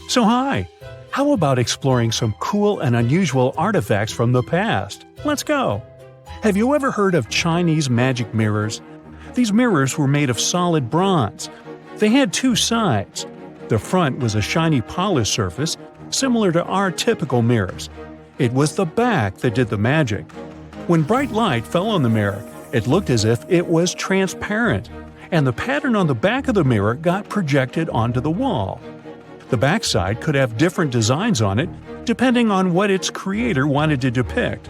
So hi! How about exploring some cool and unusual artifacts from the past? Let's go! Have you ever heard of Chinese magic mirrors? These mirrors were made of solid bronze. They had two sides. The front was a shiny polished surface, similar to our typical mirrors. It was the back that did the magic. When bright light fell on the mirror, it looked as if it was transparent, and the pattern on the back of the mirror got projected onto the wall. The backside could have different designs on it, depending on what its creator wanted to depict.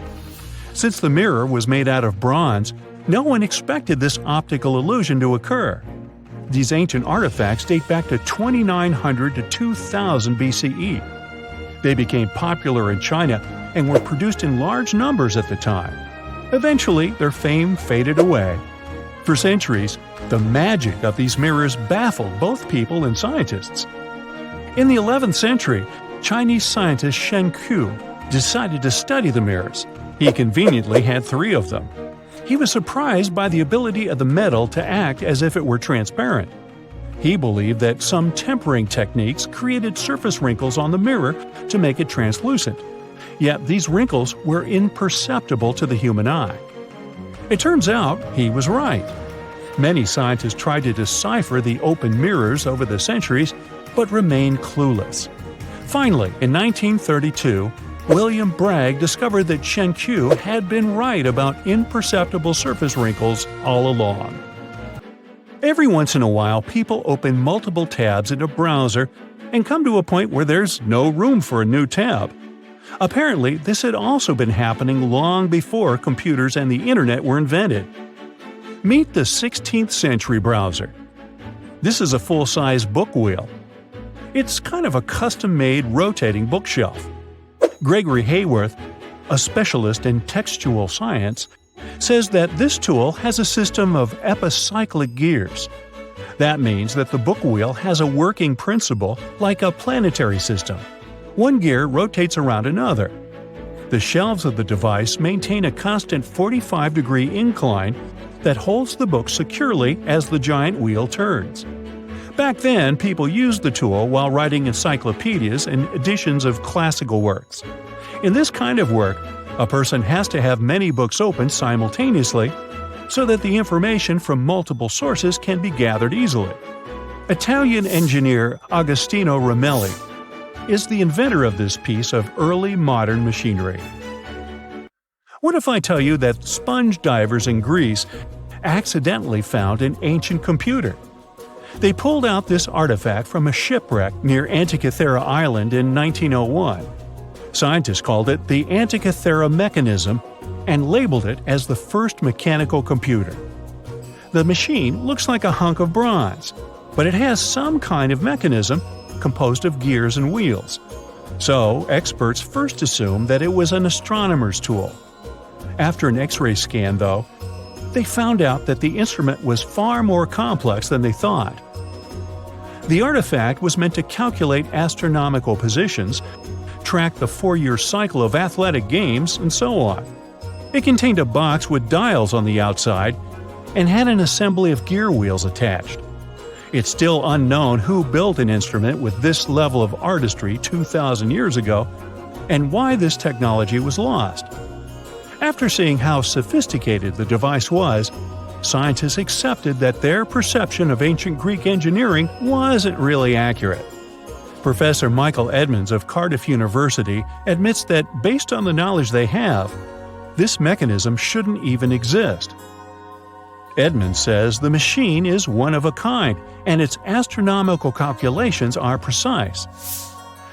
Since the mirror was made out of bronze, no one expected this optical illusion to occur. These ancient artifacts date back to 2900 to 2000 BCE. They became popular in China and were produced in large numbers at the time. Eventually, their fame faded away. For centuries, the magic of these mirrors baffled both people and scientists. In the 11th century, Chinese scientist Shen Ku decided to study the mirrors. He conveniently had 3 of them. He was surprised by the ability of the metal to act as if it were transparent. He believed that some tempering techniques created surface wrinkles on the mirror to make it translucent. Yet these wrinkles were imperceptible to the human eye. It turns out he was right. Many scientists tried to decipher the open mirrors over the centuries, but remained clueless. Finally, in 1932, William Bragg discovered that Shen Ku had been right about imperceptible surface wrinkles all along. Every once in a while, people open multiple tabs in a browser and come to a point where there's no room for a new tab. Apparently, this had also been happening long before computers and the internet were invented. Meet the 16th century browser. This is a full-size book wheel. It's kind of a custom-made rotating bookshelf. Gregory Hayworth, a specialist in textual science, says that this tool has a system of epicyclic gears. That means that the book wheel has a working principle like a planetary system. One gear rotates around another. The shelves of the device maintain a constant 45-degree incline that holds the book securely as the giant wheel turns. Back then, people used the tool while writing encyclopedias and editions of classical works. In this kind of work, a person has to have many books open simultaneously so that the information from multiple sources can be gathered easily. Italian engineer Agostino Romelli is the inventor of this piece of early modern machinery. What if I tell you that sponge divers in Greece accidentally found an ancient computer? They pulled out this artifact from a shipwreck near Antikythera Island in 1901. Scientists called it the Antikythera mechanism and labeled it as the first mechanical computer. The machine looks like a hunk of bronze, but it has some kind of mechanism composed of gears and wheels. So, experts first assumed that it was an astronomer's tool. After an X-ray scan, though, they found out that the instrument was far more complex than they thought. The artifact was meant to calculate astronomical positions, track the 4-year cycle of athletic games, and so on. It contained a box with dials on the outside and had an assembly of gear wheels attached. It's still unknown who built an instrument with this level of artistry 2,000 years ago and why this technology was lost. After seeing how sophisticated the device was, scientists accepted that their perception of ancient Greek engineering wasn't really accurate. Professor Michael Edmonds of Cardiff University admits that based on the knowledge they have, this mechanism shouldn't even exist. Edmonds says the machine is one of a kind and its astronomical calculations are precise.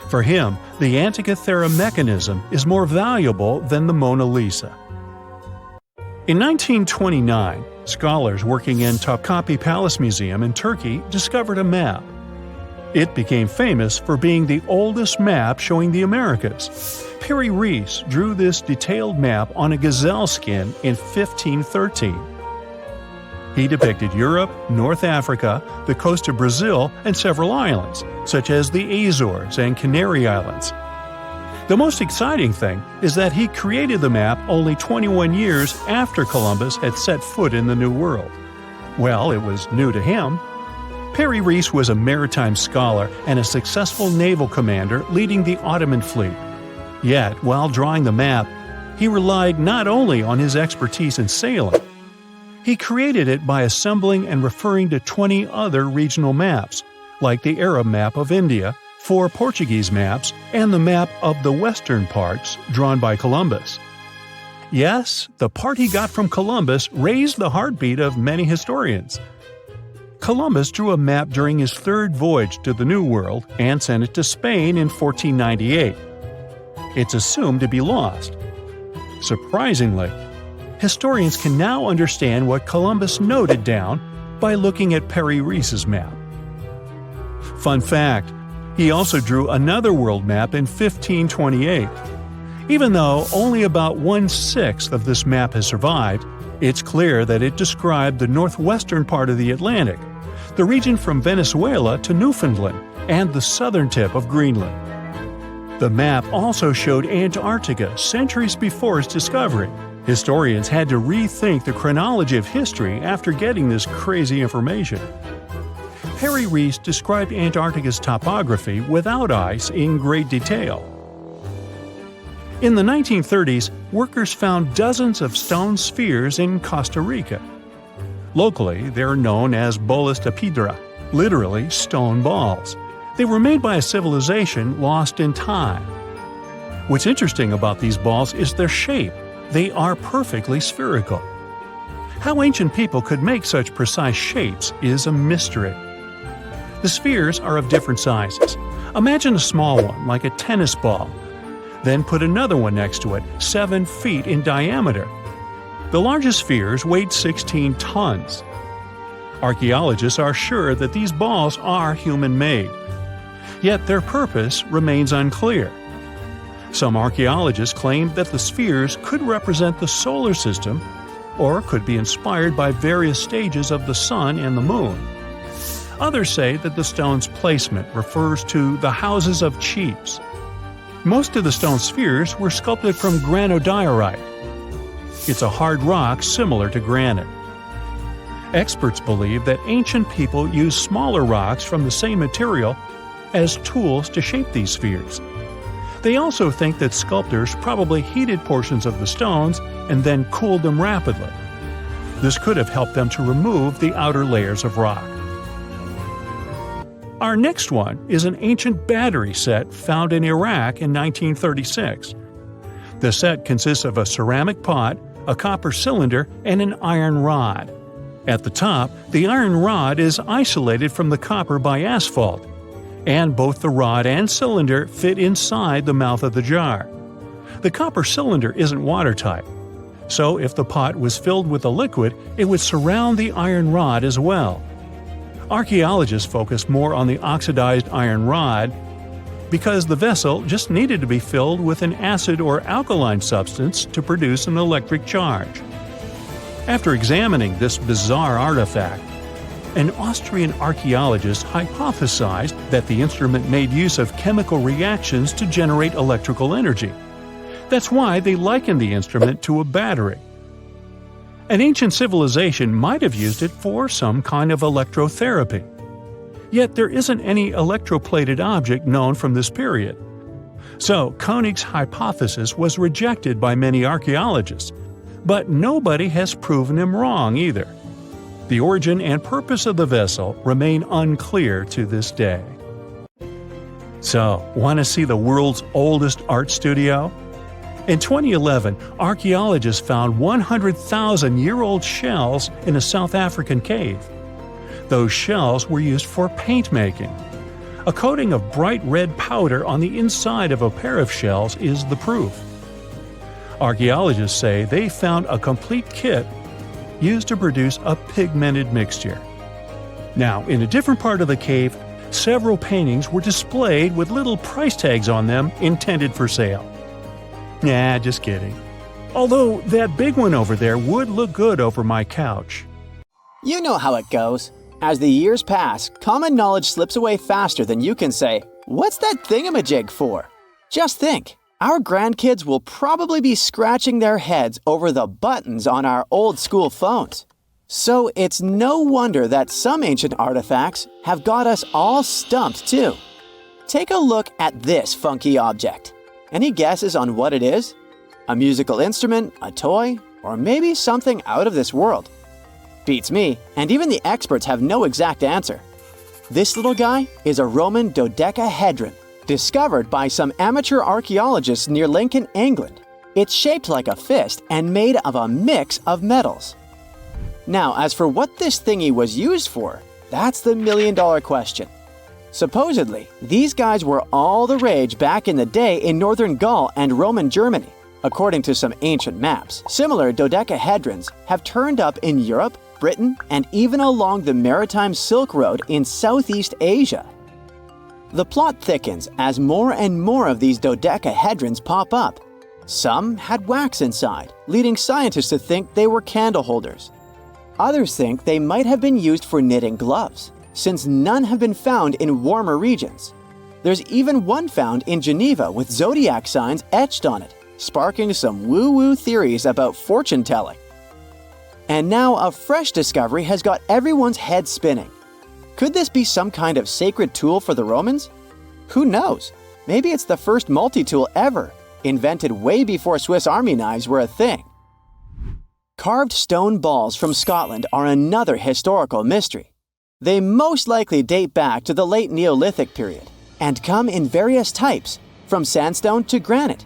For him, the Antikythera mechanism is more valuable than the Mona Lisa. In 1929, scholars working in Topkapi Palace Museum in Turkey discovered a map. It became famous for being the oldest map showing the Americas. Perry Reese drew this detailed map on a gazelle skin in 1513. He depicted Europe, North Africa, the coast of Brazil, and several islands, such as the Azores and Canary Islands. The most exciting thing is that he created the map only 21 years after Columbus had set foot in the New World. Well, it was new to him. Perry Reese was a maritime scholar and a successful naval commander leading the Ottoman fleet. Yet, while drawing the map, he relied not only on his expertise in sailing. He created it by assembling and referring to 20 other regional maps, like the Arab map of India, 4 Portuguese maps, and the map of the western parts drawn by Columbus. Yes, the part he got from Columbus raised the heartbeat of many historians. Columbus drew a map during his 3rd voyage to the New World and sent it to Spain in 1498. It's assumed to be lost. Surprisingly, historians can now understand what Columbus noted down by looking at Perry Reese's map. Fun fact, he also drew another world map in 1528. Even though only about 1/6 of this map has survived, it's clear that it described the northwestern part of the Atlantic, the region from Venezuela to Newfoundland, and the southern tip of Greenland. The map also showed Antarctica centuries before its discovery. Historians had to rethink the chronology of history after getting this crazy information. Perry Reese described Antarctica's topography without ice in great detail. In the 1930s, workers found dozens of stone spheres in Costa Rica. Locally, they're known as bolas de piedra, literally stone balls. They were made by a civilization lost in time. What's interesting about these balls is their shape. They are perfectly spherical. How ancient people could make such precise shapes is a mystery. The spheres are of different sizes. Imagine a small one, like a tennis ball. Then put another one next to it, 7 feet in diameter. The largest spheres weighed 16 tons. Archaeologists are sure that these balls are human-made. Yet their purpose remains unclear. Some archaeologists claim that the spheres could represent the solar system or could be inspired by various stages of the sun and the moon. Others say that the stone's placement refers to the houses of chiefs. Most of the stone spheres were sculpted from granodiorite. It's a hard rock similar to granite. Experts believe that ancient people used smaller rocks from the same material as tools to shape these spheres. They also think that sculptors probably heated portions of the stones and then cooled them rapidly. This could have helped them to remove the outer layers of rock. Our next one is an ancient battery set found in Iraq in 1936. The set consists of a ceramic pot, a copper cylinder, and an iron rod. At the top, the iron rod is isolated from the copper by asphalt, and both the rod and cylinder fit inside the mouth of the jar. The copper cylinder isn't watertight, so if the pot was filled with a liquid, it would surround the iron rod as well. Archaeologists focused more on the oxidized iron rod because the vessel just needed to be filled with an acid or alkaline substance to produce an electric charge. After examining this bizarre artifact, an Austrian archaeologist hypothesized that the instrument made use of chemical reactions to generate electrical energy. That's why they likened the instrument to a battery. An ancient civilization might have used it for some kind of electrotherapy. Yet there isn't any electroplated object known from this period. So Koenig's hypothesis was rejected by many archaeologists, but nobody has proven him wrong either. The origin and purpose of the vessel remain unclear to this day. So, want to see the world's oldest art studio? In 2011, archaeologists found 100,000-year-old shells in a South African cave. Those shells were used for paint making. A coating of bright red powder on the inside of a pair of shells is the proof. Archaeologists say they found a complete kit used to produce a pigmented mixture. Now, in a different part of the cave, several paintings were displayed with little price tags on them intended for sale. Nah, just kidding. Although that big one over there would look good over my couch. You know how it goes. As the years pass, common knowledge slips away faster than you can say, "What's that thingamajig for?" Just think, our grandkids will probably be scratching their heads over the buttons on our old school phones. So it's no wonder that some ancient artifacts have got us all stumped too. Take a look at this funky object. Any guesses on what it is? A musical instrument, a toy, or maybe something out of this world? Beats me, and even the experts have no exact answer. This little guy is a Roman dodecahedron, discovered by some amateur archaeologists near Lincoln, England. It's shaped like a fist and made of a mix of metals. Now, as for what this thingy was used for, that's the million-dollar question. Supposedly, these guys were all the rage back in the day in northern Gaul and Roman Germany. According to some ancient maps, similar dodecahedrons have turned up in Europe, Britain, and even along the maritime Silk Road in Southeast Asia. The plot thickens as more and more of these dodecahedrons pop up. Some had wax inside, leading scientists to think they were candle holders. Others think they might have been used for knitting gloves, since none have been found in warmer regions. There's even one found in Geneva with zodiac signs etched on it, sparking some woo-woo theories about fortune-telling. And now a fresh discovery has got everyone's head spinning. Could this be some kind of sacred tool for the Romans? Who knows? Maybe it's the first multi-tool ever, invented way before Swiss Army knives were a thing. Carved stone balls from Scotland are another historical mystery. They most likely date back to the late Neolithic period and come in various types, from sandstone to granite.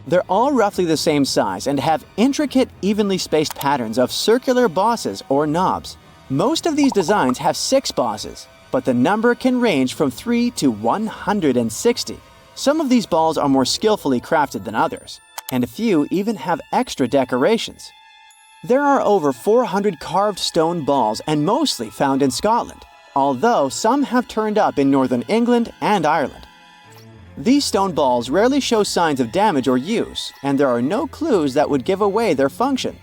They're all roughly the same size and have intricate, evenly spaced patterns of circular bosses or knobs. Most of these designs have 6 bosses, but the number can range from 3 to 160. Some of these balls are more skillfully crafted than others, and a few even have extra decorations. There are over 400 carved stone balls and mostly found in Scotland, although some have turned up in northern England and Ireland. These stone balls rarely show signs of damage or use, and there are no clues that would give away their function.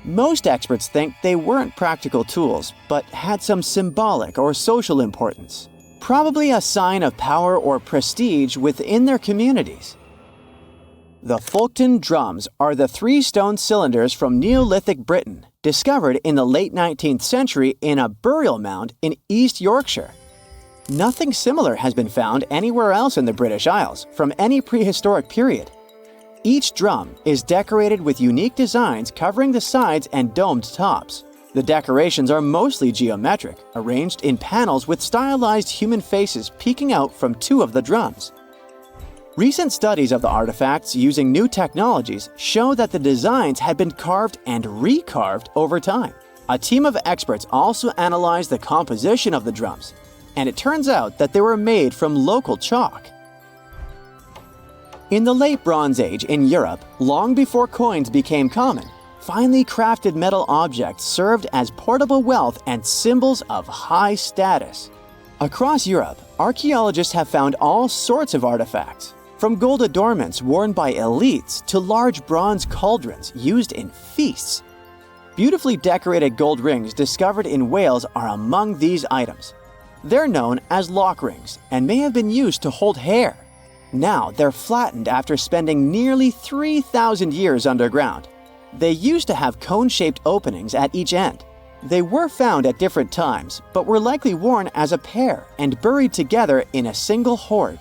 Most experts think they weren't practical tools, but had some symbolic or social importance, probably a sign of power or prestige within their communities. The Folkton drums are the 3 stone cylinders from Neolithic Britain, discovered in the late 19th century in a burial mound in East Yorkshire. Nothing similar has been found anywhere else in the British Isles from any prehistoric period. Each drum is decorated with unique designs covering the sides and domed tops. The decorations are mostly geometric, arranged in panels with stylized human faces peeking out from 2 of the drums. Recent studies of the artifacts using new technologies show that the designs had been carved and recarved over time. A team of experts also analyzed the composition of the drums, and it turns out that they were made from local chalk. In the late Bronze Age in Europe, long before coins became common, finely crafted metal objects served as portable wealth and symbols of high status. Across Europe, archaeologists have found all sorts of artifacts, from gold adornments worn by elites to large bronze cauldrons used in feasts. Beautifully decorated gold rings discovered in Wales are among these items. They're known as lock rings and may have been used to hold hair. Now they're flattened after spending nearly 3,000 years underground. They used to have cone-shaped openings at each end. They were found at different times, but were likely worn as a pair and buried together in a single hoard.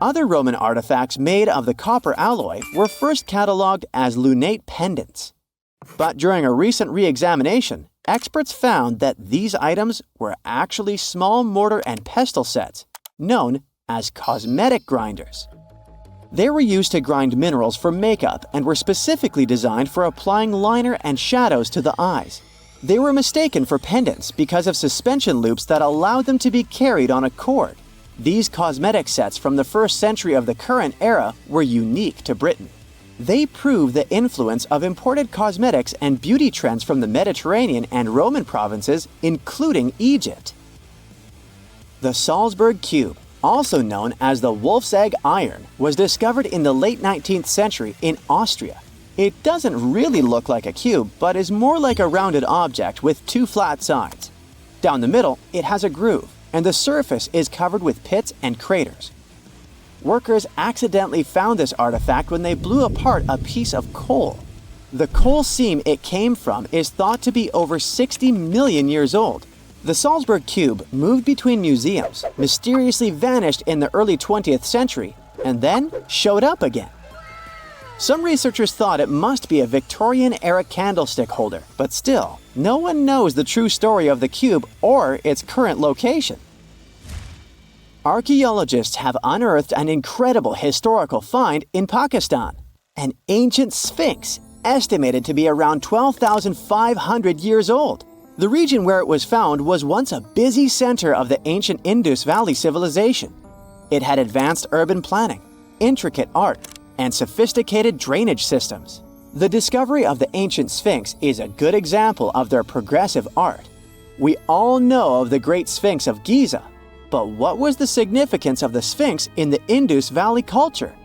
Other Roman artifacts made of the copper alloy were first catalogued as lunate pendants. But during a recent re-examination, experts found that these items were actually small mortar and pestle sets, known as cosmetic grinders. They were used to grind minerals for makeup and were specifically designed for applying liner and shadows to the eyes. They were mistaken for pendants because of suspension loops that allowed them to be carried on a cord. These cosmetic sets from the 1st century of the current era were unique to Britain. They prove the influence of imported cosmetics and beauty trends from the Mediterranean and Roman provinces, including Egypt. The Salzburg cube, also known as the wolf's egg iron, was discovered in the late 19th century in Austria. It doesn't really look like a cube, but is more like a rounded object with 2 flat sides. Down the middle, it has a groove, and the surface is covered with pits and craters. Workers accidentally found this artifact when they blew apart a piece of coal. The coal seam it came from is thought to be over 60 million years old. The Salzburg cube moved between museums, mysteriously vanished in the early 20th century, and then showed up again. Some researchers thought it must be a Victorian-era candlestick holder, but still, no one knows the true story of the cube or its current location. Archaeologists have unearthed an incredible historical find in Pakistan, an ancient sphinx estimated to be around 12,500 years old. The region where it was found was once a busy center of the ancient Indus Valley civilization. It had advanced urban planning, intricate art, and sophisticated drainage systems. The discovery of the ancient Sphinx is a good example of their progressive art. We all know of the Great Sphinx of Giza, but what was the significance of the Sphinx in the Indus Valley culture?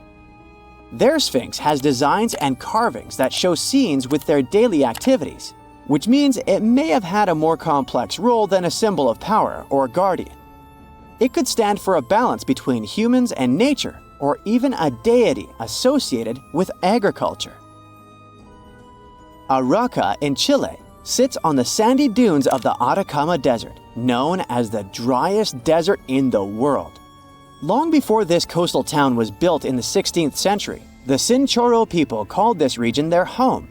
Their Sphinx has designs and carvings that show scenes with their daily activities, which means it may have had a more complex role than a symbol of power or guardian. It could stand for a balance between humans and nature, or even a deity associated with agriculture. Arauca in Chile sits on the sandy dunes of the Atacama Desert, known as the driest desert in the world. Long before this coastal town was built in the 16th century, the Chinchorro people called this region their home.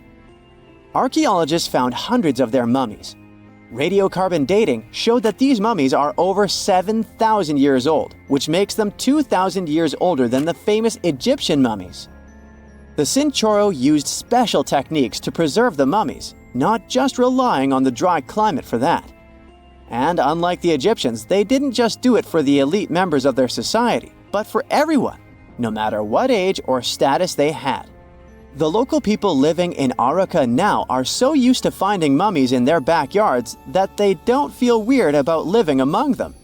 Archaeologists found hundreds of their mummies. Radiocarbon dating showed that these mummies are over 7,000 years old, which makes them 2,000 years older than the famous Egyptian mummies. The Chinchorro used special techniques to preserve the mummies, not just relying on the dry climate for that. And unlike the Egyptians, they didn't just do it for the elite members of their society, but for everyone, no matter what age or status they had. The local people living in Arauca now are so used to finding mummies in their backyards that they don't feel weird about living among them.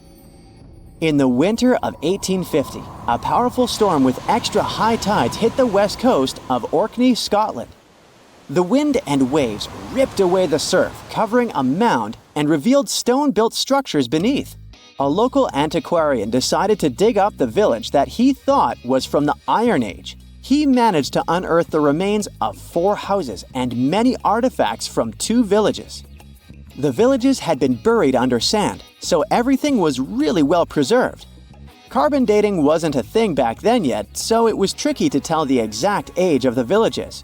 In the winter of 1850, a powerful storm with extra high tides hit the west coast of Orkney, Scotland. The wind and waves ripped away the surf, covering a mound, and revealed stone-built structures beneath. A local antiquarian decided to dig up the village that he thought was from the Iron Age. He managed to unearth the remains of 4 houses and many artifacts from 2 villages. The villages had been buried under sand, so everything was really well preserved. Carbon dating wasn't a thing back then yet, so it was tricky to tell the exact age of the villages.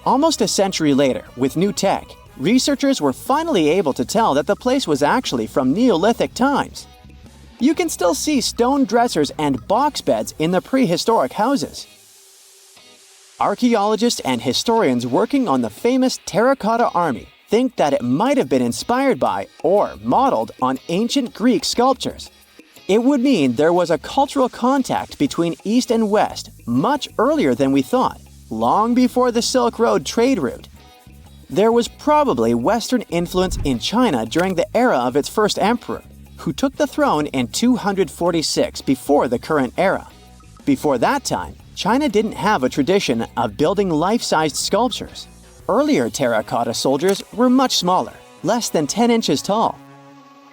Almost a century later, with new tech, researchers were finally able to tell that the place was actually from Neolithic times. You can still see stone dressers and box beds in the prehistoric houses. Archaeologists and historians working on the famous Terracotta Army think that it might have been inspired by or modeled on ancient Greek sculptures. It would mean there was a cultural contact between East and West much earlier than we thought, long before the Silk Road trade route. There was probably Western influence in China during the era of its first emperor, who took the throne in 246 before the current era. Before that time, China didn't have a tradition of building life-sized sculptures. Earlier terracotta soldiers were much smaller, less than 10 inches tall.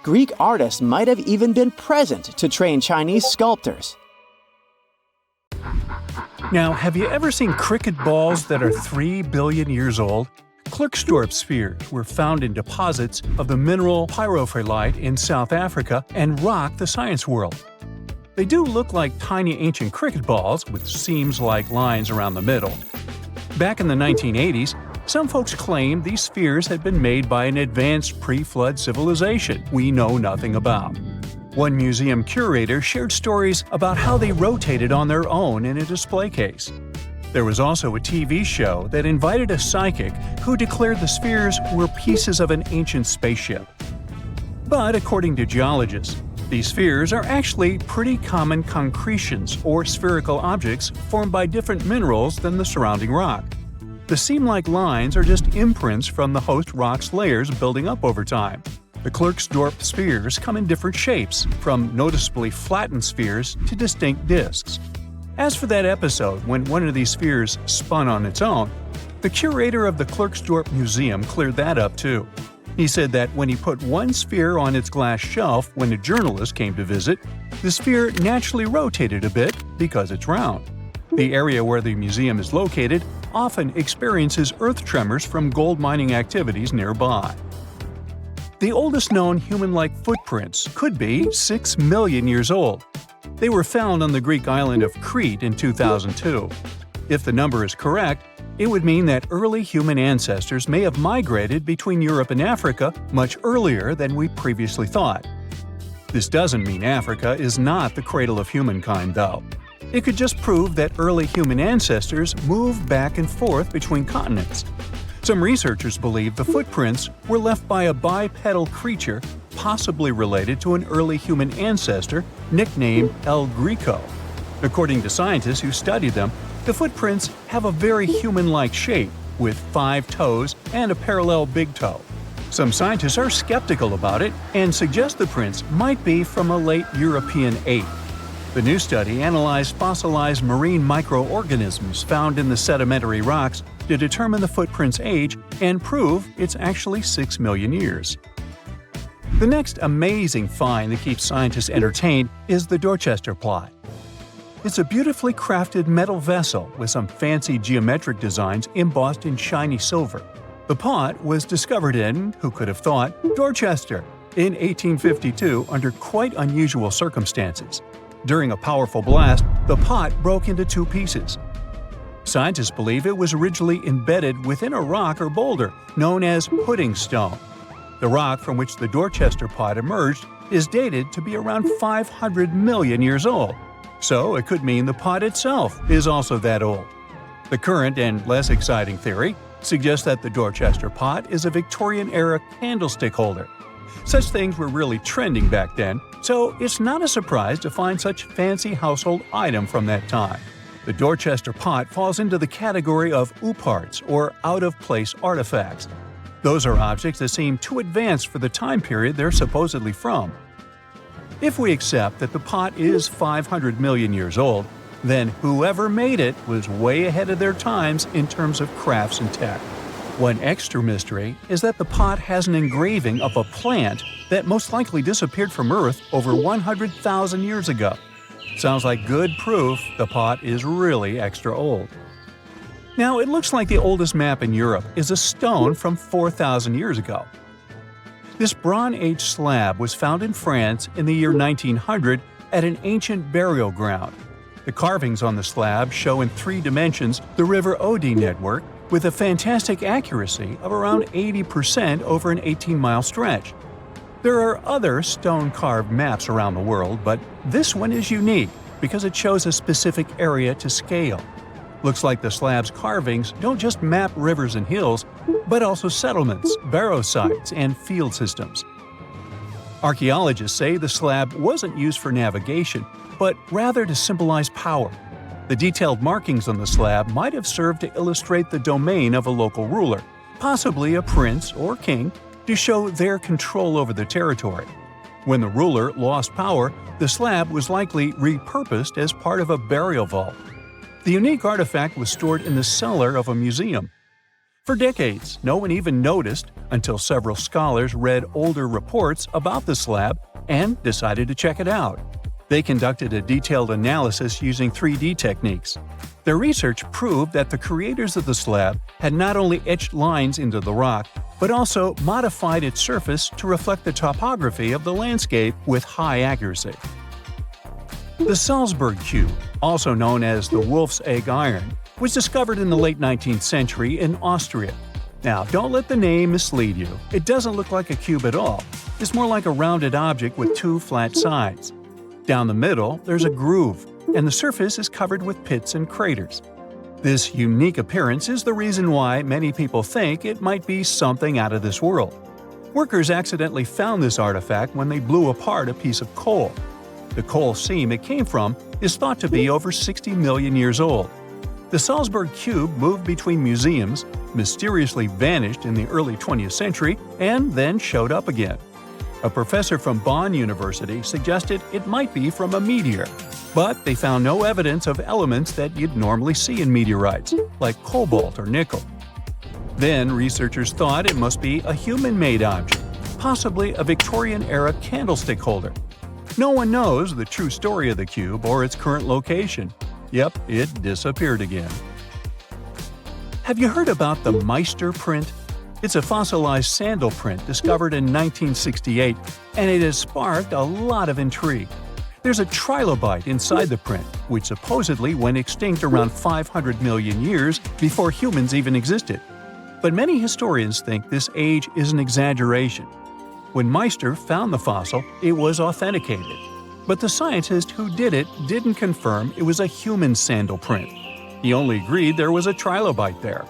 Greek artists might have even been present to train Chinese sculptors. Now, have you ever seen cricket balls that are 3 billion years old? Klerksdorp spheres were found in deposits of the mineral pyrophyllite in South Africa and rock the science world. They do look like tiny ancient cricket balls with seams-like lines around the middle. Back in the 1980s, some folks claimed these spheres had been made by an advanced pre-flood civilization we know nothing about. One museum curator shared stories about how they rotated on their own in a display case. There was also a TV show that invited a psychic who declared the spheres were pieces of an ancient spaceship. But according to geologists, these spheres are actually pretty common concretions or spherical objects formed by different minerals than the surrounding rock. The seam-like lines are just imprints from the host rock's layers building up over time. The Klerksdorp spheres come in different shapes, from noticeably flattened spheres to distinct discs. As for that episode when one of these spheres spun on its own, the curator of the Klerksdorp Museum cleared that up too. He said that when he put one sphere on its glass shelf when a journalist came to visit, the sphere naturally rotated a bit because it's round. The area where the museum is located often experiences earth tremors from gold mining activities nearby. The oldest known human-like footprints could be 6 million years old. They were found on the Greek island of Crete in 2002. If the number is correct, it would mean that early human ancestors may have migrated between Europe and Africa much earlier than we previously thought. This doesn't mean Africa is not the cradle of humankind, though. It could just prove that early human ancestors moved back and forth between continents. Some researchers believe the footprints were left by a bipedal creature possibly related to an early human ancestor nicknamed El Greco. According to scientists who studied them, the footprints have a very human-like shape, with 5 toes and a parallel big toe. Some scientists are skeptical about it and suggest the prints might be from a late European ape. The new study analyzed fossilized marine microorganisms found in the sedimentary rocks to determine the footprint's age and prove it's actually 6 million years. The next amazing find that keeps scientists entertained is the Dorchester pot. It's a beautifully crafted metal vessel with some fancy geometric designs embossed in shiny silver. The pot was discovered in, who could have thought, Dorchester in 1852 under quite unusual circumstances. During a powerful blast, the pot broke into 2 pieces. Scientists believe it was originally embedded within a rock or boulder known as pudding stone. The rock from which the Dorchester pot emerged is dated to be around 500 million years old, so it could mean the pot itself is also that old. The current and less exciting theory suggests that the Dorchester pot is a Victorian-era candlestick holder. Such things were really trending back then, so it's not a surprise to find such fancy household item from that time. The Dorchester pot falls into the category of ooparts, or out-of-place artifacts. Those are objects that seem too advanced for the time period they're supposedly from. If we accept that the pot is 500 million years old, then whoever made it was way ahead of their times in terms of crafts and tech. One extra mystery is that the pot has an engraving of a plant that most likely disappeared from Earth over 100,000 years ago. Sounds like good proof the pot is really extra old. Now, it looks like the oldest map in Europe is a stone from 4,000 years ago. This Bronze Age slab was found in France in the year 1900 at an ancient burial ground. The carvings on the slab show in 3 dimensions the River Odey network with a fantastic accuracy of around 80% over an 18-mile stretch. There are other stone-carved maps around the world, but this one is unique because it shows a specific area to scale. Looks like the slab's carvings don't just map rivers and hills, but also settlements, barrow sites, and field systems. Archaeologists say the slab wasn't used for navigation, but rather to symbolize power. The detailed markings on the slab might have served to illustrate the domain of a local ruler, possibly a prince or king, to show their control over the territory. When the ruler lost power, the slab was likely repurposed as part of a burial vault. The unique artifact was stored in the cellar of a museum. For decades, no one even noticed until several scholars read older reports about the slab and decided to check it out. They conducted a detailed analysis using 3D techniques. Their research proved that the creators of the slab had not only etched lines into the rock, but also modified its surface to reflect the topography of the landscape with high accuracy. The Salzburg cube, also known as the Wolf's Egg Iron, was discovered in the late 19th century in Austria. Now, don't let the name mislead you. It doesn't look like a cube at all. It's more like a rounded object with 2 flat sides. Down the middle, there's a groove, and the surface is covered with pits and craters. This unique appearance is the reason why many people think it might be something out of this world. Workers accidentally found this artifact when they blew apart a piece of coal. The coal seam it came from is thought to be over 60 million years old. The Salzburg cube moved between museums, mysteriously vanished in the early 20th century, and then showed up again. A professor from Bonn University suggested it might be from a meteor, but they found no evidence of elements that you'd normally see in meteorites, like cobalt or nickel. Then researchers thought it must be a human-made object, possibly a Victorian-era candlestick holder. No one knows the true story of the cube or its current location. Yep, it disappeared again. Have you heard about the Meister print? It's a fossilized sandal print discovered in 1968, and it has sparked a lot of intrigue. There's a trilobite inside the print, which supposedly went extinct around 500 million years before humans even existed. But many historians think this age is an exaggeration. When Meister found the fossil, it was authenticated. But the scientist who did it didn't confirm it was a human sandal print. He only agreed there was a trilobite there.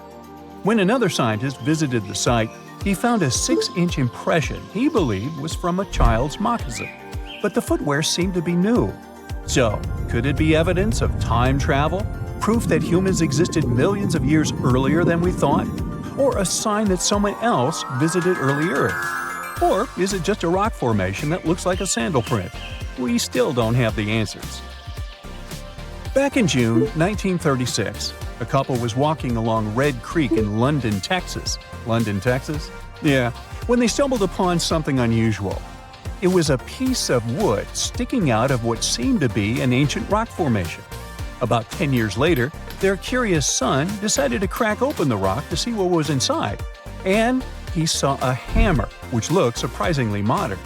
When another scientist visited the site, he found a 6-inch impression he believed was from a child's moccasin. But the footwear seemed to be new. So, could it be evidence of time travel? Proof that humans existed millions of years earlier than we thought? Or a sign that someone else visited early Earth? Or is it just a rock formation that looks like a sandal print? We still don't have the answers. Back in June 1936, a couple was walking along Red Creek in London, Texas. London, Texas? Yeah, when they stumbled upon something unusual. It was a piece of wood sticking out of what seemed to be an ancient rock formation. About 10 years later, their curious son decided to crack open the rock to see what was inside. And he saw a hammer, which looked surprisingly modern.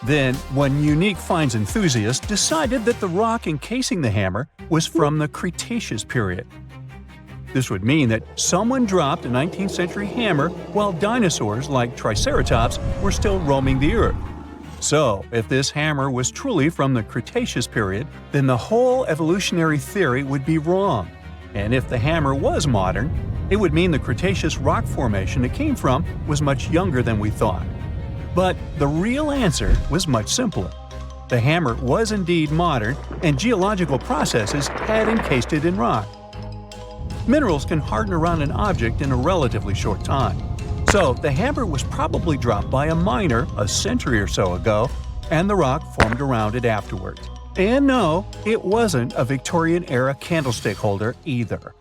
Then, one unique finds enthusiast decided that the rock encasing the hammer was from the Cretaceous period. This would mean that someone dropped a 19th century hammer while dinosaurs like Triceratops were still roaming the earth. So, if this hammer was truly from the Cretaceous period, then the whole evolutionary theory would be wrong. And if the hammer was modern, it would mean the Cretaceous rock formation it came from was much younger than we thought. But the real answer was much simpler. The hammer was indeed modern, and geological processes had encased it in rock. Minerals can harden around an object in a relatively short time. So the hammer was probably dropped by a miner a century or so ago, and the rock formed around it afterwards. And no, it wasn't a Victorian-era candlestick holder either.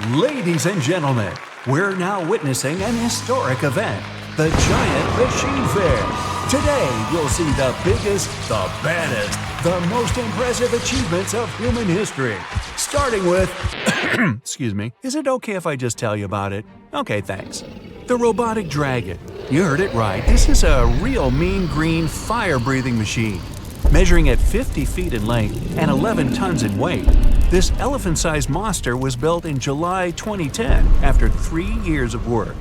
Ladies and gentlemen, we're now witnessing an historic event, the Giant Machine Fair. Today, you'll see the biggest, the baddest, the most impressive achievements of human history. Starting with… excuse me, is it okay if I just tell you about it? Okay, thanks. The robotic dragon. You heard it right, this is a real mean green fire-breathing machine. Measuring at 50 feet in length and 11 tons in weight, this elephant-sized monster was built in July 2010 after 3 years of work.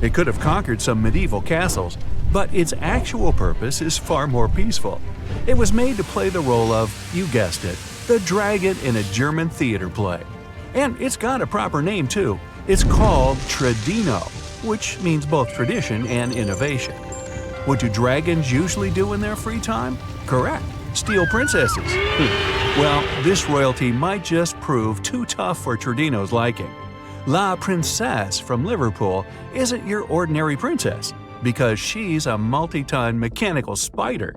It could have conquered some medieval castles, but its actual purpose is far more peaceful. It was made to play the role of, you guessed it, the dragon in a German theater play. And it's got a proper name too. It's called Tradino, which means both tradition and innovation. What do dragons usually do in their free time? Correct, steal princesses. Well, this royalty might just prove too tough for Tradino's liking. La Princesse from Liverpool isn't your ordinary princess, because she's a multi-ton mechanical spider.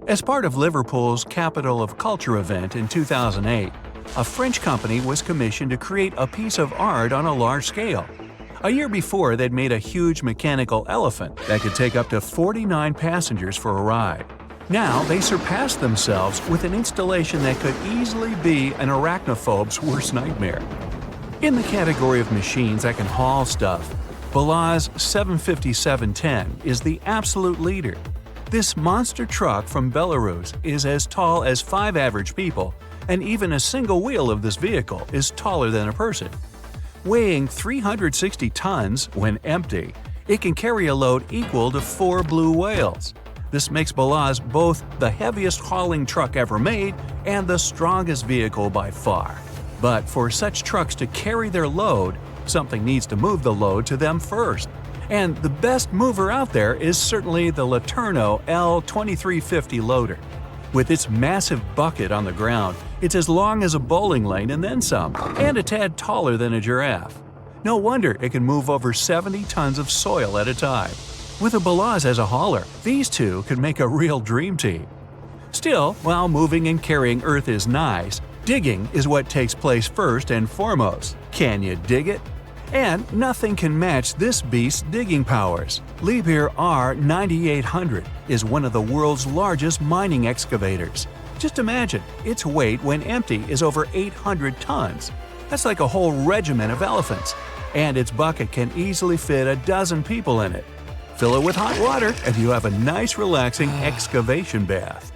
As part of Liverpool's Capital of Culture event in 2008, a French company was commissioned to create a piece of art on a large scale. A year before, they'd made a huge mechanical elephant that could take up to 49 passengers for a ride. Now, they surpassed themselves with an installation that could easily be an arachnophobe's worst nightmare. In the category of machines that can haul stuff, Balazs 75710 is the absolute leader. This monster truck from Belarus is as tall as 5 average people, and even a single wheel of this vehicle is taller than a person. Weighing 360 tons when empty, it can carry a load equal to 4 blue whales. This makes Balazs both the heaviest hauling truck ever made and the strongest vehicle by far. But for such trucks to carry their load, something needs to move the load to them first. And the best mover out there is certainly the Laterno L2350 loader. With its massive bucket on the ground, it's as long as a bowling lane and then some, and a tad taller than a giraffe. No wonder it can move over 70 tons of soil at a time. With a Balazs as a hauler, these two could make a real dream team. Still, while moving and carrying earth is nice, digging is what takes place first and foremost. Can you dig it? And nothing can match this beast's digging powers. Liebherr R9800 is one of the world's largest mining excavators. Just imagine, its weight when empty is over 800 tons. That's like a whole regiment of elephants. And its bucket can easily fit a dozen people in it. Fill it with hot water and you have a nice relaxing excavation bath.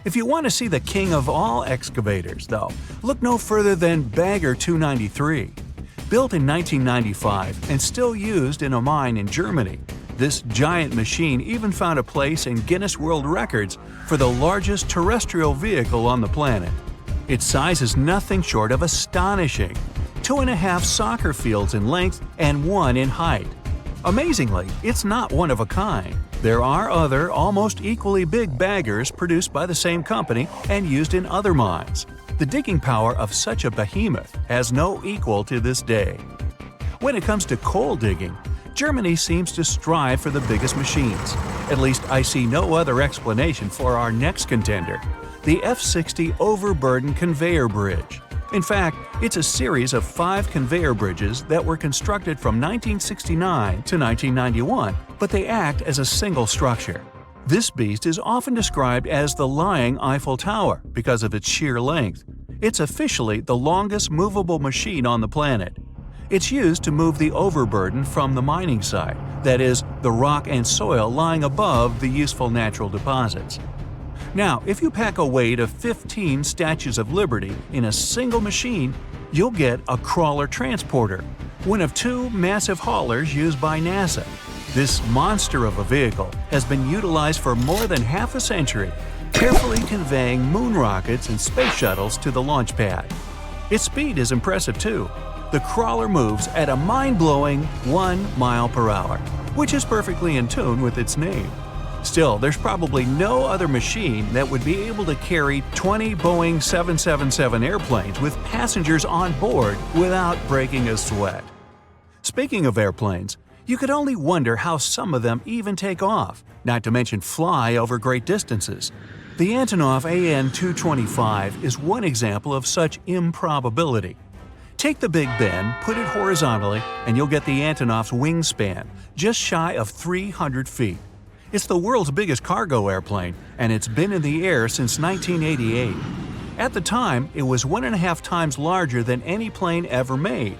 If you want to see the king of all excavators, though, look no further than Bagger 293. Built in 1995 and still used in a mine in Germany, this giant machine even found a place in Guinness World Records for the largest terrestrial vehicle on the planet. Its size is nothing short of astonishing: 2.5 soccer fields in length and 1 in height. Amazingly, it's not one of a kind. There are other, almost equally big baggers produced by the same company and used in other mines. The digging power of such a behemoth has no equal to this day. When it comes to coal digging, Germany seems to strive for the biggest machines. At least I see no other explanation for our next contender, the F-60 overburden conveyor bridge. In fact, it's a series of 5 conveyor bridges that were constructed from 1969 to 1991, but they act as a single structure. This beast is often described as the lying Eiffel Tower because of its sheer length. It's officially the longest movable machine on the planet. It's used to move the overburden from the mining site, that is, the rock and soil lying above the useful natural deposits. Now, if you pack a weight of 15 Statues of Liberty in a single machine, you'll get a crawler transporter, one of 2 massive haulers used by NASA. This monster of a vehicle has been utilized for more than half a century, carefully conveying moon rockets and space shuttles to the launch pad. Its speed is impressive too. The crawler moves at a mind-blowing 1 mile per hour, which is perfectly in tune with its name. Still, there's probably no other machine that would be able to carry 20 Boeing 777 airplanes with passengers on board without breaking a sweat. Speaking of airplanes, you could only wonder how some of them even take off, not to mention fly over great distances. The Antonov AN-225 is one example of such improbability. Take the Big Ben, put it horizontally, and you'll get the Antonov's wingspan, just shy of 300 feet. It's the world's biggest cargo airplane, and it's been in the air since 1988. At the time, it was 1.5 times larger than any plane ever made.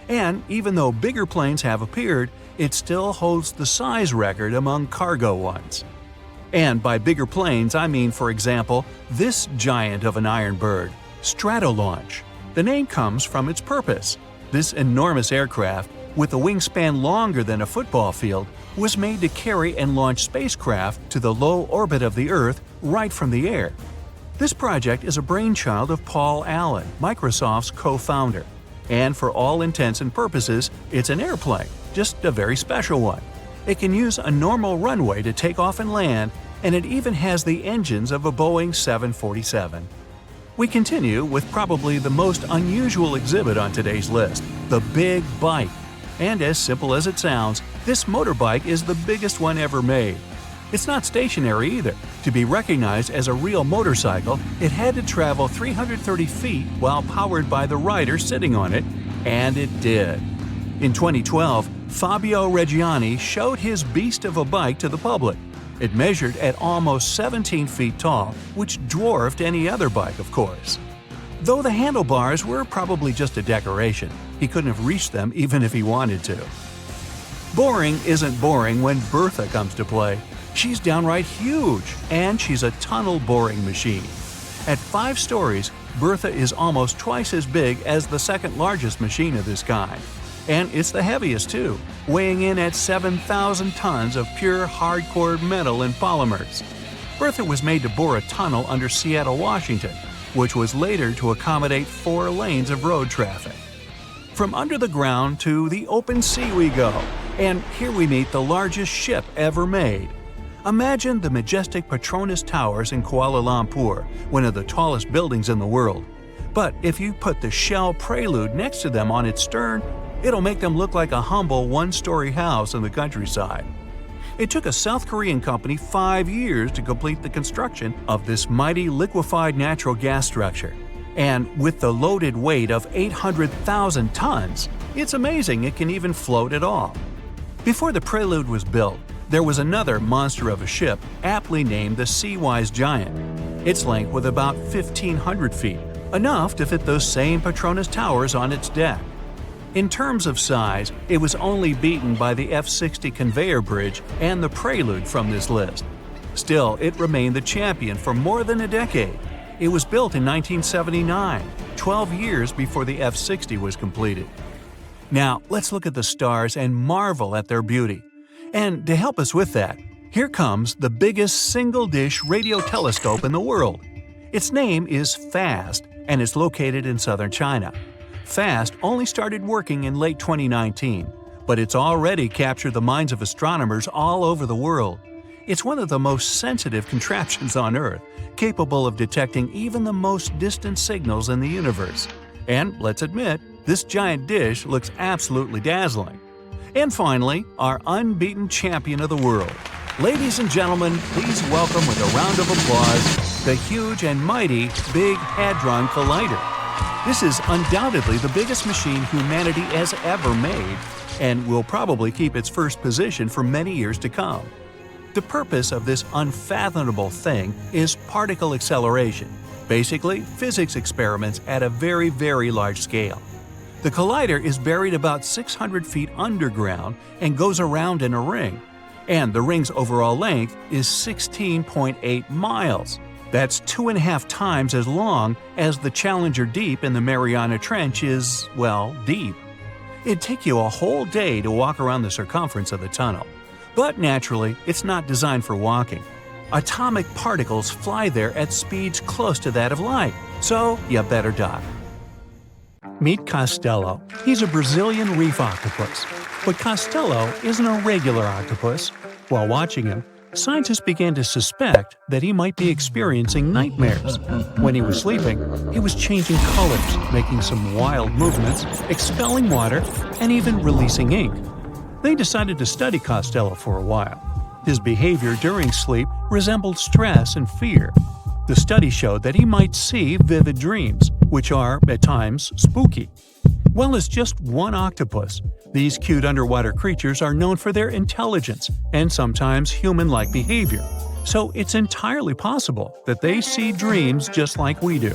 And even though bigger planes have appeared, it still holds the size record among cargo ones. And by bigger planes, I mean, for example, this giant of an iron bird, Stratolaunch. The name comes from its purpose. This enormous aircraft, with a wingspan longer than a football field, was made to carry and launch spacecraft to the low orbit of the Earth right from the air. This project is a brainchild of Paul Allen, Microsoft's co-founder. And for all intents and purposes, it's an airplane, just a very special one. It can use a normal runway to take off and land, and it even has the engines of a Boeing 747. We continue with probably the most unusual exhibit on today's list, the Big Bike. And as simple as it sounds, this motorbike is the biggest one ever made. It's not stationary either. To be recognized as a real motorcycle, it had to travel 330 feet while powered by the rider sitting on it, and it did. In 2012, Fabio Reggiani showed his beast of a bike to the public. It measured at almost 17 feet tall, which dwarfed any other bike, of course. Though the handlebars were probably just a decoration, he couldn't have reached them even if he wanted to. Boring isn't boring when Bertha comes to play. She's downright huge, and she's a tunnel boring machine. At 5 stories, Bertha is almost twice as big as the second largest machine of this kind. And it's the heaviest too, weighing in at 7,000 tons of pure hardcore metal and polymers. Bertha was made to bore a tunnel under Seattle, Washington, which was later to accommodate 4 lanes of road traffic. From under the ground to the open sea we go, and here we meet the largest ship ever made. Imagine the majestic Petronas Towers in Kuala Lumpur, one of the tallest buildings in the world. But if you put the Shell Prelude next to them on its stern, it'll make them look like a humble 1-story house in the countryside. It took a South Korean company 5 years to complete the construction of this mighty liquefied natural gas structure. And with the loaded weight of 800,000 tons, it's amazing it can even float at all. Before the Prelude was built, there was another monster of a ship aptly named the Seawise Giant. Its length was about 1,500 feet, enough to fit those same Petronas towers on its deck. In terms of size, it was only beaten by the F-60 conveyor bridge and the Prelude from this list. Still, it remained the champion for more than a decade. It was built in 1979, 12 years before the F-60 was completed. Now, let's look at the stars and marvel at their beauty. And to help us with that, here comes the biggest single-dish radio telescope in the world. Its name is FAST, and it's located in southern China. FAST only started working in late 2019, but it's already captured the minds of astronomers all over the world. It's one of the most sensitive contraptions on Earth, capable of detecting even the most distant signals in the universe. And let's admit, this giant dish looks absolutely dazzling. And finally, our unbeaten champion of the world. Ladies and gentlemen, please welcome with a round of applause the huge and mighty Big Hadron Collider. This is undoubtedly the biggest machine humanity has ever made, and will probably keep its first position for many years to come. The purpose of this unfathomable thing is particle acceleration, basically physics experiments at a very, very large scale. The collider is buried about 600 feet underground and goes around in a ring, and the ring's overall length is 16.8 miles. That's 2.5 times as long as the Challenger Deep in the Mariana Trench is, well, deep. It'd take you a whole day to walk around the circumference of the tunnel. But naturally, it's not designed for walking. Atomic particles fly there at speeds close to that of light, so you better duck. Meet Costello. He's a Brazilian reef octopus. But Costello isn't a regular octopus. While watching him, scientists began to suspect that he might be experiencing nightmares. When he was sleeping, he was changing colors, making some wild movements, expelling water, and even releasing ink. They decided to study Costello for a while. His behavior during sleep resembled stress and fear. The study showed that he might see vivid dreams, which are, at times, spooky. Well, as just one octopus, these cute underwater creatures are known for their intelligence and sometimes human-like behavior, so it's entirely possible that they see dreams just like we do.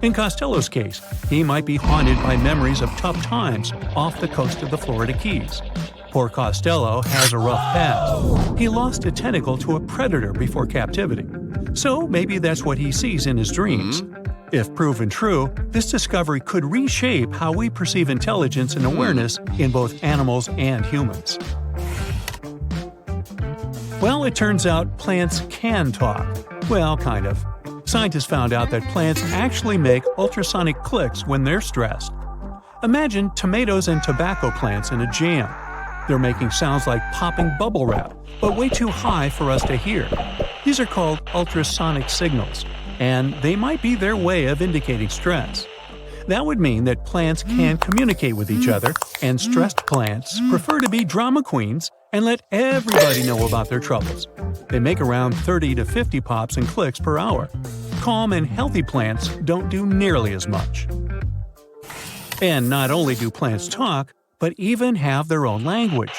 In Costello's case, he might be haunted by memories of tough times off the coast of the Florida Keys. Poor Costello has a rough past. He lost a tentacle to a predator before captivity, so maybe that's what he sees in his dreams. If proven true, this discovery could reshape how we perceive intelligence and awareness in both animals and humans. Well, it turns out plants can talk. Well, kind of. Scientists found out that plants actually make ultrasonic clicks when they're stressed. Imagine tomatoes and tobacco plants in a jam. They're making sounds like popping bubble wrap, but way too high for us to hear. These are called ultrasonic signals, and they might be their way of indicating stress. That would mean that plants can communicate with each other, and stressed plants prefer to be drama queens and let everybody know about their troubles. They make around 30 to 50 pops and clicks per hour. Calm and healthy plants don't do nearly as much. And not only do plants talk, but even have their own language.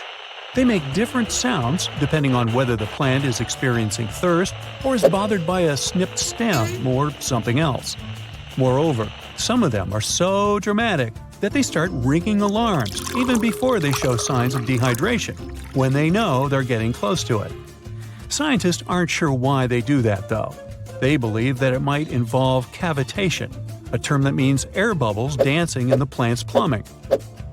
They make different sounds depending on whether the plant is experiencing thirst or is bothered by a snipped stem or something else. Moreover, some of them are so dramatic that they start ringing alarms even before they show signs of dehydration, when they know they're getting close to it. Scientists aren't sure why they do that, though. They believe that it might involve cavitation, a term that means air bubbles dancing in the plant's plumbing.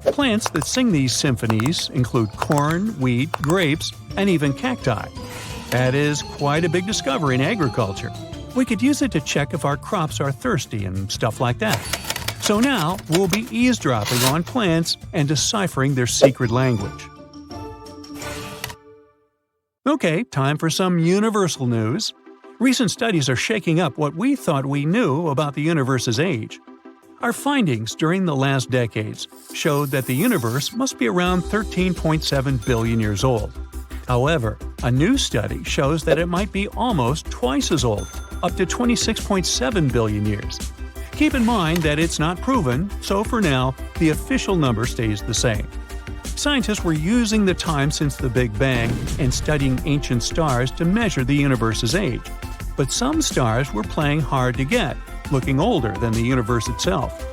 Plants that sing these symphonies include corn, wheat, grapes, and even cacti. That is quite a big discovery in agriculture. We could use it to check if our crops are thirsty and stuff like that. So now we'll be eavesdropping on plants and deciphering their secret language. Okay, time for some universal news. Recent studies are shaking up what we thought we knew about the universe's age. Our findings during the last decades showed that the universe must be around 13.7 billion years old. However, a new study shows that it might be almost twice as old, up to 26.7 billion years. Keep in mind that it's not proven, so for now, the official number stays the same. Scientists were using the time since the Big Bang and studying ancient stars to measure the universe's age. But some stars were playing hard to get, looking older than the universe itself.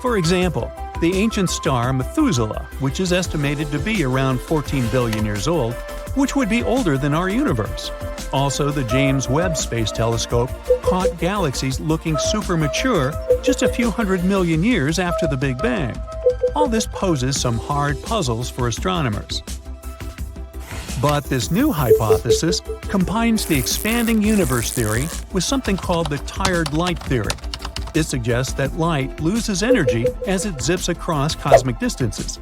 For example, the ancient star Methuselah, which is estimated to be around 14 billion years old, which would be older than our universe. Also, the James Webb Space Telescope caught galaxies looking super mature just a few hundred million years after the Big Bang. All this poses some hard puzzles for astronomers. But this new hypothesis combines the expanding universe theory with something called the tired light theory. It suggests that light loses energy as it zips across cosmic distances.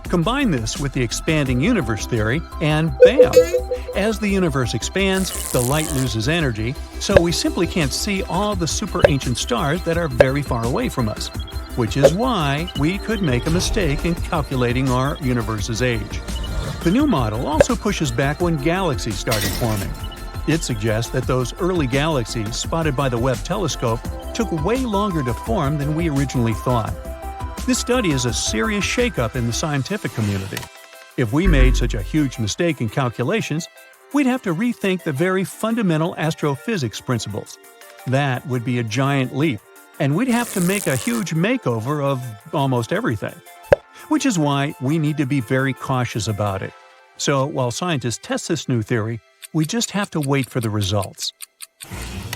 Combine this with the expanding universe theory, and bam! As the universe expands, the light loses energy, so we simply can't see all the super ancient stars that are very far away from us, which is why we could make a mistake in calculating our universe's age. The new model also pushes back when galaxies started forming. It suggests that those early galaxies spotted by the Webb telescope took way longer to form than we originally thought. This study is a serious shakeup in the scientific community. If we made such a huge mistake in calculations, we'd have to rethink the very fundamental astrophysics principles. That would be a giant leap, and we'd have to make a huge makeover of almost everything. Which is why we need to be very cautious about it. So while scientists test this new theory, we just have to wait for the results.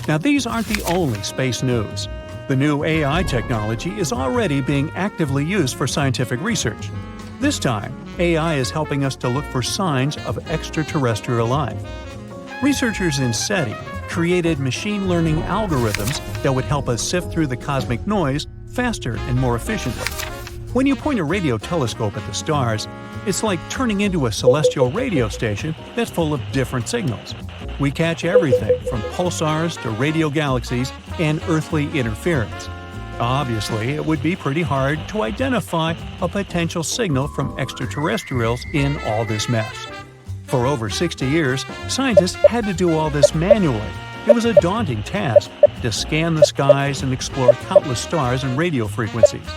Now, these aren't the only space news. The new AI technology is already being actively used for scientific research. This time, AI is helping us to look for signs of extraterrestrial life. Researchers in SETI created machine learning algorithms that would help us sift through the cosmic noise faster and more efficiently. When you point a radio telescope at the stars, it's like turning into a celestial radio station that's full of different signals. We catch everything from pulsars to radio galaxies and earthly interference. Obviously, it would be pretty hard to identify a potential signal from extraterrestrials in all this mess. For over 60 years, scientists had to do all this manually. It was a daunting task to scan the skies and explore countless stars and radio frequencies.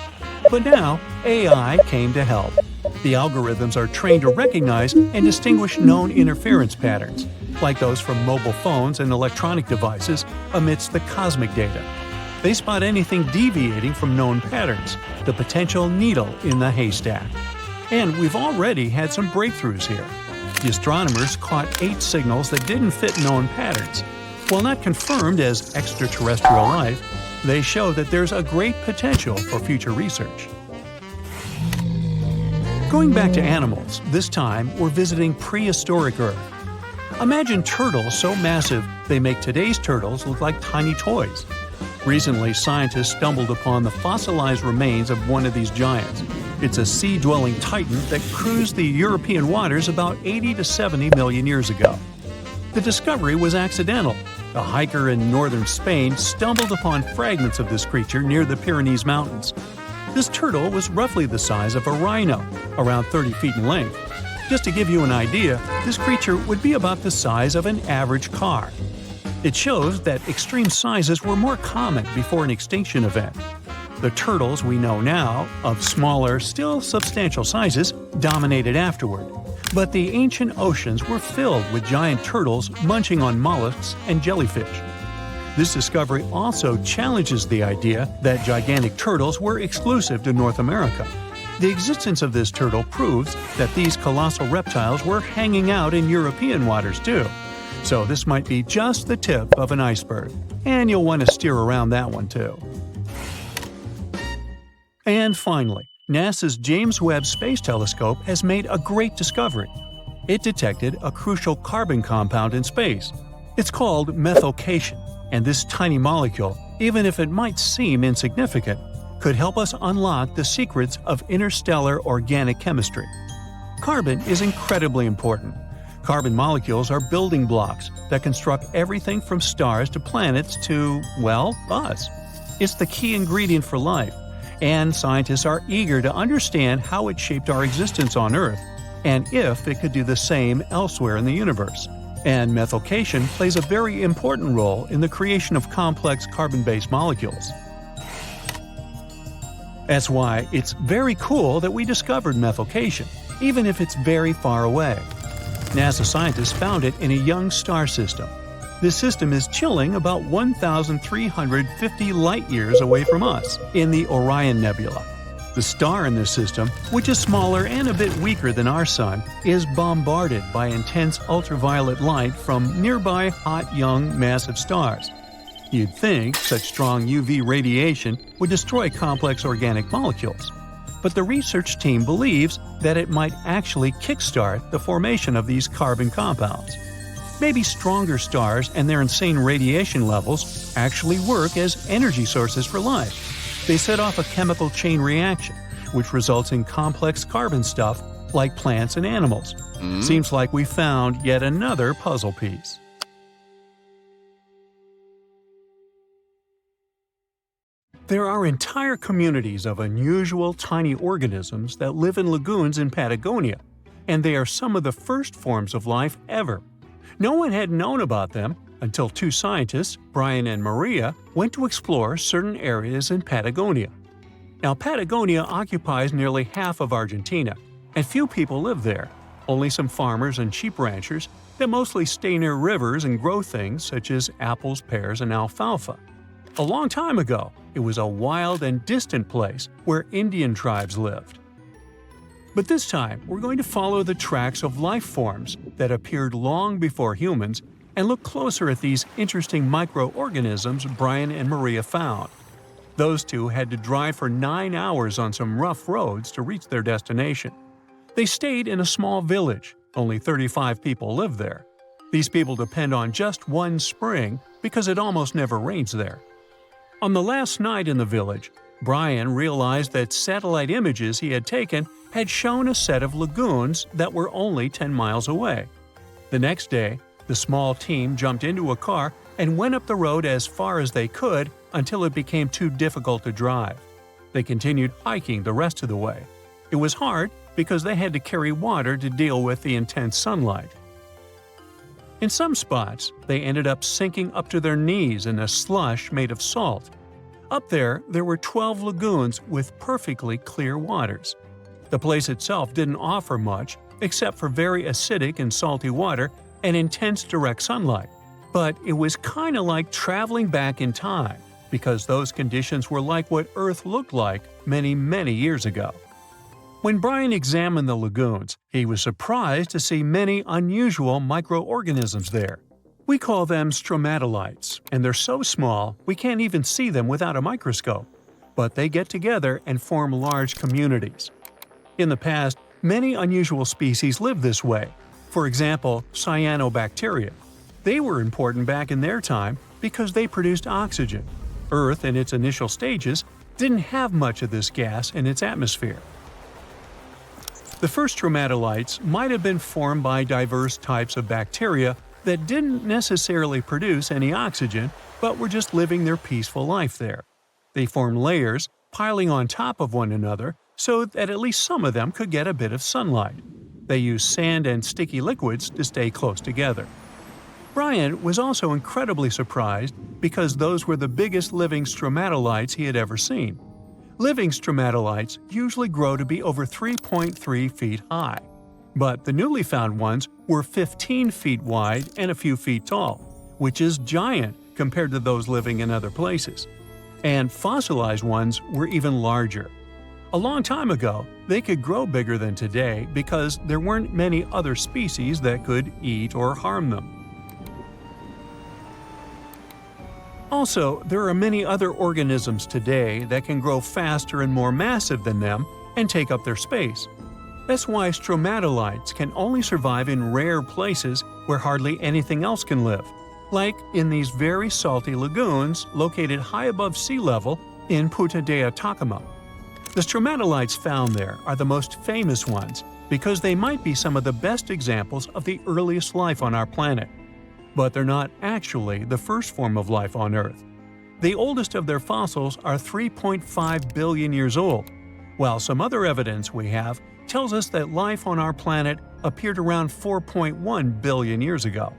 But now, AI came to help. The algorithms are trained to recognize and distinguish known interference patterns, like those from mobile phones and electronic devices, amidst the cosmic data. They spot anything deviating from known patterns, the potential needle in the haystack. And we've already had some breakthroughs here. The astronomers caught 8 signals that didn't fit known patterns. While not confirmed as extraterrestrial life, they show that there's a great potential for future research. Going back to animals, this time we're visiting prehistoric Earth. Imagine turtles so massive they make today's turtles look like tiny toys. Recently, scientists stumbled upon the fossilized remains of one of these giants. It's a sea-dwelling titan that cruised the European waters about 80 to 70 million years ago. The discovery was accidental. A hiker in northern Spain stumbled upon fragments of this creature near the Pyrenees Mountains. This turtle was roughly the size of a rhino, around 30 feet in length. Just to give you an idea, this creature would be about the size of an average car. It shows that extreme sizes were more common before an extinction event. The turtles we know now, of smaller, still substantial sizes, dominated afterward. But the ancient oceans were filled with giant turtles munching on mollusks and jellyfish. This discovery also challenges the idea that gigantic turtles were exclusive to North America. The existence of this turtle proves that these colossal reptiles were hanging out in European waters too. So this might be just the tip of an iceberg, and you'll want to steer around that one too. And finally, NASA's James Webb Space Telescope has made a great discovery. It detected a crucial carbon compound in space. It's called methylcation, and this tiny molecule, even if it might seem insignificant, could help us unlock the secrets of interstellar organic chemistry. Carbon is incredibly important. Carbon molecules are building blocks that construct everything from stars to planets to, well, us. It's the key ingredient for life, and scientists are eager to understand how it shaped our existence on Earth, and if it could do the same elsewhere in the universe. And methylcation plays a very important role in the creation of complex carbon-based molecules. That's why it's very cool that we discovered methylcation, even if it's very far away. NASA scientists found it in a young star system. This system is chilling about 1,350 light-years away from us, in the Orion Nebula. The star in this system, which is smaller and a bit weaker than our Sun, is bombarded by intense ultraviolet light from nearby hot, young, massive stars. You'd think such strong UV radiation would destroy complex organic molecules. But the research team believes that it might actually kickstart the formation of these carbon compounds. Maybe stronger stars and their insane radiation levels actually work as energy sources for life. They set off a chemical chain reaction, which results in complex carbon stuff like plants and animals. Seems like we found yet another puzzle piece. There are entire communities of unusual tiny organisms that live in lagoons in Patagonia, and they are some of the first forms of life ever. No one had known about them until two scientists, Brian and Maria, went to explore certain areas in Patagonia. Now, Patagonia occupies nearly half of Argentina, and few people live there, only some farmers and sheep ranchers that mostly stay near rivers and grow things such as apples, pears, and alfalfa. A long time ago, it was a wild and distant place where Indian tribes lived. But this time, we're going to follow the tracks of life forms that appeared long before humans and look closer at these interesting microorganisms Brian and Maria found. Those two had to drive for 9 hours on some rough roads to reach their destination. They stayed in a small village. Only 35 people live there. These people depend on just one spring because it almost never rains there. On the last night in the village, Brian realized that satellite images he had taken had shown a set of lagoons that were only 10 miles away. The next day, the small team jumped into a car and went up the road as far as they could until it became too difficult to drive. They continued hiking the rest of the way. It was hard because they had to carry water to deal with the intense sunlight. In some spots, they ended up sinking up to their knees in a slush made of salt. Up there were 12 lagoons with perfectly clear waters. The place itself didn't offer much, except for very acidic and salty water and intense direct sunlight. But it was kinda like traveling back in time, because those conditions were like what Earth looked like many, many years ago. When Brian examined the lagoons, he was surprised to see many unusual microorganisms there. We call them stromatolites, and they're so small we can't even see them without a microscope. But they get together and form large communities. In the past, many unusual species lived this way. For example, cyanobacteria. They were important back in their time because they produced oxygen. Earth, in its initial stages, didn't have much of this gas in its atmosphere. The first stromatolites might have been formed by diverse types of bacteria that didn't necessarily produce any oxygen, but were just living their peaceful life there. They formed layers, piling on top of one another, so that at least some of them could get a bit of sunlight. They used sand and sticky liquids to stay close together. Brian was also incredibly surprised because those were the biggest living stromatolites he had ever seen. Living stromatolites usually grow to be over 3.3 feet high, but the newly found ones were 15 feet wide and a few feet tall, which is giant compared to those living in other places. And fossilized ones were even larger. A long time ago, they could grow bigger than today because there weren't many other species that could eat or harm them. Also, there are many other organisms today that can grow faster and more massive than them and take up their space. That's why stromatolites can only survive in rare places where hardly anything else can live, like in these very salty lagoons located high above sea level in Punta de Atacama. The stromatolites found there are the most famous ones because they might be some of the best examples of the earliest life on our planet. But they're not actually the first form of life on Earth. The oldest of their fossils are 3.5 billion years old, while some other evidence we have tells us that life on our planet appeared around 4.1 billion years ago.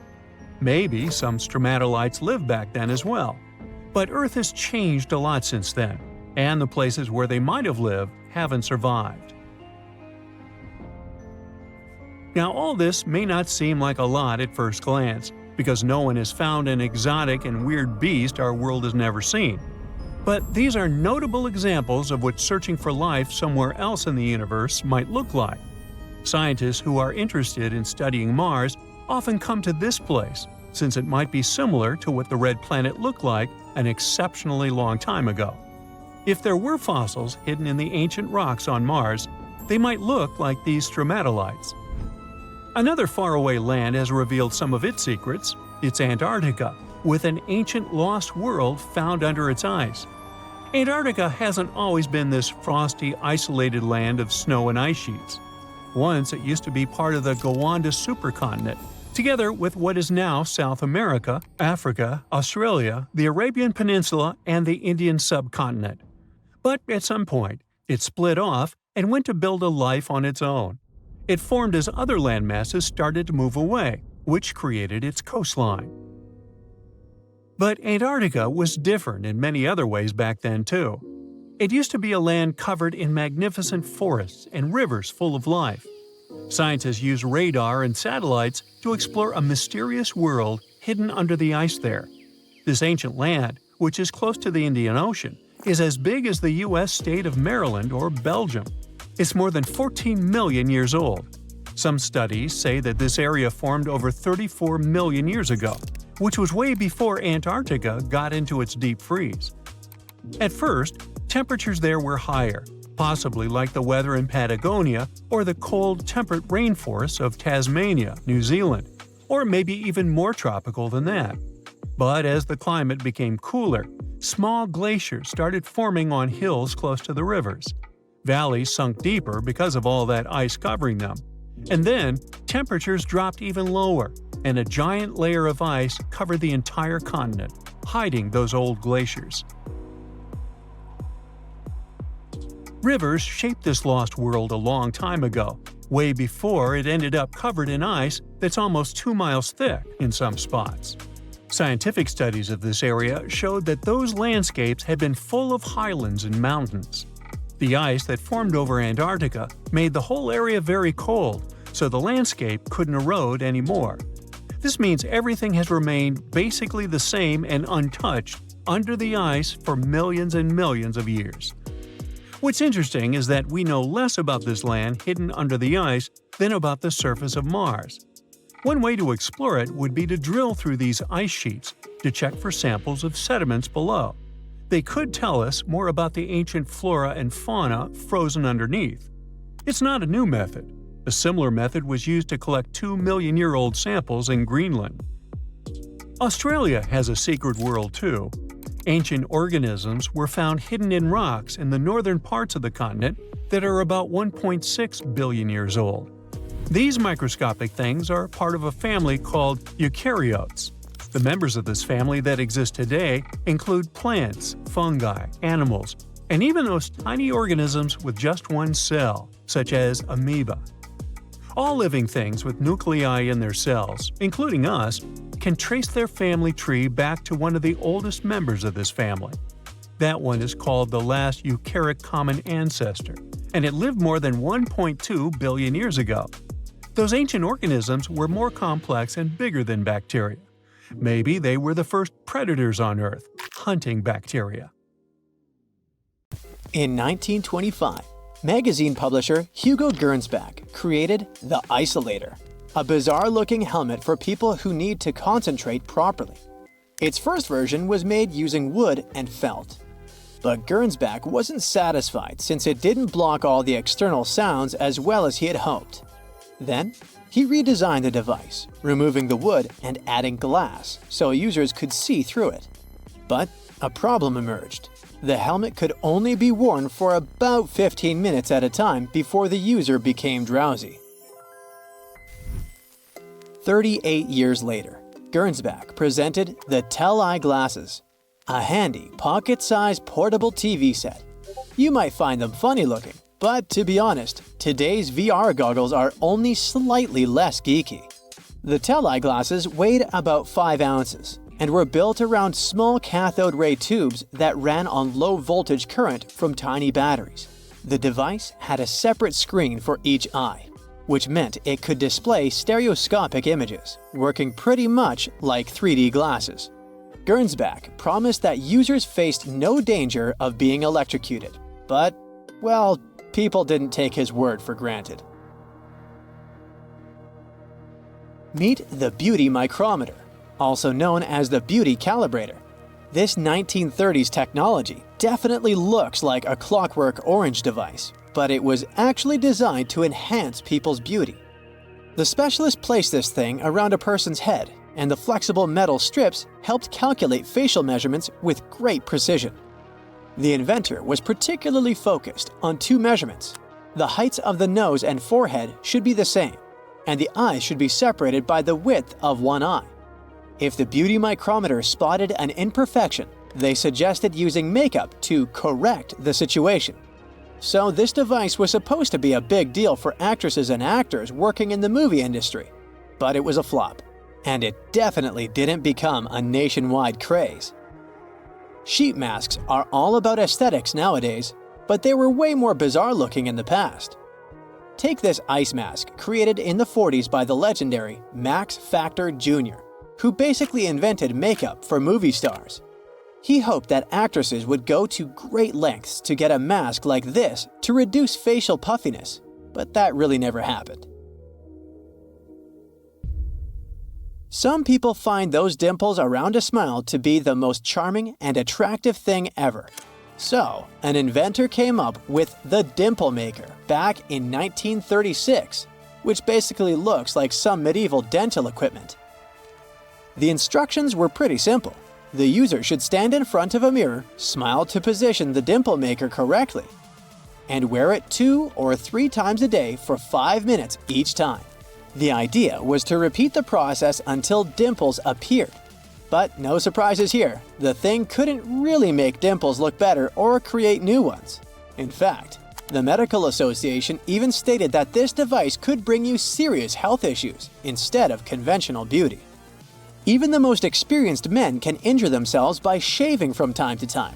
Maybe some stromatolites lived back then as well. But Earth has changed a lot since then, and the places where they might have lived haven't survived. Now, all this may not seem like a lot at first glance, because no one has found an exotic and weird beast our world has never seen. But these are notable examples of what searching for life somewhere else in the universe might look like. Scientists who are interested in studying Mars often come to this place, since it might be similar to what the red planet looked like an exceptionally long time ago. If there were fossils hidden in the ancient rocks on Mars, they might look like these stromatolites. Another faraway land has revealed some of its secrets. It's Antarctica, with an ancient lost world found under its ice. Antarctica hasn't always been this frosty, isolated land of snow and ice sheets. Once it used to be part of the Gondwana supercontinent, together with what is now South America, Africa, Australia, the Arabian Peninsula, and the Indian subcontinent. But at some point, it split off and went to build a life on its own. It formed as other landmasses started to move away, which created its coastline. But Antarctica was different in many other ways back then too. It used to be a land covered in magnificent forests and rivers full of life. Scientists use radar and satellites to explore a mysterious world hidden under the ice there. This ancient land, which is close to the Indian Ocean, is as big as the U.S. state of Maryland or Belgium. It's more than 14 million years old. Some studies say that this area formed over 34 million years ago, which was way before Antarctica got into its deep freeze. At first, temperatures there were higher, possibly like the weather in Patagonia or the cold, temperate rainforests of Tasmania, New Zealand, or maybe even more tropical than that. But as the climate became cooler, small glaciers started forming on hills close to the rivers. Valleys sunk deeper because of all that ice covering them. And then, temperatures dropped even lower, and a giant layer of ice covered the entire continent, hiding those old glaciers. Rivers shaped this lost world a long time ago, way before it ended up covered in ice that's almost 2 miles thick in some spots. Scientific studies of this area showed that those landscapes had been full of highlands and mountains. The ice that formed over Antarctica made the whole area very cold, so the landscape couldn't erode anymore. This means everything has remained basically the same and untouched under the ice for millions and millions of years. What's interesting is that we know less about this land hidden under the ice than about the surface of Mars. One way to explore it would be to drill through these ice sheets to check for samples of sediments below. They could tell us more about the ancient flora and fauna frozen underneath. It's not a new method. A similar method was used to collect 2-million-year-old samples in Greenland. Australia has a secret world too. Ancient organisms were found hidden in rocks in the northern parts of the continent that are about 1.6 billion years old. These microscopic things are part of a family called eukaryotes. The members of this family that exist today include plants, fungi, animals, and even those tiny organisms with just one cell, such as amoeba. All living things with nuclei in their cells, including us, can trace their family tree back to one of the oldest members of this family. That one is called the last eukaryotic common ancestor, and it lived more than 1.2 billion years ago. Those ancient organisms were more complex and bigger than bacteria. Maybe they were the first predators on Earth, hunting bacteria. In 1925, magazine publisher Hugo Gernsback created the Isolator, a bizarre-looking helmet for people who need to concentrate properly. Its first version was made using wood and felt. But Gernsback wasn't satisfied since it didn't block all the external sounds as well as he had hoped. Then, he redesigned the device, removing the wood and adding glass so users could see through it. But a problem emerged. The helmet could only be worn for about 15 minutes at a time before the user became drowsy. 38 years later, Gernsback presented the Tell-Eye glasses, a handy, pocket-sized portable TV set. You might find them funny-looking, but to be honest, today's VR goggles are only slightly less geeky. The Tell-Eye glasses weighed about 5 ounces and were built around small cathode ray tubes that ran on low-voltage current from tiny batteries. The device had a separate screen for each eye. which meant it could display stereoscopic images, working pretty much like 3D glasses. Gernsback promised that users faced no danger of being electrocuted, but, well, people didn't take his word for granted. Meet the beauty micrometer, also known as the beauty calibrator. This 1930s technology definitely looks like a Clockwork Orange device, but it was actually designed to enhance people's beauty. The specialist placed this thing around a person's head, and the flexible metal strips helped calculate facial measurements with great precision. The inventor was particularly focused on two measurements. The heights of the nose and forehead should be the same, and the eyes should be separated by the width of one eye. If the beauty micrometer spotted an imperfection, they suggested using makeup to correct the situation. So this device was supposed to be a big deal for actresses and actors working in the movie industry, but it was a flop, and it definitely didn't become a nationwide craze. Sheet masks are all about aesthetics nowadays, but they were way more bizarre looking in the past. Take this ice mask created in the 40s by the legendary Max Factor Jr., who basically invented makeup for movie stars. He hoped that actresses would go to great lengths to get a mask like this to reduce facial puffiness, but that really never happened. Some people find those dimples around a smile to be the most charming and attractive thing ever. So, an inventor came up with the dimple maker back in 1936, which basically looks like some medieval dental equipment. The instructions were pretty simple. The user should stand in front of a mirror, smile to position the dimple maker correctly, and wear it 2 or 3 times a day for 5 minutes each time. The idea was to repeat the process until dimples appeared. But no surprises here, the thing couldn't really make dimples look better or create new ones. In fact, the Medical Association even stated that this device could bring you serious health issues instead of conventional beauty. Even the most experienced men can injure themselves by shaving from time to time.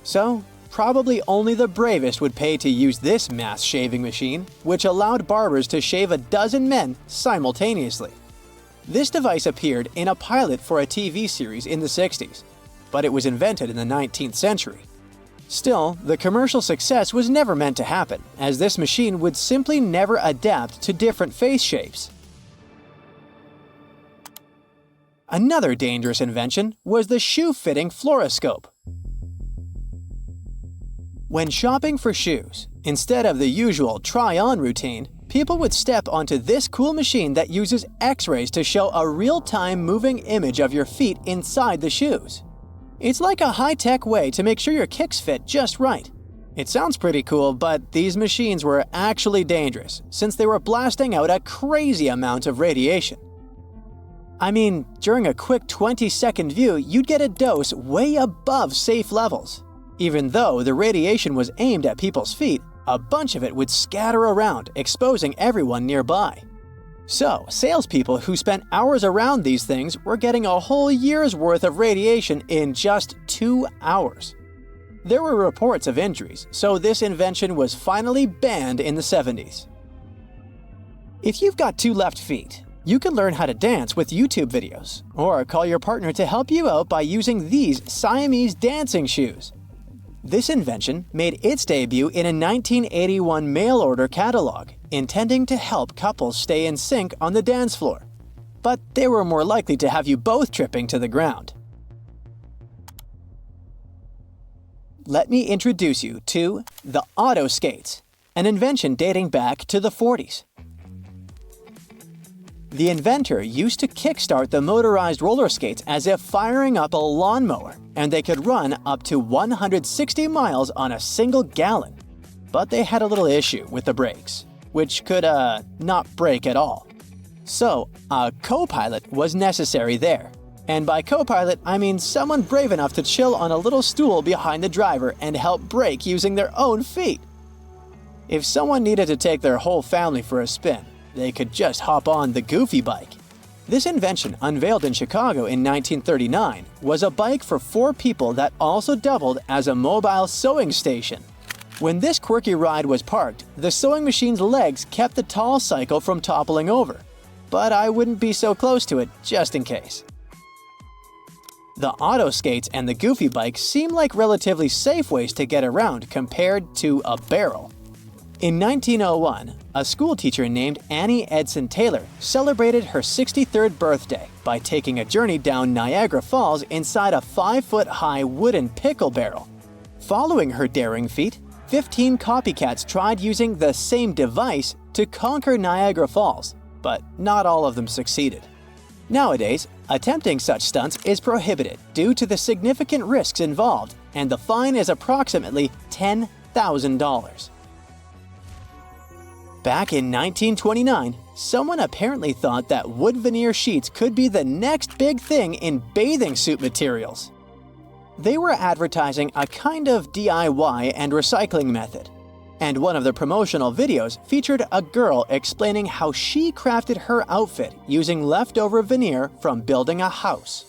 So, probably only the bravest would pay to use this mass shaving machine, which allowed barbers to shave a dozen men simultaneously. This device appeared in a pilot for a TV series in the 60s, but it was invented in the 19th century. Still, the commercial success was never meant to happen, as this machine would simply never adapt to different face shapes. Another dangerous invention was the shoe-fitting fluoroscope. When shopping for shoes, instead of the usual try-on routine, people would step onto this cool machine that uses X-rays to show a real-time moving image of your feet inside the shoes. It's like a high-tech way to make sure your kicks fit just right. It sounds pretty cool, but these machines were actually dangerous since they were blasting out a crazy amount of radiation. I mean, during a quick 20-second view, you'd get a dose way above safe levels. Even though the radiation was aimed at people's feet, a bunch of it would scatter around, exposing everyone nearby. So, salespeople who spent hours around these things were getting a whole year's worth of radiation in just 2 hours. There were reports of injuries, so this invention was finally banned in the 70s. If you've got 2 left feet, you can learn how to dance with YouTube videos, or call your partner to help you out by using these Siamese dancing shoes. This invention made its debut in a 1981 mail-order catalog, intending to help couples stay in sync on the dance floor. But they were more likely to have you both tripping to the ground. Let me introduce you to the auto skates, an invention dating back to the 40s. The inventor used to kickstart the motorized roller skates as if firing up a lawnmower, and they could run up to 160 miles on a single gallon. But they had a little issue with the brakes, which could, not brake at all. So, a co-pilot was necessary there. And by co-pilot, I mean someone brave enough to chill on a little stool behind the driver and help brake using their own feet. If someone needed to take their whole family for a spin, they could just hop on the Goofy bike. This invention, unveiled in Chicago in 1939, was a bike for 4 people that also doubled as a mobile sewing station. When this quirky ride was parked, the sewing machine's legs kept the tall cycle from toppling over. But I wouldn't be so close to it, just in case. The auto skates and the goofy bike seem like relatively safe ways to get around compared to a barrel. In 1901, a schoolteacher named Annie Edson Taylor celebrated her 63rd birthday by taking a journey down Niagara Falls inside a 5-foot-high wooden pickle barrel. Following her daring feat, 15 copycats tried using the same device to conquer Niagara Falls, but not all of them succeeded. Nowadays, attempting such stunts is prohibited due to the significant risks involved, and the fine is approximately $10,000. Back in 1929, someone apparently thought that wood veneer sheets could be the next big thing in bathing suit materials. They were advertising a kind of DIY and recycling method, and one of the promotional videos featured a girl explaining how she crafted her outfit using leftover veneer from building a house.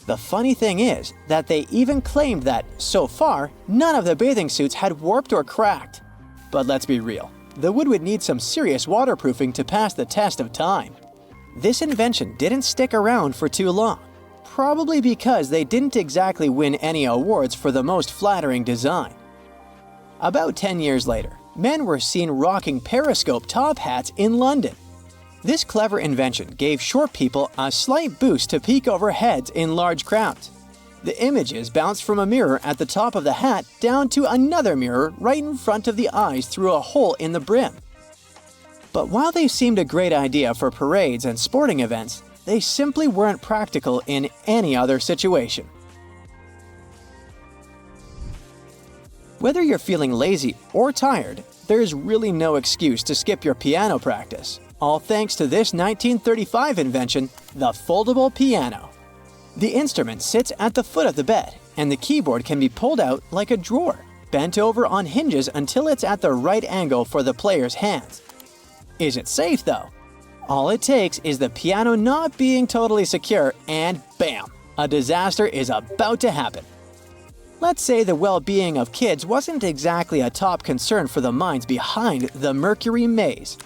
The funny thing is that they even claimed that, so far, none of the bathing suits had warped or cracked. But let's be real. The wood would need some serious waterproofing to pass the test of time. This invention didn't stick around for too long, probably because they didn't exactly win any awards for the most flattering design. About 10 years later, men were seen rocking periscope top hats in London. This clever invention gave short people a slight boost to peek over heads in large crowds. The images bounced from a mirror at the top of the hat down to another mirror right in front of the eyes through a hole in the brim. But while they seemed a great idea for parades and sporting events, they simply weren't practical in any other situation. Whether you're feeling lazy or tired, there's really no excuse to skip your piano practice, all thanks to this 1935 invention, the foldable piano. The instrument sits at the foot of the bed, and the keyboard can be pulled out like a drawer, bent over on hinges until it's at the right angle for the player's hands. Is it safe though? All it takes is the piano not being totally secure and bam, a disaster is about to happen. Let's say the well-being of kids wasn't exactly a top concern for the minds behind the Mercury maze.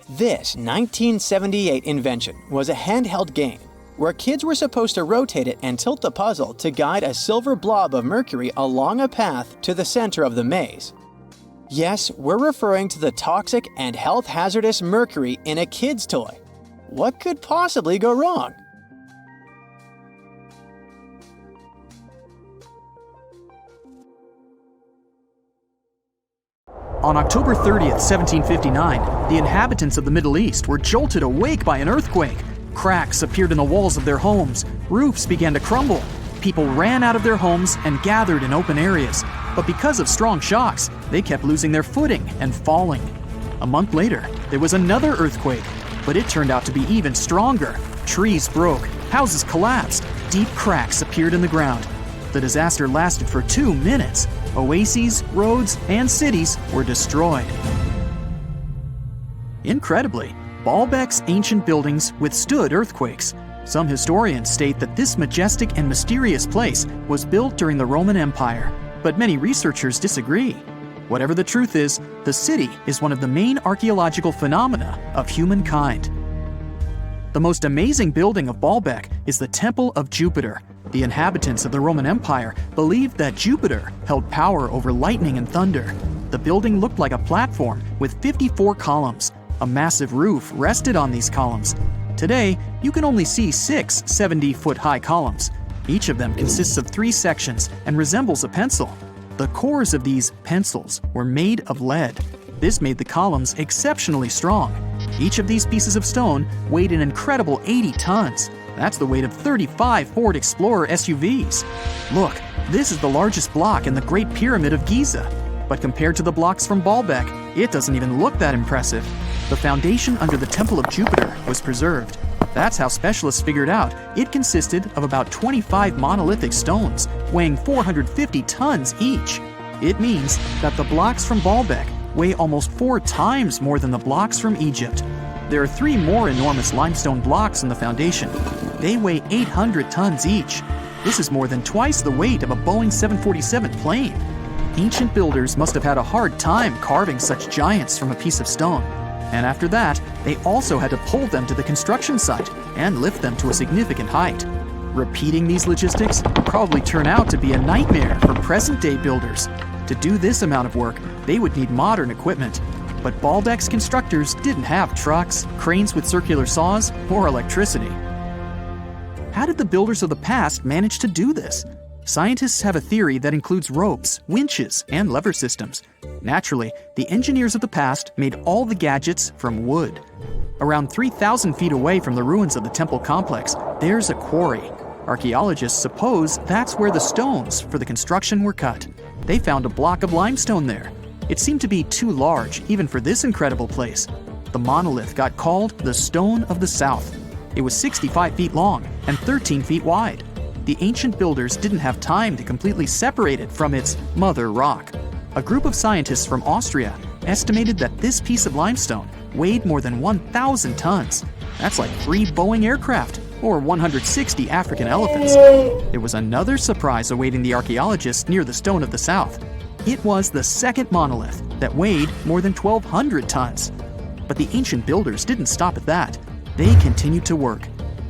This 1978 invention was a handheld game where kids were supposed to rotate it and tilt the puzzle to guide a silver blob of mercury along a path to the center of the maze. Yes, we're referring to the toxic and health hazardous mercury in a kid's toy. What could possibly go wrong? On October 30th, 1759, the inhabitants of the Middle East were jolted awake by an earthquake. Cracks appeared in the walls of their homes, roofs began to crumble. People ran out of their homes and gathered in open areas. But because of strong shocks, they kept losing their footing and falling. A month later, there was another earthquake, but it turned out to be even stronger. Trees broke, houses collapsed, deep cracks appeared in the ground. The disaster lasted for 2 minutes. Oases, roads, and cities were destroyed. Incredibly, Baalbek's ancient buildings withstood earthquakes. Some historians state that this majestic and mysterious place was built during the Roman Empire, but many researchers disagree. Whatever the truth is, the city is one of the main archaeological phenomena of humankind. The most amazing building of Baalbek is the Temple of Jupiter. The inhabitants of the Roman Empire believed that Jupiter held power over lightning and thunder. The building looked like a platform with 54 columns. A massive roof rested on these columns. Today, you can only see 6 70-foot-high columns. Each of them consists of 3 sections and resembles a pencil. The cores of these pencils were made of lead. This made the columns exceptionally strong. Each of these pieces of stone weighed an incredible 80 tons. That's the weight of 35 Ford Explorer SUVs. Look, this is the largest block in the Great Pyramid of Giza. But compared to the blocks from Baalbek, it doesn't even look that impressive. The foundation under the Temple of Jupiter was preserved. That's how specialists figured out it consisted of about 25 monolithic stones, weighing 450 tons each. It means that the blocks from Baalbek weigh almost 4 times more than the blocks from Egypt. There are 3 more enormous limestone blocks in the foundation. They weigh 800 tons each. This is more than twice the weight of a Boeing 747 plane. Ancient builders must have had a hard time carving such giants from a piece of stone. And after that, they also had to pull them to the construction site and lift them to a significant height. Repeating these logistics would probably turn out to be a nightmare for present-day builders. To do this amount of work, they would need modern equipment. But Baalbek's constructors didn't have trucks, cranes with circular saws, or electricity. How did the builders of the past manage to do this? Scientists have a theory that includes ropes, winches, and lever systems. Naturally, the engineers of the past made all the gadgets from wood. Around 3,000 feet away from the ruins of the temple complex, there's a quarry. Archaeologists suppose that's where the stones for the construction were cut. They found a block of limestone there. It seemed to be too large, even for this incredible place. The monolith got called the Stone of the South. It was 65 feet long and 13 feet wide. The ancient builders didn't have time to completely separate it from its mother rock. A group of scientists from Austria estimated that this piece of limestone weighed more than 1,000 tons. That's like 3 Boeing aircraft or 160 African elephants. There was another surprise awaiting the archaeologists near the Stone of the South. It was the second monolith that weighed more than 1,200 tons. But the ancient builders didn't stop at that. They continued to work.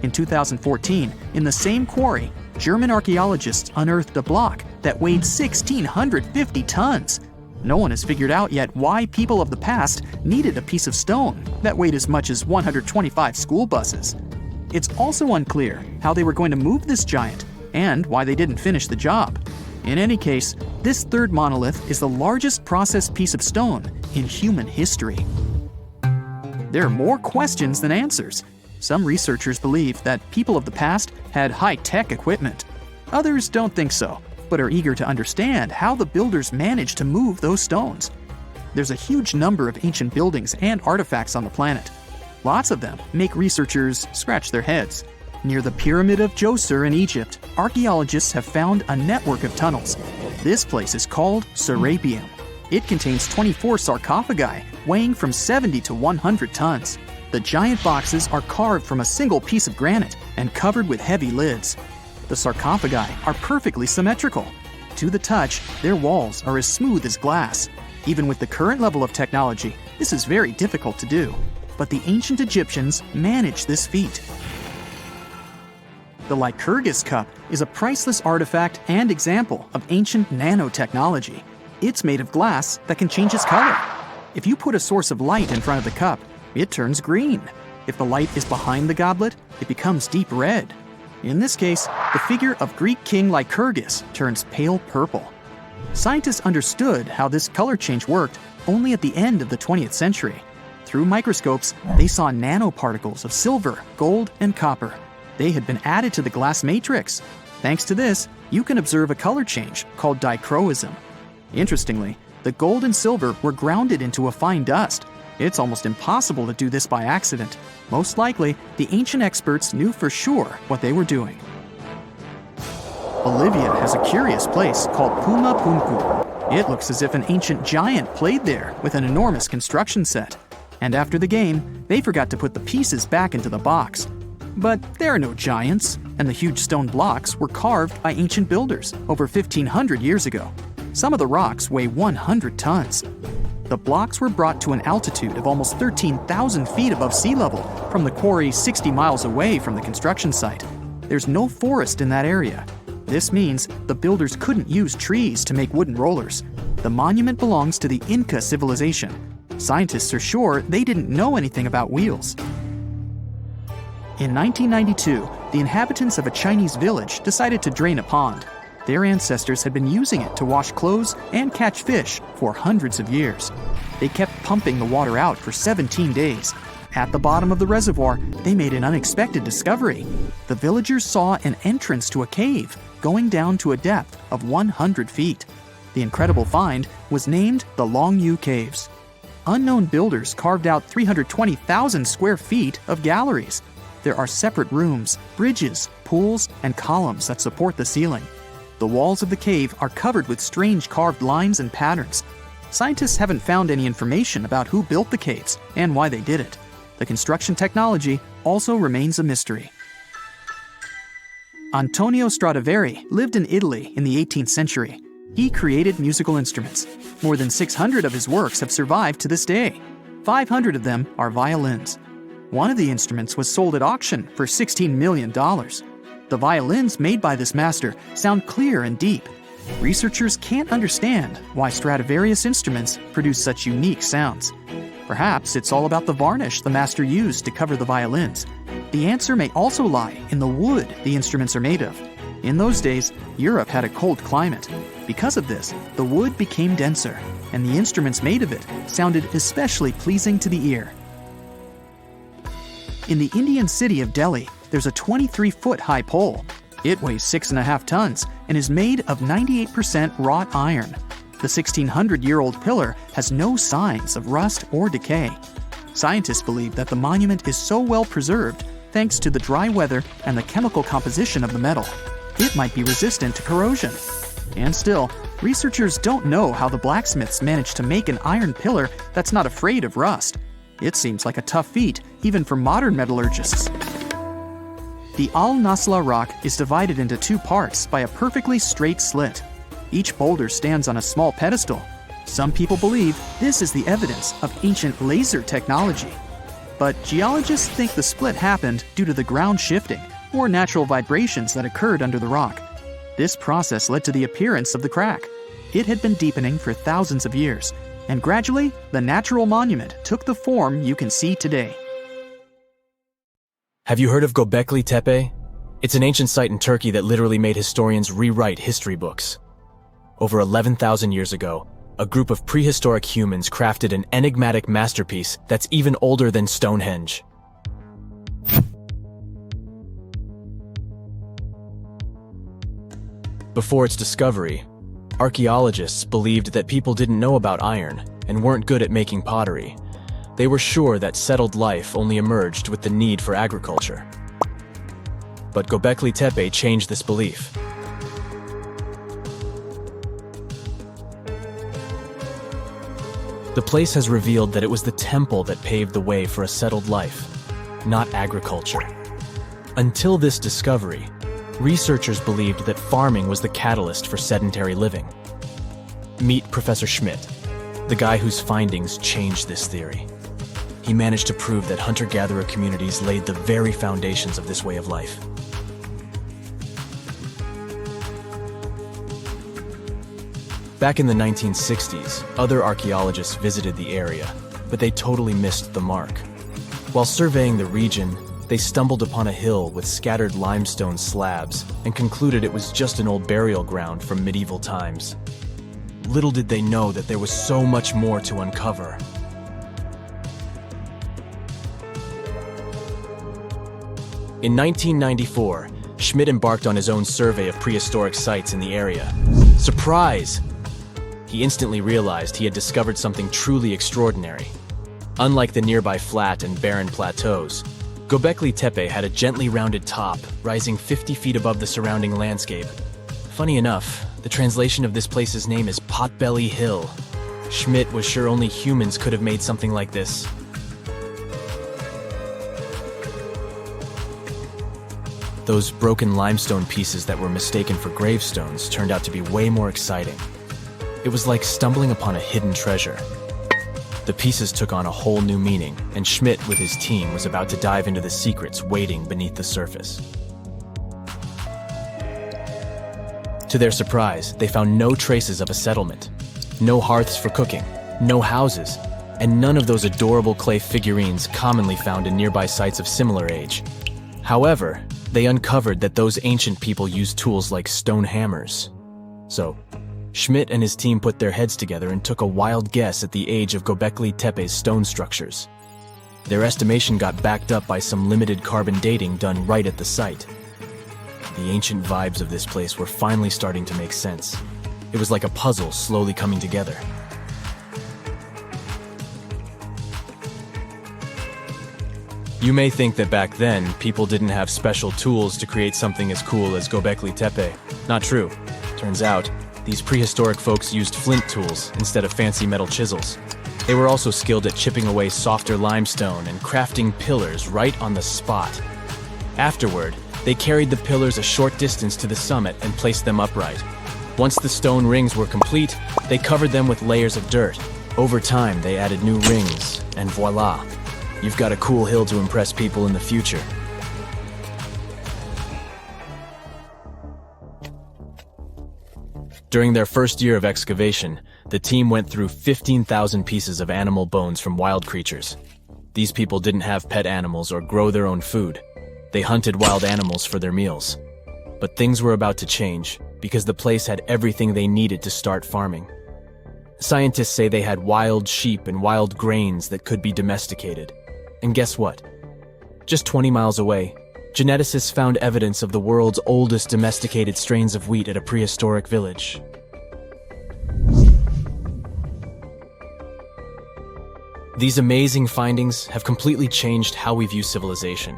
In 2014, in the same quarry, German archaeologists unearthed a block that weighed 1,650 tons. No one has figured out yet why people of the past needed a piece of stone that weighed as much as 125 school buses. It's also unclear how they were going to move this giant and why they didn't finish the job. In any case, this third monolith is the largest processed piece of stone in human history. There are more questions than answers. Some researchers believe that people of the past had high-tech equipment. Others don't think so, but are eager to understand how the builders managed to move those stones. There's a huge number of ancient buildings and artifacts on the planet. Lots of them make researchers scratch their heads. Near the Pyramid of Djoser in Egypt, archaeologists have found a network of tunnels. This place is called Serapeum. It contains 24 sarcophagi weighing from 70 to 100 tons. The giant boxes are carved from a single piece of granite and covered with heavy lids. The sarcophagi are perfectly symmetrical. To the touch, their walls are as smooth as glass. Even with the current level of technology, this is very difficult to do. But the ancient Egyptians managed this feat. The Lycurgus cup is a priceless artifact and example of ancient nanotechnology. It's made of glass that can change its color. If you put a source of light in front of the cup, it turns green. If the light is behind the goblet, it becomes deep red. In this case, the figure of Greek king Lycurgus turns pale purple. Scientists understood how this color change worked only at the end of the 20th century. Through microscopes, they saw nanoparticles of silver, gold, and copper. They had been added to the glass matrix. Thanks to this, you can observe a color change called dichroism. Interestingly, the gold and silver were grounded into a fine dust. It's almost impossible to do this by accident. Most likely, the ancient experts knew for sure what they were doing. Bolivia has a curious place called Puma Punku. It looks as if an ancient giant played there with an enormous construction set. And after the game, they forgot to put the pieces back into the box. But there are no giants, and the huge stone blocks were carved by ancient builders over 1,500 years ago. Some of the rocks weigh 100 tons. The blocks were brought to an altitude of almost 13,000 feet above sea level from the quarry 60 miles away from the construction site. There's no forest in that area. This means the builders couldn't use trees to make wooden rollers. The monument belongs to the Inca civilization. Scientists are sure they didn't know anything about wheels. In 1992, the inhabitants of a Chinese village decided to drain a pond. Their ancestors had been using it to wash clothes and catch fish for hundreds of years. They kept pumping the water out for 17 days. At the bottom of the reservoir, they made an unexpected discovery. The villagers saw an entrance to a cave going down to a depth of 100 feet. The incredible find was named the Longyu Caves. Unknown builders carved out 320,000 square feet of galleries. There are separate rooms, bridges, pools, and columns that support the ceiling. The walls of the cave are covered with strange carved lines and patterns. Scientists haven't found any information about who built the caves and why they did it. The construction technology also remains a mystery. Antonio Stradivari lived in Italy in the 18th century. He created musical instruments. More than 600 of his works have survived to this day. 500 of them are violins. One of the instruments was sold at auction for $16 million. The violins made by this master sound clear and deep. Researchers can't understand why Stradivarius instruments produce such unique sounds. Perhaps it's all about the varnish the master used to cover the violins. The answer may also lie in the wood the instruments are made of. In those days, Europe had a cold climate. Because of this, the wood became denser, and the instruments made of it sounded especially pleasing to the ear. In the Indian city of Delhi, there's a 23-foot-high pole. It weighs 6.5 tons and is made of 98% wrought iron. The 1,600-year-old pillar has no signs of rust or decay. Scientists believe that the monument is so well preserved thanks to the dry weather and the chemical composition of the metal. It might be resistant to corrosion. And still, researchers don't know how the blacksmiths managed to make an iron pillar that's not afraid of rust. It seems like a tough feat, even for modern metallurgists. The Al-Nasla rock is divided into two parts by a perfectly straight slit. Each boulder stands on a small pedestal. Some people believe this is the evidence of ancient laser technology. But geologists think the split happened due to the ground shifting or natural vibrations that occurred under the rock. This process led to the appearance of the crack. It had been deepening for thousands of years, and gradually, the natural monument took the form you can see today. Have you heard of Göbekli Tepe? It's an ancient site in Turkey that literally made historians rewrite history books. Over 11,000 years ago, a group of prehistoric humans crafted an enigmatic masterpiece that's even older than Stonehenge. Before its discovery, archaeologists believed that people didn't know about iron and weren't good at making pottery. They were sure that settled life only emerged with the need for agriculture. But Göbekli Tepe changed this belief. The place has revealed that it was the temple that paved the way for a settled life, not agriculture. Until this discovery, researchers believed that farming was the catalyst for sedentary living. Meet Professor Schmidt, the guy whose findings changed this theory. He managed to prove that hunter-gatherer communities laid the very foundations of this way of life. Back in the 1960s, other archaeologists visited the area, but they totally missed the mark. While surveying the region, they stumbled upon a hill with scattered limestone slabs and concluded it was just an old burial ground from medieval times. Little did they know that there was so much more to uncover. In 1994, Schmidt embarked on his own survey of prehistoric sites in the area. Surprise! He instantly realized he had discovered something truly extraordinary. Unlike the nearby flat and barren plateaus, Göbekli Tepe had a gently rounded top, rising 50 feet above the surrounding landscape. Funny enough, the translation of this place's name is Potbelly Hill. Schmidt was sure only humans could have made something like this. Those broken limestone pieces that were mistaken for gravestones turned out to be way more exciting. It was like stumbling upon a hidden treasure. The pieces took on a whole new meaning, and Schmidt with his team was about to dive into the secrets waiting beneath the surface. To their surprise, they found no traces of a settlement, no hearths for cooking, no houses, and none of those adorable clay figurines commonly found in nearby sites of similar age. However, they uncovered that those ancient people used tools like stone hammers. So, Schmidt and his team put their heads together and took a wild guess at the age of Göbekli Tepe's stone structures. Their estimation got backed up by some limited carbon dating done right at the site. The ancient vibes of this place were finally starting to make sense. It was like a puzzle slowly coming together. You may think that back then, people didn't have special tools to create something as cool as Göbekli Tepe. Not true. Turns out, these prehistoric folks used flint tools instead of fancy metal chisels. They were also skilled at chipping away softer limestone and crafting pillars right on the spot. Afterward, they carried the pillars a short distance to the summit and placed them upright. Once the stone rings were complete, they covered them with layers of dirt. Over time, they added new rings, and voila, you've got a cool hill to impress people in the future. During their first year of excavation, the team went through 15,000 pieces of animal bones from wild creatures. These people didn't have pet animals or grow their own food. They hunted wild animals for their meals. But things were about to change, because the place had everything they needed to start farming. Scientists say they had wild sheep and wild grains that could be domesticated. And guess what? Just 20 miles away, geneticists found evidence of the world's oldest domesticated strains of wheat at a prehistoric village. These amazing findings have completely changed how we view civilization.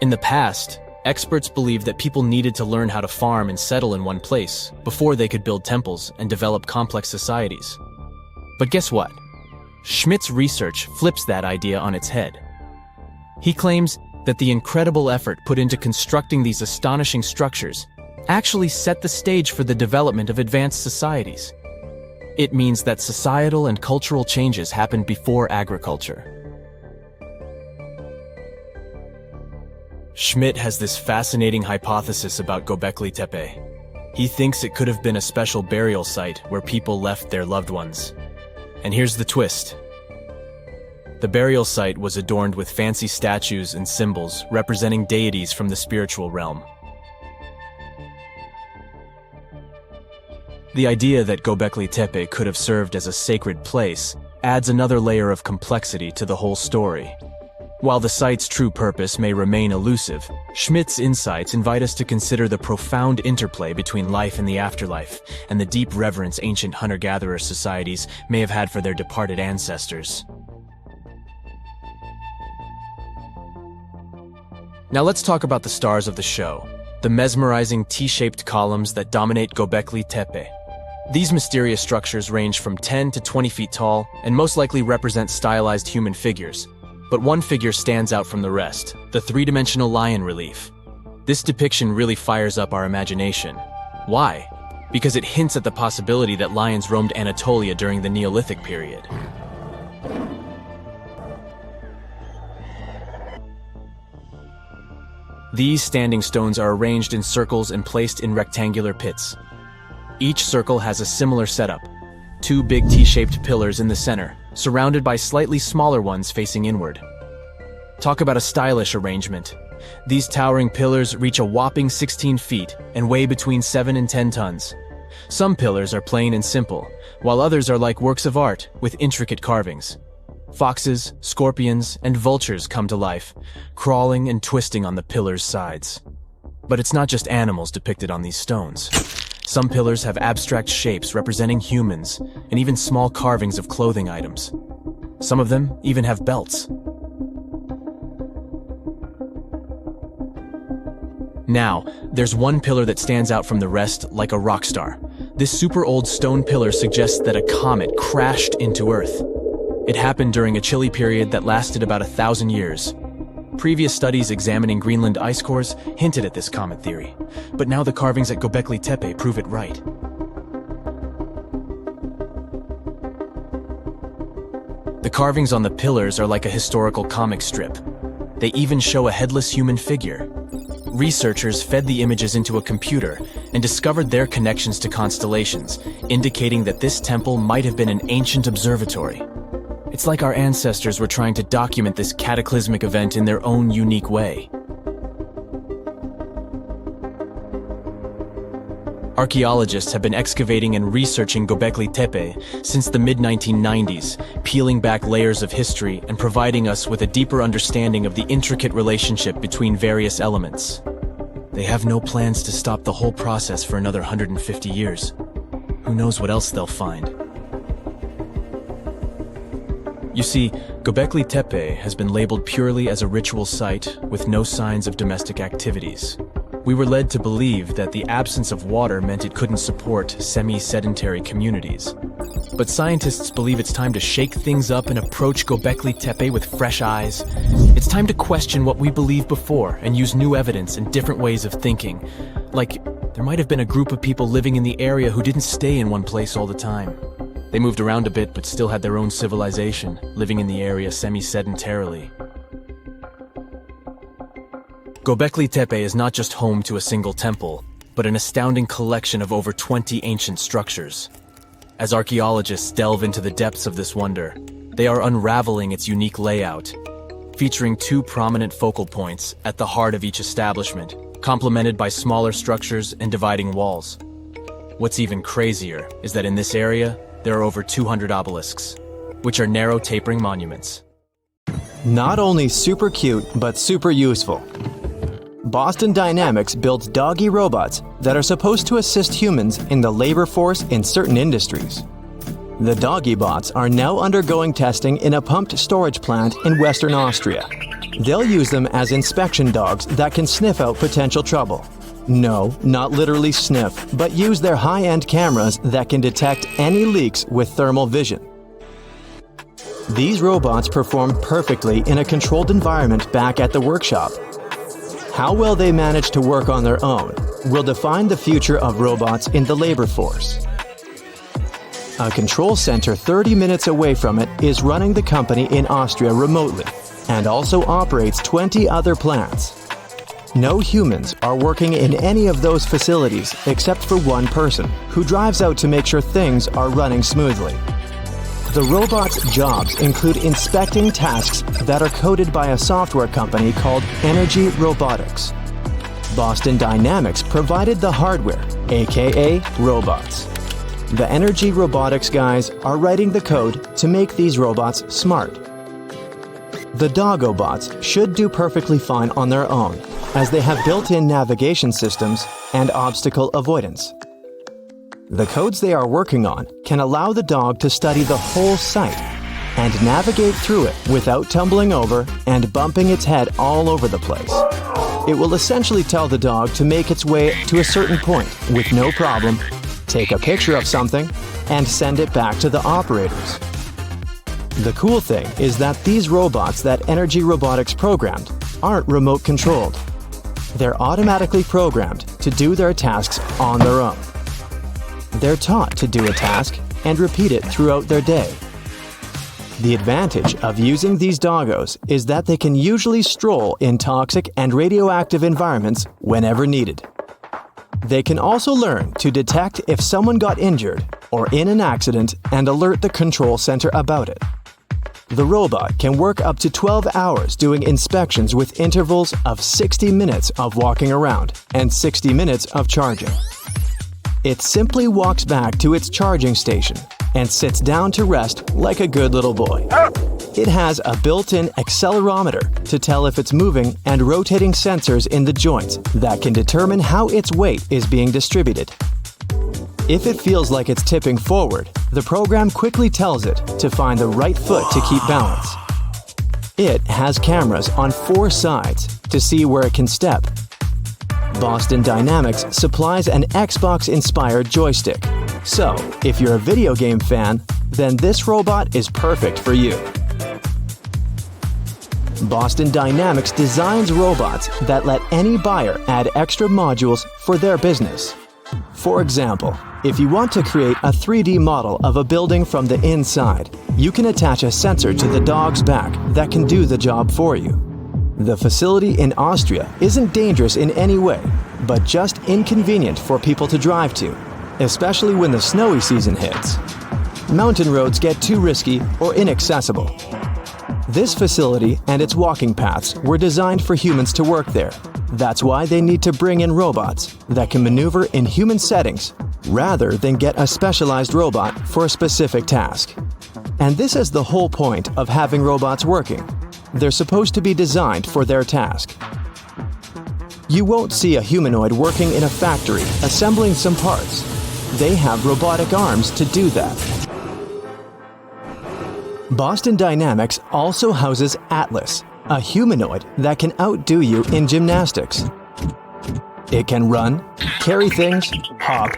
In the past, experts believed that people needed to learn how to farm and settle in one place before they could build temples and develop complex societies. But guess what? Schmidt's research flips that idea on its head. He claims that the incredible effort put into constructing these astonishing structures actually set the stage for the development of advanced societies. It means that societal and cultural changes happened before agriculture. Schmidt has this fascinating hypothesis about Göbekli Tepe. He thinks it could have been a special burial site where people left their loved ones. And here's the twist. The burial site was adorned with fancy statues and symbols representing deities from the spiritual realm. The idea that Göbekli Tepe could have served as a sacred place adds another layer of complexity to the whole story. While the site's true purpose may remain elusive, Schmidt's insights invite us to consider the profound interplay between life and the afterlife, and the deep reverence ancient hunter-gatherer societies may have had for their departed ancestors. Now let's talk about the stars of the show, the mesmerizing T-shaped columns that dominate Göbekli Tepe. These mysterious structures range from 10 to 20 feet tall and most likely represent stylized human figures. But one figure stands out from the rest, the three-dimensional lion relief. This depiction really fires up our imagination. Why? Because it hints at the possibility that lions roamed Anatolia during the Neolithic period. These standing stones are arranged in circles and placed in rectangular pits. Each circle has a similar setup. Two big T-shaped pillars in the center, surrounded by slightly smaller ones facing inward. Talk about a stylish arrangement. These towering pillars reach a whopping 16 feet and weigh between 7 and 10 tons. Some pillars are plain and simple, while others are like works of art with intricate carvings. Foxes, scorpions, and vultures come to life, crawling and twisting on the pillars' sides. But it's not just animals depicted on these stones. Some pillars have abstract shapes representing humans, and even small carvings of clothing items. Some of them even have belts. Now, there's one pillar that stands out from the rest like a rock star. This super old stone pillar suggests that a comet crashed into Earth. It happened during a chilly period that lasted about 1,000 years. Previous studies examining Greenland ice cores hinted at this comet theory, but now the carvings at Göbekli Tepe prove it right. The carvings on the pillars are like a historical comic strip. They even show a headless human figure. Researchers fed the images into a computer and discovered their connections to constellations, indicating that this temple might have been an ancient observatory. It's like our ancestors were trying to document this cataclysmic event in their own unique way. Archaeologists have been excavating and researching Göbekli Tepe since the mid-1990s, peeling back layers of history and providing us with a deeper understanding of the intricate relationship between various elements. They have no plans to stop the whole process for another 150 years. Who knows what else they'll find? You see, Göbekli Tepe has been labeled purely as a ritual site with no signs of domestic activities. We were led to believe that the absence of water meant it couldn't support semi-sedentary communities. But scientists believe it's time to shake things up and approach Göbekli Tepe with fresh eyes. It's time to question what we believed before and use new evidence and different ways of thinking. Like, there There might have been a group of people living in the area who didn't stay in one place all the time. They moved around a bit but still had their own civilization, living in the area semi-sedentarily. Göbekli Tepe is not just home to a single temple, but an astounding collection of over 20 ancient structures. As archaeologists delve into the depths of this wonder, they are unraveling its unique layout, featuring 2 prominent focal points at the heart of each establishment, complemented by smaller structures and dividing walls. What's even crazier is that in this area, there are over 200 obelisks, which are narrow tapering monuments. Not only super cute, but super useful. Boston Dynamics builds doggy robots that are supposed to assist humans in the labor force in certain industries. The doggy bots are now undergoing testing in a pumped storage plant in Western Austria. They'll use them as inspection dogs that can sniff out potential trouble. No, not literally sniff, but use their high-end cameras that can detect any leaks with thermal vision. These robots perform perfectly in a controlled environment back at the workshop. How well they manage to work on their own will define the future of robots in the labor force. A control center 30 minutes away from it is running the company in Austria remotely and also operates 20 other plants. No humans are working in any of those facilities except for one person who drives out to make sure things are running smoothly. The robot's jobs include inspecting tasks that are coded by a software company called Energy Robotics. Boston Dynamics provided the hardware, aka robots. The Energy Robotics guys are writing the code to make these robots smart. The doggo bots should do perfectly fine on their own, as they have built-in navigation systems and obstacle avoidance. The codes they are working on can allow the dog to study the whole site and navigate through it without tumbling over and bumping its head all over the place. It will essentially tell the dog to make its way to a certain point with no problem, take a picture of something, and send it back to the operators. The cool thing is that these robots that Energy Robotics programmed aren't remote controlled. They're automatically programmed to do their tasks on their own. They're taught to do a task and repeat it throughout their day. The advantage of using these doggos is that they can usually stroll in toxic and radioactive environments whenever needed. They can also learn to detect if someone got injured or in an accident and alert the control center about it. The robot can work up to 12 hours doing inspections with intervals of 60 minutes of walking around and 60 minutes of charging. It simply walks back to its charging station and sits down to rest like a good little boy. It has a built-in accelerometer to tell if it's moving and rotating sensors in the joints that can determine how its weight is being distributed. If it feels like it's tipping forward, the program quickly tells it to find the right foot to keep balance. It has cameras on 4 sides to see where it can step. Boston Dynamics supplies an Xbox-inspired joystick. So, if you're a video game fan, then this robot is perfect for you. Boston Dynamics designs robots that let any buyer add extra modules for their business. For example, if you want to create a 3D model of a building from the inside, you can attach a sensor to the dog's back that can do the job for you. The facility in Austria isn't dangerous in any way, but just inconvenient for people to drive to, especially when the snowy season hits. Mountain roads get too risky or inaccessible. This facility and its walking paths were designed for humans to work there. That's why they need to bring in robots that can maneuver in human settings rather than get a specialized robot for a specific task. And this is the whole point of having robots working. They're supposed to be designed for their task. You won't see a humanoid working in a factory assembling some parts. They have robotic arms to do that. Boston Dynamics also houses Atlas, a humanoid that can outdo you in gymnastics. It can run, carry things, hop,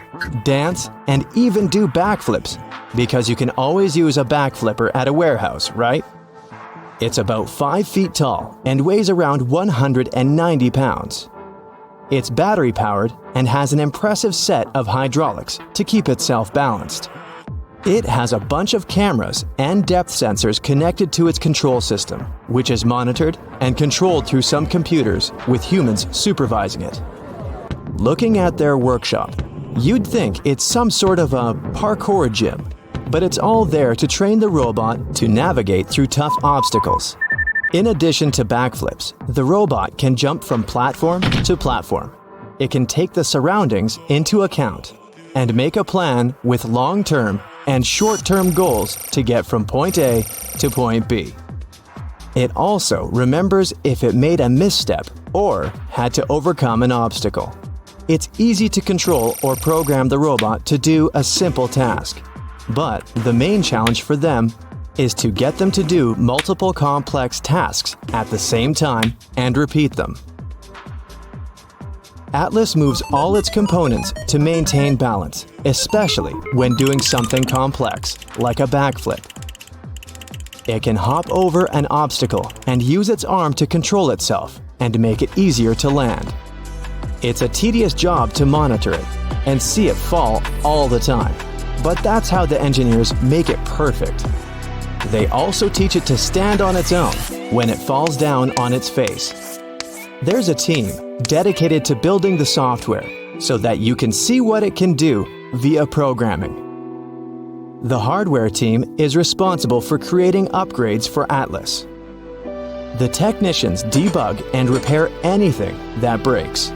dance, and even do backflips, because you can always use a backflipper at a warehouse, right? It's about 5 feet tall and weighs around 190 pounds. It's battery-powered and has an impressive set of hydraulics to keep itself balanced. It has a bunch of cameras and depth sensors connected to its control system, which is monitored and controlled through some computers with humans supervising it. Looking at their workshop, you'd think it's some sort of a parkour gym, but it's all there to train the robot to navigate through tough obstacles. In addition to backflips, the robot can jump from platform to platform. It can take the surroundings into account and make a plan with long-term and short-term goals to get from point A to point B. It also remembers if it made a misstep or had to overcome an obstacle. It's easy to control or program the robot to do a simple task, but the main challenge for them is to get them to do multiple complex tasks at the same time and repeat them. Atlas moves all its components to maintain balance, especially when doing something complex, like a backflip. It can hop over an obstacle and use its arm to control itself and make it easier to land. It's a tedious job to monitor it and see it fall all the time, but that's how the engineers make it perfect. They also teach it to stand on its own when it falls down on its face. There's a team dedicated to building the software so that you can see what it can do via programming. The hardware team is responsible for creating upgrades for Atlas. The technicians debug and repair anything that breaks.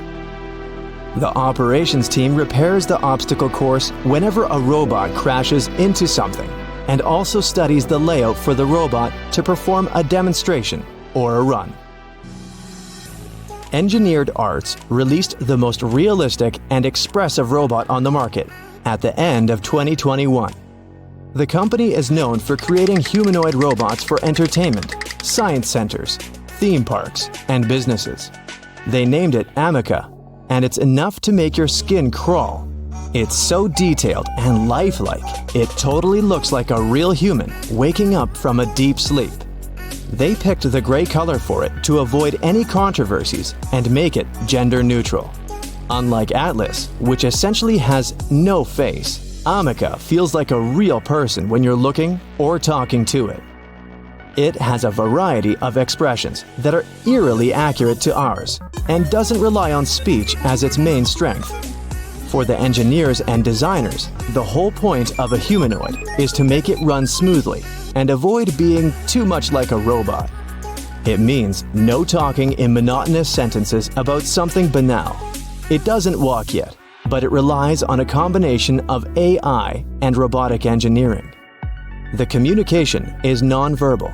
The operations team repairs the obstacle course whenever a robot crashes into something, and also studies the layout for the robot to perform a demonstration or a run. Engineered Arts released the most realistic and expressive robot on the market at the end of 2021. The company is known for creating humanoid robots for entertainment, science centers, theme parks, and businesses. They named it Amica, and it's enough to make your skin crawl. It's so detailed and lifelike, it totally looks like a real human waking up from a deep sleep. They picked the gray color for it to avoid any controversies and make it gender neutral. Unlike Atlas, which essentially has no face, Amica feels like a real person when you're looking or talking to it. It has a variety of expressions that are eerily accurate to ours and doesn't rely on speech as its main strength. For the engineers and designers, the whole point of a humanoid is to make it run smoothly and avoid being too much like a robot. It means no talking in monotonous sentences about something banal. It doesn't walk yet, but it relies on a combination of AI and robotic engineering. The communication is nonverbal,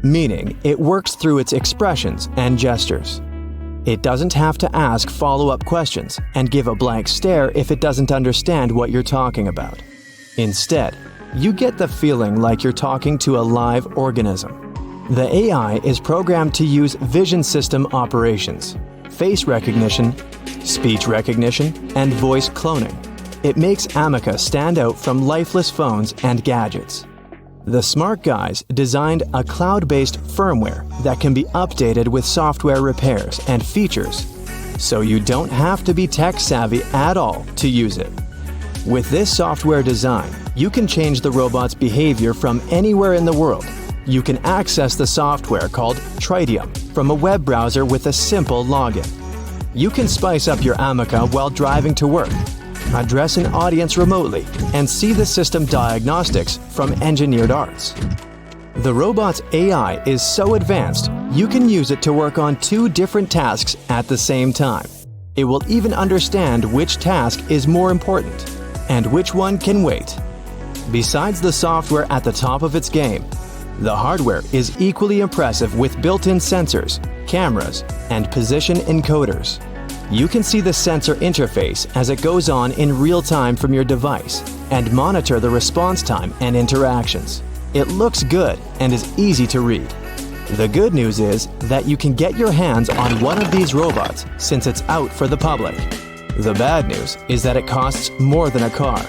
meaning it works through its expressions and gestures. It doesn't have to ask follow-up questions and give a blank stare if it doesn't understand what you're talking about. Instead, you get the feeling like you're talking to a live organism. The AI is programmed to use vision system operations, face recognition, speech recognition, and voice cloning. It makes Amica stand out from lifeless phones and gadgets. The smart guys designed a cloud-based firmware that can be updated with software repairs and features, so you don't have to be tech-savvy at all to use it. With this software design, you can change the robot's behavior from anywhere in the world. You can access the software called Tritium from a web browser with a simple login. You can spice up your Amica while driving to work, address an audience remotely, and see the system diagnostics from Engineered Arts. The robot's AI is so advanced, you can use it to work on 2 different tasks at the same time. It will even understand which task is more important and which one can wait. Besides the software at the top of its game, the hardware is equally impressive with built-in sensors, cameras, and position encoders. You can see the sensor interface as it goes on in real time from your device and monitor the response time and interactions. It looks good and is easy to read. The good news is that you can get your hands on one of these robots since it's out for the public. The bad news is that it costs more than a car.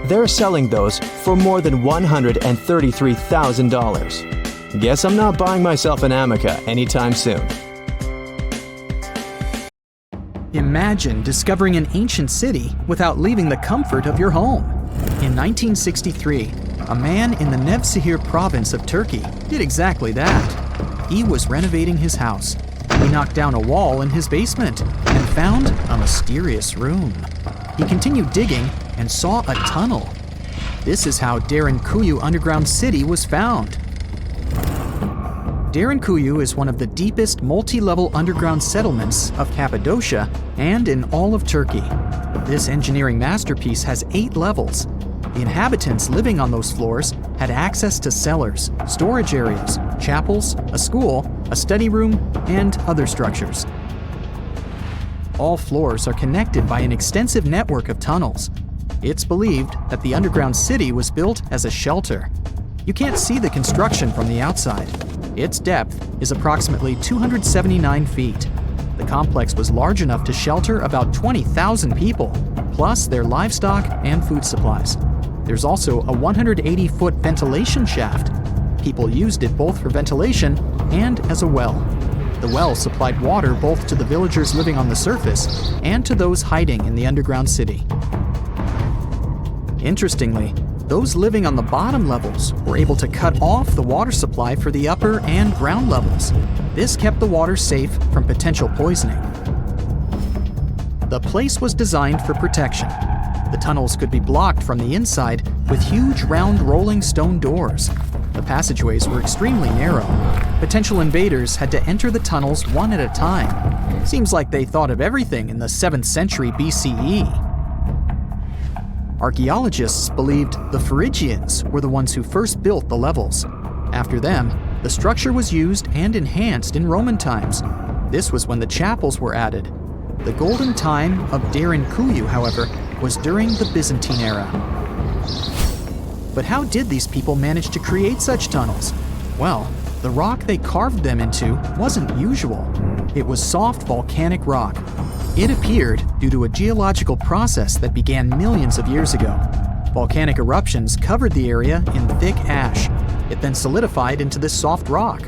They're selling those for more than $133,000. Guess I'm not buying myself an Amica anytime soon. Imagine discovering an ancient city without leaving the comfort of your home. In 1963, a man in the Nevşehir province of Turkey did exactly that. He was renovating his house. He knocked down a wall in his basement and found a mysterious room. He continued digging and saw a tunnel. This is how Derinkuyu underground city was found. Derinkuyu is one of the deepest multi-level underground settlements of Cappadocia and in all of Turkey. This engineering masterpiece has 8 levels. The inhabitants living on those floors had access to cellars, storage areas, chapels, a school, a study room, and other structures. All floors are connected by an extensive network of tunnels. It's believed that the underground city was built as a shelter. You can't see the construction from the outside. Its depth is approximately 279 feet. The complex was large enough to shelter about 20,000 people, plus their livestock and food supplies. There's also a 180-foot ventilation shaft. People used it both for ventilation and as a well. The well supplied water both to the villagers living on the surface and to those hiding in the underground city. Interestingly, those living on the bottom levels were able to cut off the water supply for the upper and ground levels. This kept the water safe from potential poisoning. The place was designed for protection. The tunnels could be blocked from the inside with huge round rolling stone doors. The passageways were extremely narrow. Potential invaders had to enter the tunnels one at a time. Seems like they thought of everything in the 7th century BCE. Archaeologists believed the Phrygians were the ones who first built the levels. After them, the structure was used and enhanced in Roman times. This was when the chapels were added. The golden time of Derinkuyu, however, was during the Byzantine era. But how did these people manage to create such tunnels? Well, the rock they carved them into wasn't usual. It was soft volcanic rock. It appeared due to a geological process that began millions of years ago. Volcanic eruptions covered the area in thick ash. It then solidified into this soft rock.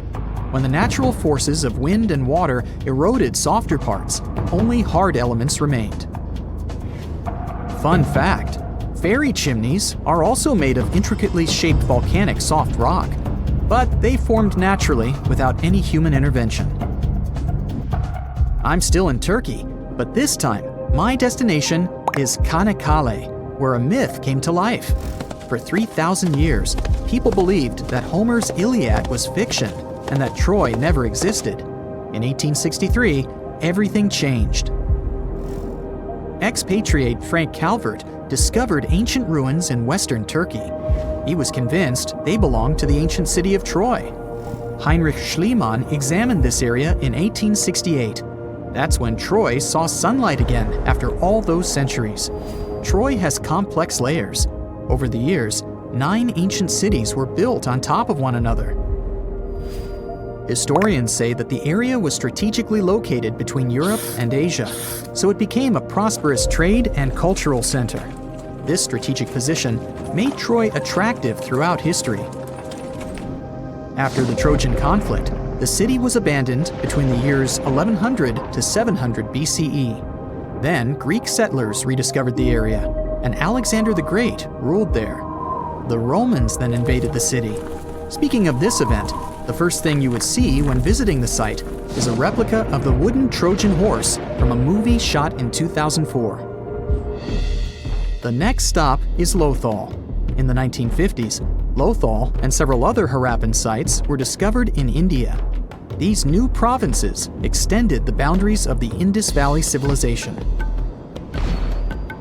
When the natural forces of wind and water eroded softer parts, only hard elements remained. Fun fact, fairy chimneys are also made of intricately shaped volcanic soft rock, but they formed naturally without any human intervention. I'm still in Turkey, but this time, my destination is Çanakkale, where a myth came to life. For 3,000 years, people believed that Homer's Iliad was fiction and that Troy never existed. In 1863, everything changed. Expatriate Frank Calvert discovered ancient ruins in western Turkey. He was convinced they belonged to the ancient city of Troy. Heinrich Schliemann examined this area in 1868. That's when Troy saw sunlight again after all those centuries. Troy has complex layers. Over the years, 9 ancient cities were built on top of one another. Historians say that the area was strategically located between Europe and Asia, so it became a prosperous trade and cultural center. This strategic position made Troy attractive throughout history. After the Trojan conflict, the city was abandoned between the years 1100 to 700 BCE. Then Greek settlers rediscovered the area, and Alexander the Great ruled there. The Romans then invaded the city. Speaking of this event, the first thing you would see when visiting the site is a replica of the wooden Trojan horse from a movie shot in 2004. The next stop is Lothal. In the 1950s, Lothal and several other Harappan sites were discovered in India. These new provinces extended the boundaries of the Indus Valley civilization.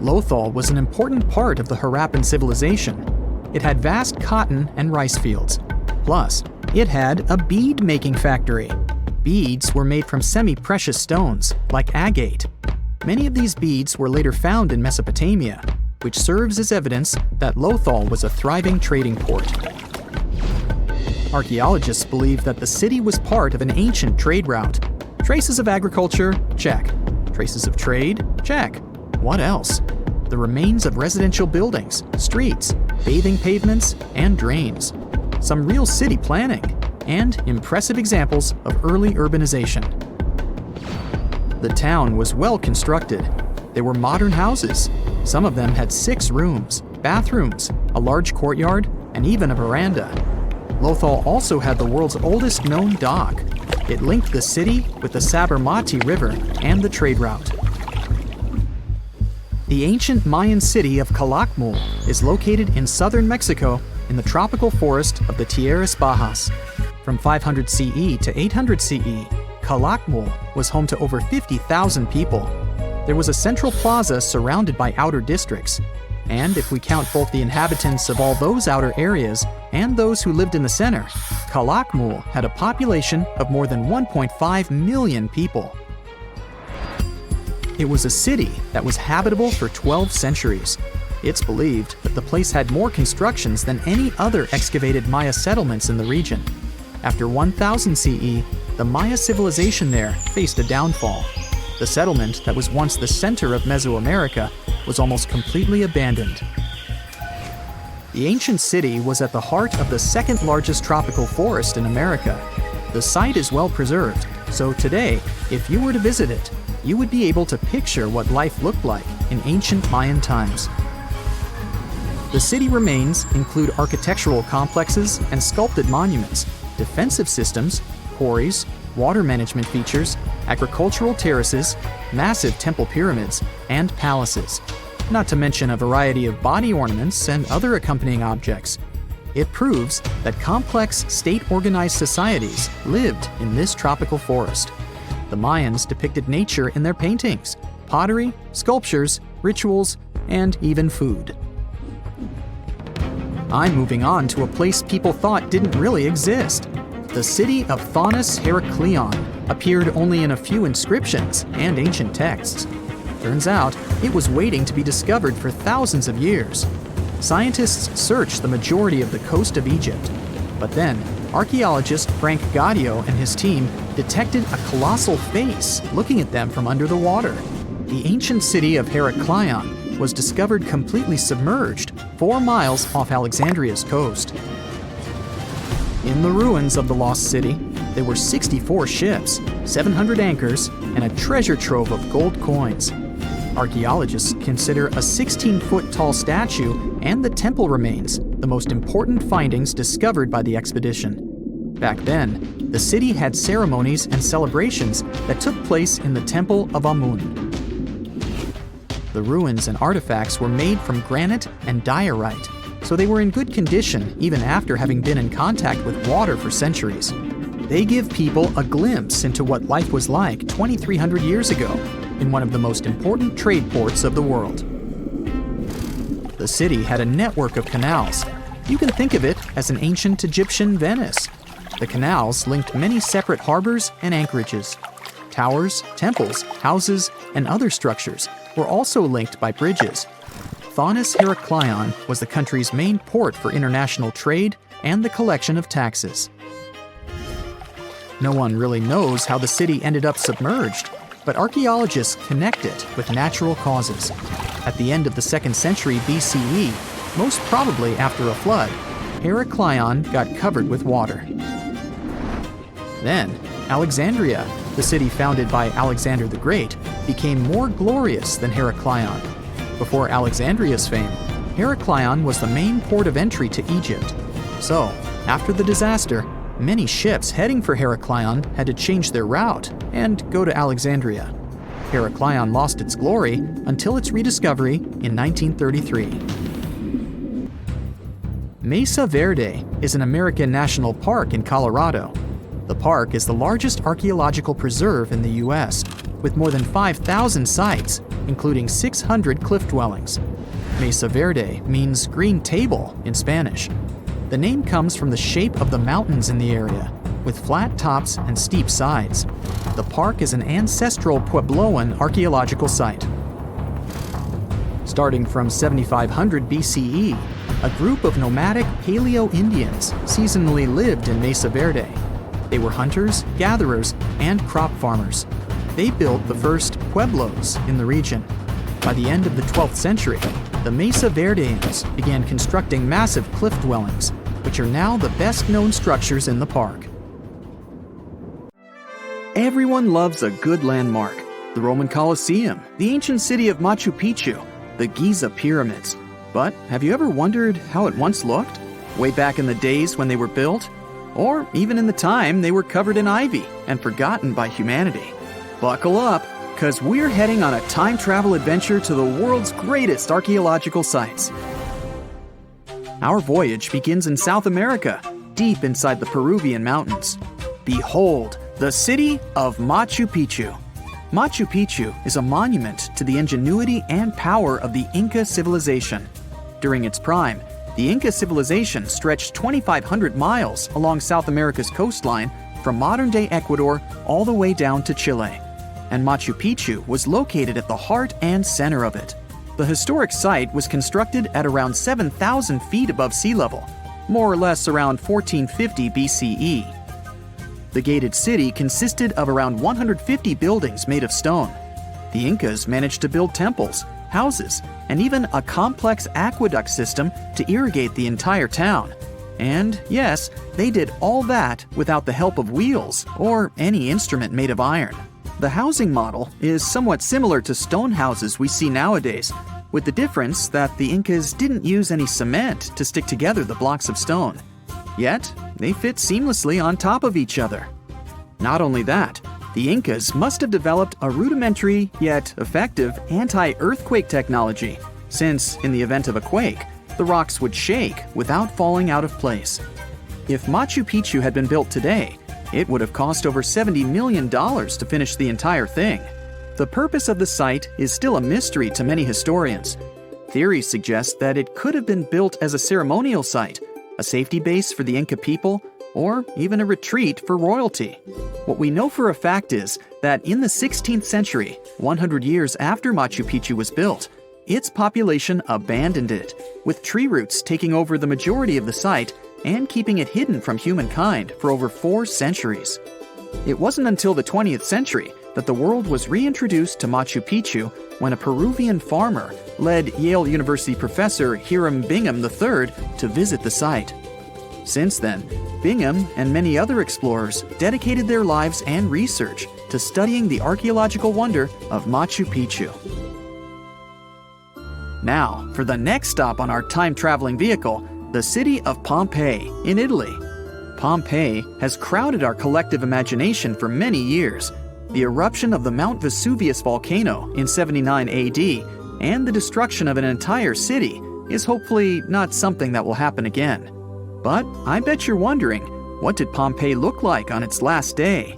Lothal was an important part of the Harappan civilization. It had vast cotton and rice fields. Plus, it had a bead-making factory. Beads were made from semi-precious stones, like agate. Many of these beads were later found in Mesopotamia, which serves as evidence that Lothal was a thriving trading port. Archaeologists believe that the city was part of an ancient trade route. Traces of agriculture? Check. Traces of trade? Check. What else? The remains of residential buildings, streets, bathing pavements, and drains. Some real city planning, and impressive examples of early urbanization. The town was well constructed. There were modern houses. Some of them had 6 rooms, bathrooms, a large courtyard, and even a veranda. Lothal also had the world's oldest known dock. It linked the city with the Sabarmati River and the trade route. The ancient Mayan city of Calakmul is located in southern Mexico in the tropical forest of the Tierras Bajas. From 500 CE to 800 CE, Calakmul was home to over 50,000 people. There was a central plaza surrounded by outer districts. And if we count both the inhabitants of all those outer areas and those who lived in the center, Calakmul had a population of more than 1.5 million people. It was a city that was habitable for 12 centuries. It's believed that the place had more constructions than any other excavated Maya settlements in the region. After 1000 CE, the Maya civilization there faced a downfall. The settlement that was once the center of Mesoamerica was almost completely abandoned. The ancient city was at the heart of the second largest tropical forest in America. The site is well preserved, so today, if you were to visit it, you would be able to picture what life looked like in ancient Mayan times. The city remains include architectural complexes and sculpted monuments, defensive systems, quarries, water management features, agricultural terraces, massive temple pyramids, and palaces, not to mention a variety of body ornaments and other accompanying objects. It proves that complex state-organized societies lived in this tropical forest. The Mayans depicted nature in their paintings, pottery, sculptures, rituals, and even food. I'm moving on to a place people thought didn't really exist. The city of Thonis Heracleion appeared only in a few inscriptions and ancient texts. Turns out, it was waiting to be discovered for thousands of years. Scientists searched the majority of the coast of Egypt. But then, archaeologist Frank Gaudio and his team detected a colossal face looking at them from under the water. The ancient city of Heracleion was discovered completely submerged 4 miles off Alexandria's coast. In the ruins of the lost city, there were 64 ships, 700 anchors, and a treasure trove of gold coins. Archaeologists consider a 16-foot tall statue and the temple remains the most important findings discovered by the expedition. Back then, the city had ceremonies and celebrations that took place in the Temple of Amun. The ruins and artifacts were made from granite and diorite, so they were in good condition even after having been in contact with water for centuries. They give people a glimpse into what life was like 2,300 years ago in one of the most important trade ports of the world. The city had a network of canals. You can think of it as an ancient Egyptian Venice. The canals linked many separate harbors and anchorages. Towers, temples, houses, and other structures were also linked by bridges. Thonis Heracleion was the country's main port for international trade and the collection of taxes. No one really knows how the city ended up submerged, but archaeologists connect it with natural causes. At the end of the 2nd century BCE, most probably after a flood, Heracleion got covered with water. Then, Alexandria, the city founded by Alexander the Great, became more glorious than Heracleion. Before Alexandria's fame, Heracleion was the main port of entry to Egypt. So, after the disaster, many ships heading for Heracleion had to change their route and go to Alexandria. Heracleion lost its glory until its rediscovery in 1933. Mesa Verde is an American national park in Colorado. The park is the largest archaeological preserve in the U.S., with more than 5,000 sites, including 600 cliff dwellings. Mesa Verde means green table in Spanish. The name comes from the shape of the mountains in the area, with flat tops and steep sides. The park is an ancestral Puebloan archaeological site. Starting from 7500 BCE, a group of nomadic Paleo-Indians seasonally lived in Mesa Verde. They were hunters, gatherers, and crop farmers. They built the first pueblos in the region. By the end of the 12th century, the Mesa Verdeans began constructing massive cliff dwellings, which are now the best-known structures in the park. Everyone loves a good landmark, the Roman Colosseum, the ancient city of Machu Picchu, the Giza pyramids. But have you ever wondered how it once looked? Way back in the days when they were built? Or even in the time they were covered in ivy and forgotten by humanity? Buckle up, because we're heading on a time travel adventure to the world's greatest archaeological sites. Our voyage begins in South America, deep inside the Peruvian mountains. Behold, the city of Machu Picchu. Machu Picchu is a monument to the ingenuity and power of the Inca civilization. During its prime, the Inca civilization stretched 2,500 miles along South America's coastline from modern-day Ecuador all the way down to Chile. And Machu Picchu was located at the heart and center of it. The historic site was constructed at around 7,000 feet above sea level, more or less around 1450 BCE. The gated city consisted of around 150 buildings made of stone. The Incas managed to build temples, houses, and even a complex aqueduct system to irrigate the entire town. And yes, they did all that without the help of wheels or any instrument made of iron. The housing model is somewhat similar to stone houses we see nowadays, with the difference that the Incas didn't use any cement to stick together the blocks of stone. Yet, they fit seamlessly on top of each other. Not only that, the Incas must have developed a rudimentary yet effective anti-earthquake technology, since in the event of a quake, the rocks would shake without falling out of place. If Machu Picchu had been built today, it would have cost over $70 million to finish the entire thing. The purpose of the site is still a mystery to many historians. Theories suggest that it could have been built as a ceremonial site, a safety base for the Inca people, or even a retreat for royalty. What we know for a fact is that in the 16th century, 100 years after Machu Picchu was built, its population abandoned it, with tree roots taking over the majority of the site and keeping it hidden from humankind for over 4 centuries. It wasn't until the 20th century that the world was reintroduced to Machu Picchu when a Peruvian farmer led Yale University professor Hiram Bingham III to visit the site. Since then, Bingham and many other explorers dedicated their lives and research to studying the archaeological wonder of Machu Picchu. Now, for the next stop on our time-traveling vehicle, the city of Pompeii in Italy. Pompeii has crowded our collective imagination for many years. The eruption of the Mount Vesuvius volcano in 79 AD and the destruction of an entire city is hopefully not something that will happen again. But I bet you're wondering, what did Pompeii look like on its last day?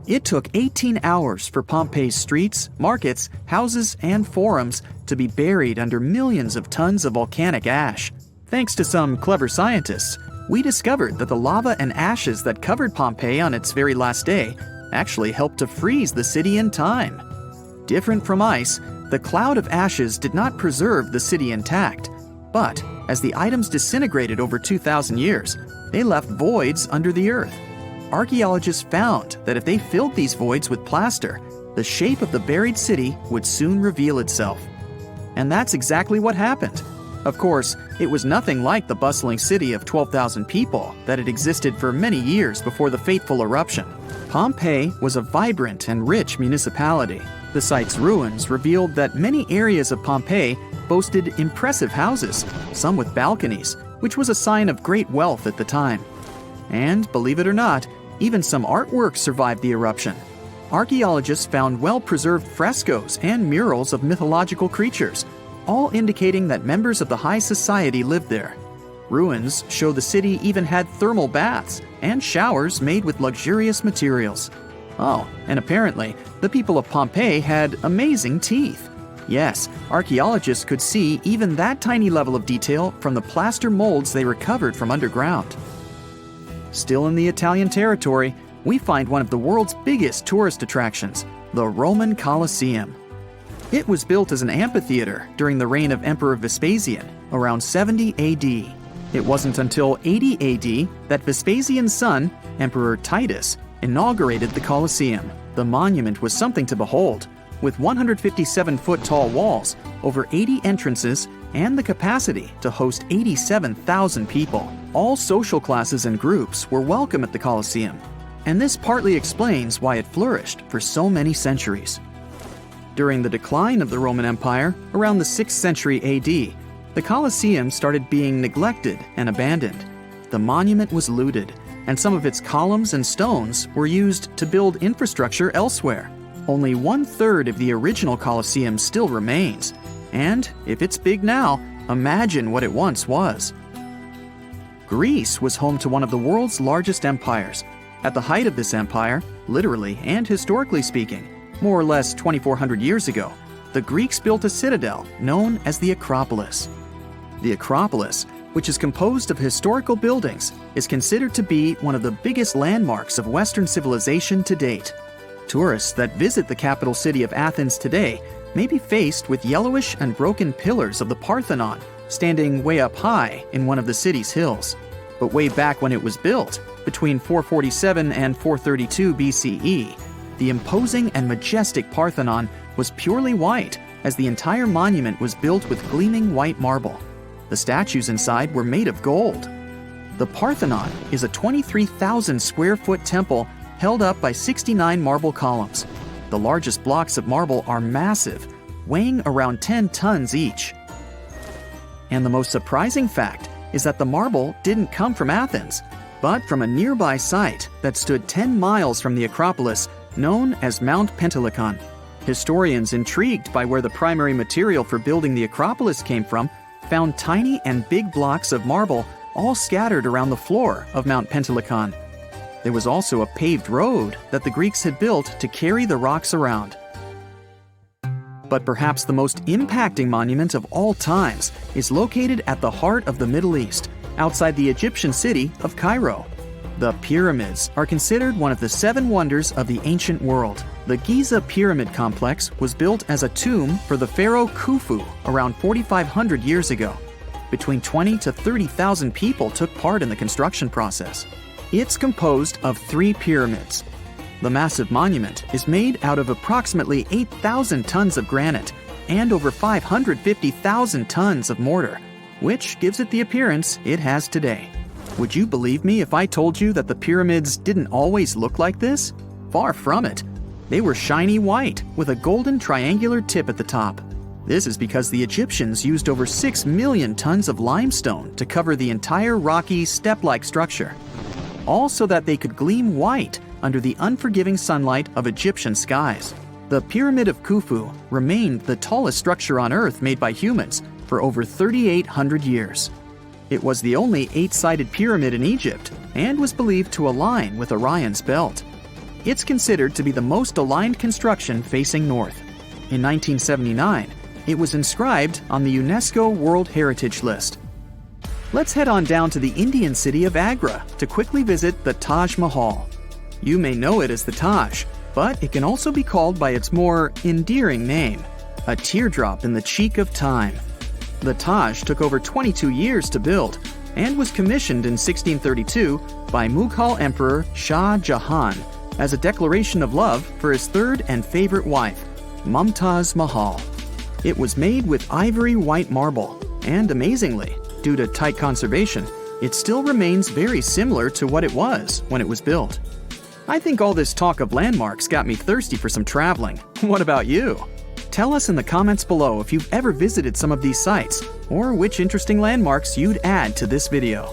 It took 18 hours for Pompeii's streets, markets, houses, and forums to be buried under millions of tons of volcanic ash. Thanks to some clever scientists, we discovered that the lava and ashes that covered Pompeii on its very last day actually helped to freeze the city in time. Different from ice, the cloud of ashes did not preserve the city intact, but as the items disintegrated over 2,000 years, they left voids under the earth. Archaeologists found that if they filled these voids with plaster, the shape of the buried city would soon reveal itself. And that's exactly what happened. Of course, it was nothing like the bustling city of 12,000 people that had existed for many years before the fateful eruption. Pompeii was a vibrant and rich municipality. The site's ruins revealed that many areas of Pompeii boasted impressive houses, some with balconies, which was a sign of great wealth at the time. And, believe it or not, even some artwork survived the eruption. Archaeologists found well-preserved frescoes and murals of mythological creatures, all indicating that members of the high society lived there. Ruins show the city even had thermal baths and showers made with luxurious materials. Oh, and apparently, the people of Pompeii had amazing teeth. Yes, archaeologists could see even that tiny level of detail from the plaster molds they recovered from underground. Still in the Italian territory, we find one of the world's biggest tourist attractions, the Roman Colosseum. It was built as an amphitheater during the reign of Emperor Vespasian, around 70 AD. It wasn't until 80 AD that Vespasian's son, Emperor Titus, inaugurated the Colosseum. The monument was something to behold, with 157-foot-tall walls, over 80 entrances, and the capacity to host 87,000 people. All social classes and groups were welcome at the Colosseum, and this partly explains why it flourished for so many centuries. During the decline of the Roman Empire, around the 6th century AD, the Colosseum started being neglected and abandoned. The monument was looted, and some of its columns and stones were used to build infrastructure elsewhere. Only 1/3 of the original Colosseum still remains, and if it's big now, imagine what it once was. Greece was home to one of the world's largest empires. At the height of this empire, literally and historically speaking, more or less 2,400 years ago, the Greeks built a citadel known as the Acropolis. The Acropolis, which is composed of historical buildings, is considered to be one of the biggest landmarks of Western civilization to date. Tourists that visit the capital city of Athens today may be faced with yellowish and broken pillars of the Parthenon, standing way up high in one of the city's hills. But way back when it was built, between 447 and 432 BCE, the imposing and majestic Parthenon was purely white, as the entire monument was built with gleaming white marble. The statues inside were made of gold. The Parthenon is a 23,000 square foot temple held up by 69 marble columns. The largest blocks of marble are massive, weighing around 10 tons each. And the most surprising fact is that the marble didn't come from Athens, but from a nearby site that stood 10 miles from the Acropolis, known as Mount Pentelicon. Historians intrigued by where the primary material for building the Acropolis came from found tiny and big blocks of marble all scattered around the floor of Mount Pentelicon. There was also a paved road that the Greeks had built to carry the rocks around. But perhaps the most impacting monument of all times is located at the heart of the Middle East, outside the Egyptian city of Cairo. The pyramids are considered one of the 7 wonders of the ancient world. The Giza Pyramid Complex was built as a tomb for the pharaoh Khufu around 4,500 years ago. Between 20 to 30,000 people took part in the construction process. It's composed of 3 pyramids. The massive monument is made out of approximately 8,000 tons of granite and over 550,000 tons of mortar, which gives it the appearance it has today. Would you believe me if I told you that the pyramids didn't always look like this? Far from it. They were shiny white with a golden triangular tip at the top. This is because the Egyptians used over 6 million tons of limestone to cover the entire rocky, step-like structure, all so that they could gleam white under the unforgiving sunlight of Egyptian skies. The Pyramid of Khufu remained the tallest structure on Earth made by humans for over 3,800 years. It was the only 8-sided pyramid in Egypt and was believed to align with Orion's belt. It's considered to be the most aligned construction facing north. In 1979, it was inscribed on the UNESCO World Heritage List. Let's head on down to the Indian city of Agra to quickly visit the Taj Mahal. You may know it as the Taj, but it can also be called by its more endearing name, a teardrop in the cheek of time. The Taj took over 22 years to build and was commissioned in 1632 by Mughal Emperor Shah Jahan as a declaration of love for his third and favorite wife, Mumtaz Mahal. It was made with ivory white marble, and amazingly, due to tight conservation, it still remains very similar to what it was when it was built. I think all this talk of landmarks got me thirsty for some traveling. What about you? Tell us in the comments below if you've ever visited some of these sites, or which interesting landmarks you'd add to this video.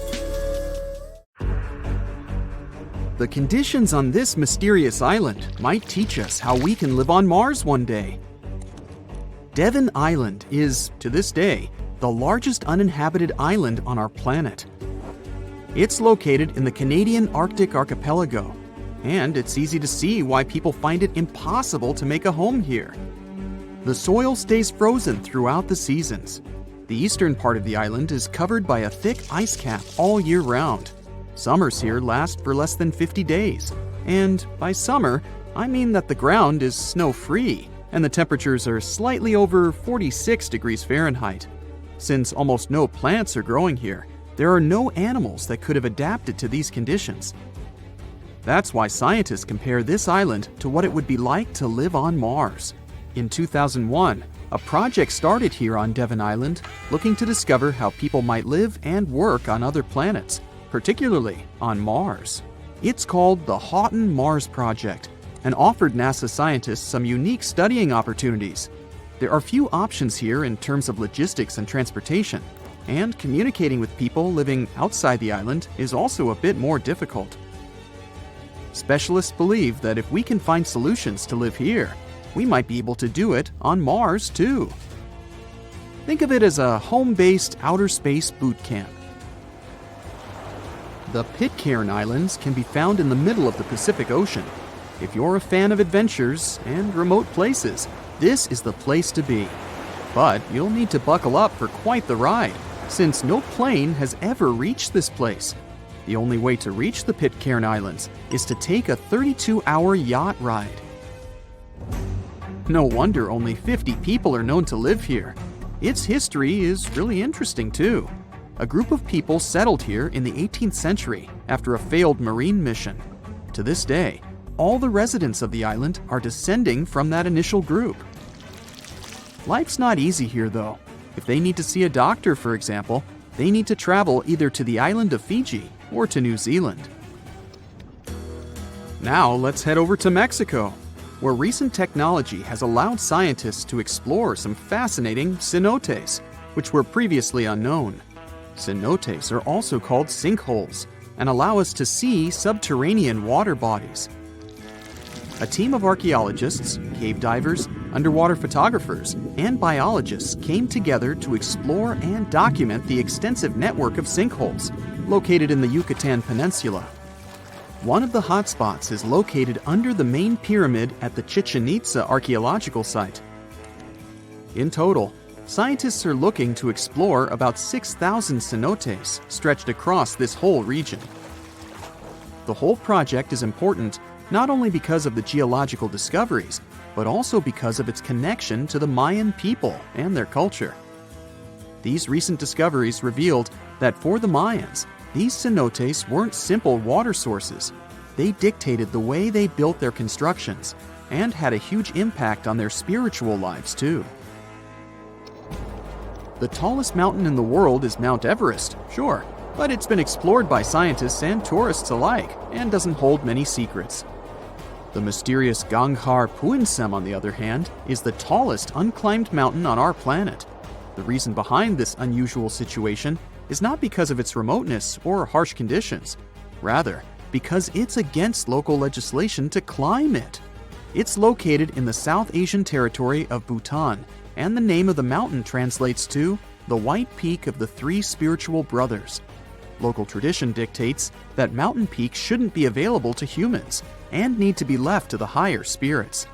The conditions on this mysterious island might teach us how we can live on Mars one day. Devon Island is, to this day, the largest uninhabited island on our planet. It's located in the Canadian Arctic archipelago, and it's easy to see why people find it impossible to make a home here. The soil stays frozen throughout the seasons. The eastern part of the island is covered by a thick ice cap all year round. Summers here last for less than 50 days. And by summer, I mean that the ground is snow-free and the temperatures are slightly over 46 degrees Fahrenheit. Since almost no plants are growing here, there are no animals that could have adapted to these conditions. That's why scientists compare this island to what it would be like to live on Mars. In 2001, a project started here on Devon Island looking to discover how people might live and work on other planets, particularly on Mars. It's called the Houghton Mars Project, and offered NASA scientists some unique studying opportunities. There are few options here in terms of logistics and transportation, and communicating with people living outside the island is also a bit more difficult. Specialists believe that if we can find solutions to live here, we might be able to do it on Mars too. Think of it as a home-based outer space boot camp. The Pitcairn Islands can be found in the middle of the Pacific Ocean. If you're a fan of adventures and remote places, this is the place to be. But you'll need to buckle up for quite the ride, since no plane has ever reached this place. The only way to reach the Pitcairn Islands is to take a 32-hour yacht ride. No wonder only 50 people are known to live here. Its history is really interesting too. A group of people settled here in the 18th century after a failed marine mission. To this day, all the residents of the island are descending from that initial group. Life's not easy here though. If they need to see a doctor, for example, they need to travel either to the island of Fiji or to New Zealand. Now let's head over to Mexico, where recent technology has allowed scientists to explore some fascinating cenotes, which were previously unknown. Cenotes are also called sinkholes and allow us to see subterranean water bodies. A team of archaeologists, cave divers, underwater photographers, and biologists came together to explore and document the extensive network of sinkholes located in the Yucatan Peninsula. One of the hotspots is located under the main pyramid at the Chichen Itza archaeological site. In total, scientists are looking to explore about 6,000 cenotes stretched across this whole region. The whole project is important not only because of the geological discoveries, but also because of its connection to the Mayan people and their culture. These recent discoveries revealed that for the Mayans, these cenotes weren't simple water sources. They dictated the way they built their constructions and had a huge impact on their spiritual lives too. The tallest mountain in the world is Mount Everest, sure, but it's been explored by scientists and tourists alike and doesn't hold many secrets. The mysterious Ganghar Puensum, on the other hand, is the tallest unclimbed mountain on our planet. The reason behind this unusual situation is not because of its remoteness or harsh conditions. Rather, because it's against local legislation to climb it. It's located in the South Asian territory of Bhutan, and the name of the mountain translates to the White Peak of the Three Spiritual Brothers. Local tradition dictates that mountain peaks shouldn't be available to humans and need to be left to the higher spirits.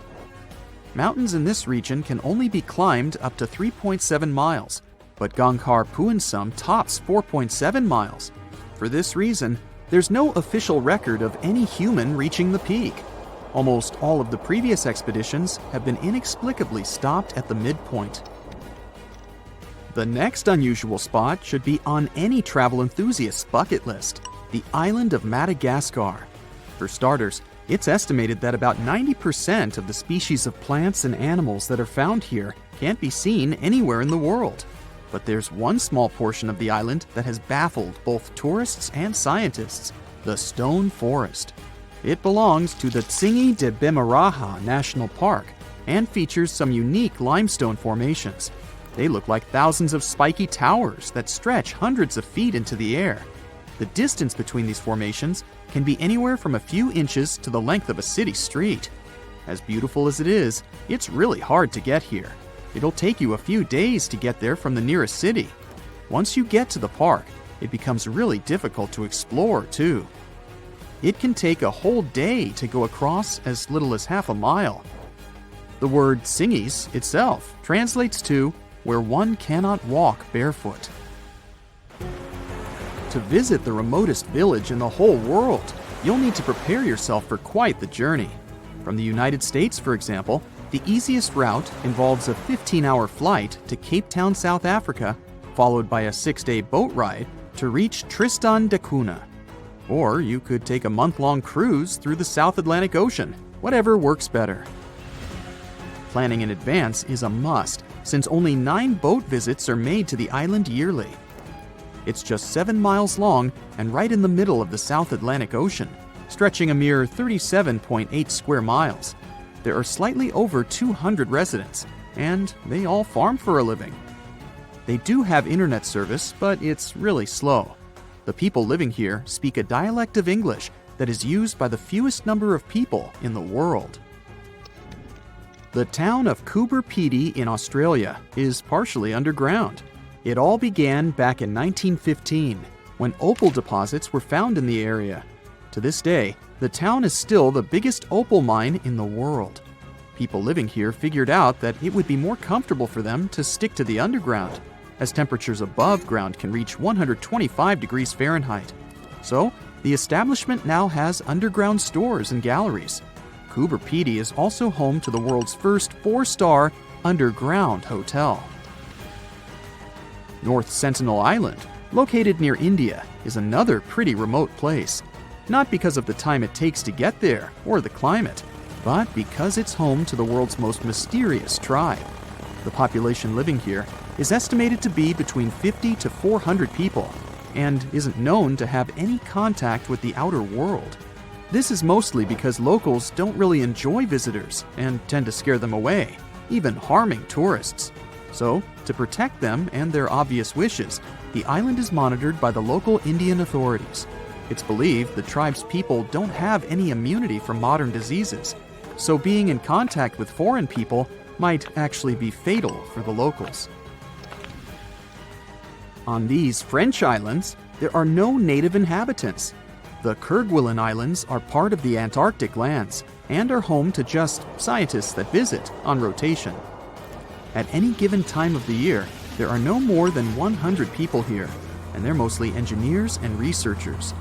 Mountains in this region can only be climbed up to 3.7 miles, but Ganghar Puensum tops 4.7 miles. For this reason, there's no official record of any human reaching the peak. Almost all of the previous expeditions have been inexplicably stopped at the midpoint. The next unusual spot should be on any travel enthusiast's bucket list, the island of Madagascar. For starters, it's estimated that about 90% of the species of plants and animals that are found here can't be seen anywhere in the world. But there's one small portion of the island that has baffled both tourists and scientists, the stone forest. It belongs to the Tsingy de Bemaraha National Park and features some unique limestone formations. They look like thousands of spiky towers that stretch hundreds of feet into the air. The distance between these formations can be anywhere from a few inches to the length of a city street. As beautiful as it is, it's really hard to get here. It'll take you a few days to get there from the nearest city. Once you get to the park, it becomes really difficult to explore too. It can take a whole day to go across as little as half a mile. The word Tsingys itself translates to where one cannot walk barefoot. To visit the remotest village in the whole world, you'll need to prepare yourself for quite the journey. From the United States, for example, the easiest route involves a 15-hour flight to Cape Town, South Africa, followed by a 6-day boat ride to reach Tristan da Cunha. Or you could take a month-long cruise through the South Atlantic Ocean, whatever works better. Planning in advance is a must, since only 9 boat visits are made to the island yearly. It's just 7 miles long and right in the middle of the South Atlantic Ocean, stretching a mere 37.8 square miles. There are slightly over 200 residents, and they all farm for a living. They do have internet service, but it's really slow. The people living here speak a dialect of English that is used by the fewest number of people in the world. The town of Coober Pedy in Australia is partially underground. It all began back in 1915, when opal deposits were found in the area. To this day, the town is still the biggest opal mine in the world. People living here figured out that it would be more comfortable for them to stick to the underground, as temperatures above ground can reach 125 degrees Fahrenheit. So, the establishment now has underground stores and galleries. Coober Pedy is also home to the world's first 4-star underground hotel. North Sentinel Island, located near India, is another pretty remote place. Not because of the time it takes to get there or the climate, but because it's home to the world's most mysterious tribe. The population living here is estimated to be between 50 to 400 people and isn't known to have any contact with the outer world. This is mostly because locals don't really enjoy visitors and tend to scare them away, even harming tourists. So, to protect them and their obvious wishes, the island is monitored by the local Indian authorities. It's believed the tribe's people don't have any immunity from modern diseases, so being in contact with foreign people might actually be fatal for the locals. On these French islands, there are no native inhabitants. The Kerguelen Islands are part of the Antarctic lands and are home to just scientists that visit on rotation. At any given time of the year, there are no more than 100 people here, and they're mostly engineers and researchers.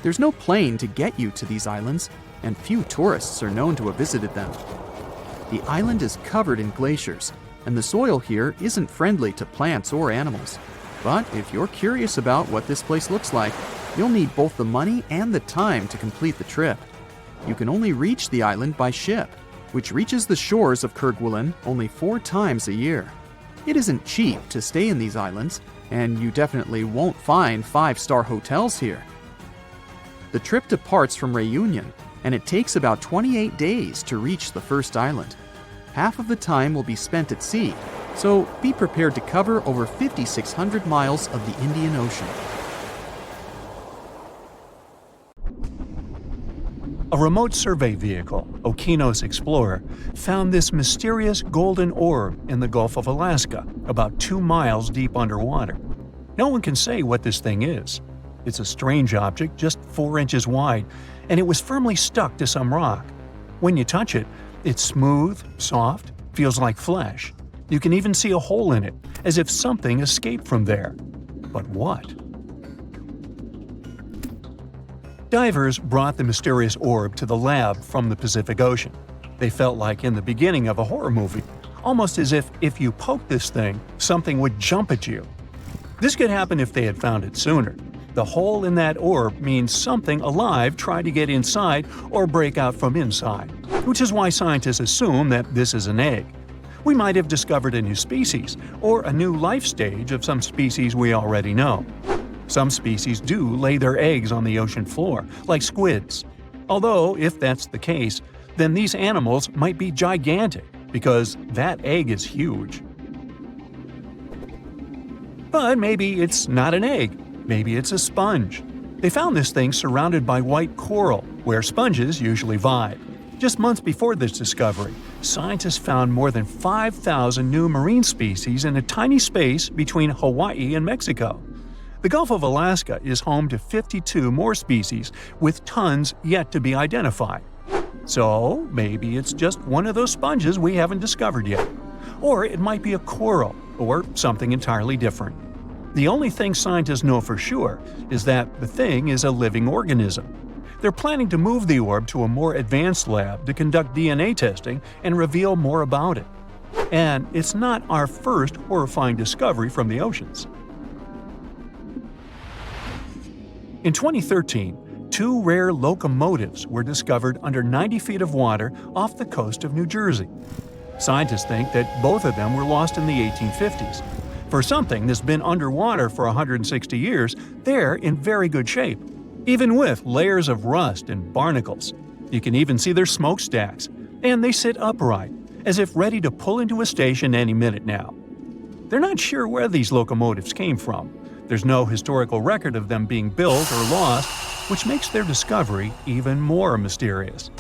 There's no plane to get you to these islands, and few tourists are known to have visited them. The island is covered in glaciers, and the soil here isn't friendly to plants or animals. But if you're curious about what this place looks like, you'll need both the money and the time to complete the trip. You can only reach the island by ship, which reaches the shores of Kerguelen only 4 times a year. It isn't cheap to stay in these islands, and you definitely won't find 5-star hotels here. The trip departs from Réunion, and it takes about 28 days to reach the first island. Half of the time will be spent at sea, so be prepared to cover over 5,600 miles of the Indian Ocean. A remote survey vehicle, Okinos Explorer, found this mysterious golden orb in the Gulf of Alaska, about 2 miles deep underwater. No one can say what this thing is. It's a strange object just 4 inches wide, and it was firmly stuck to some rock. When you touch it, it's smooth, soft, feels like flesh. You can even see a hole in it, as if something escaped from there. But what? Divers brought the mysterious orb to the lab from the Pacific Ocean. They felt like in the beginning of a horror movie, almost as if you poked this thing, something would jump at you. This could happen if they had found it sooner. The hole in that orb means something alive tried to get inside or break out from inside, which is why scientists assume that this is an egg. We might have discovered a new species, or a new life stage of some species we already know. Some species do lay their eggs on the ocean floor, like squids. Although, if that's the case, then these animals might be gigantic, because that egg is huge. But maybe it's not an egg. Maybe it's a sponge. They found this thing surrounded by white coral, where sponges usually vibe. Just months before this discovery, scientists found more than 5,000 new marine species in a tiny space between Hawaii and Mexico. The Gulf of Alaska is home to 52 more species, with tons yet to be identified. So maybe it's just one of those sponges we haven't discovered yet. Or it might be a coral, or something entirely different. The only thing scientists know for sure is that the thing is a living organism. They're planning to move the orb to a more advanced lab to conduct DNA testing and reveal more about it. And it's not our first horrifying discovery from the oceans. In 2013, 2 rare locomotives were discovered under 90 feet of water off the coast of New Jersey. Scientists think that both of them were lost in the 1850s. For something that's been underwater for 160 years, they're in very good shape. even with layers of rust and barnacles. You can even see their smokestacks, and they sit upright, as if ready to pull into a station any minute now. They're not sure where these locomotives came from. There's no historical record of them being built or lost, which makes their discovery even more mysterious.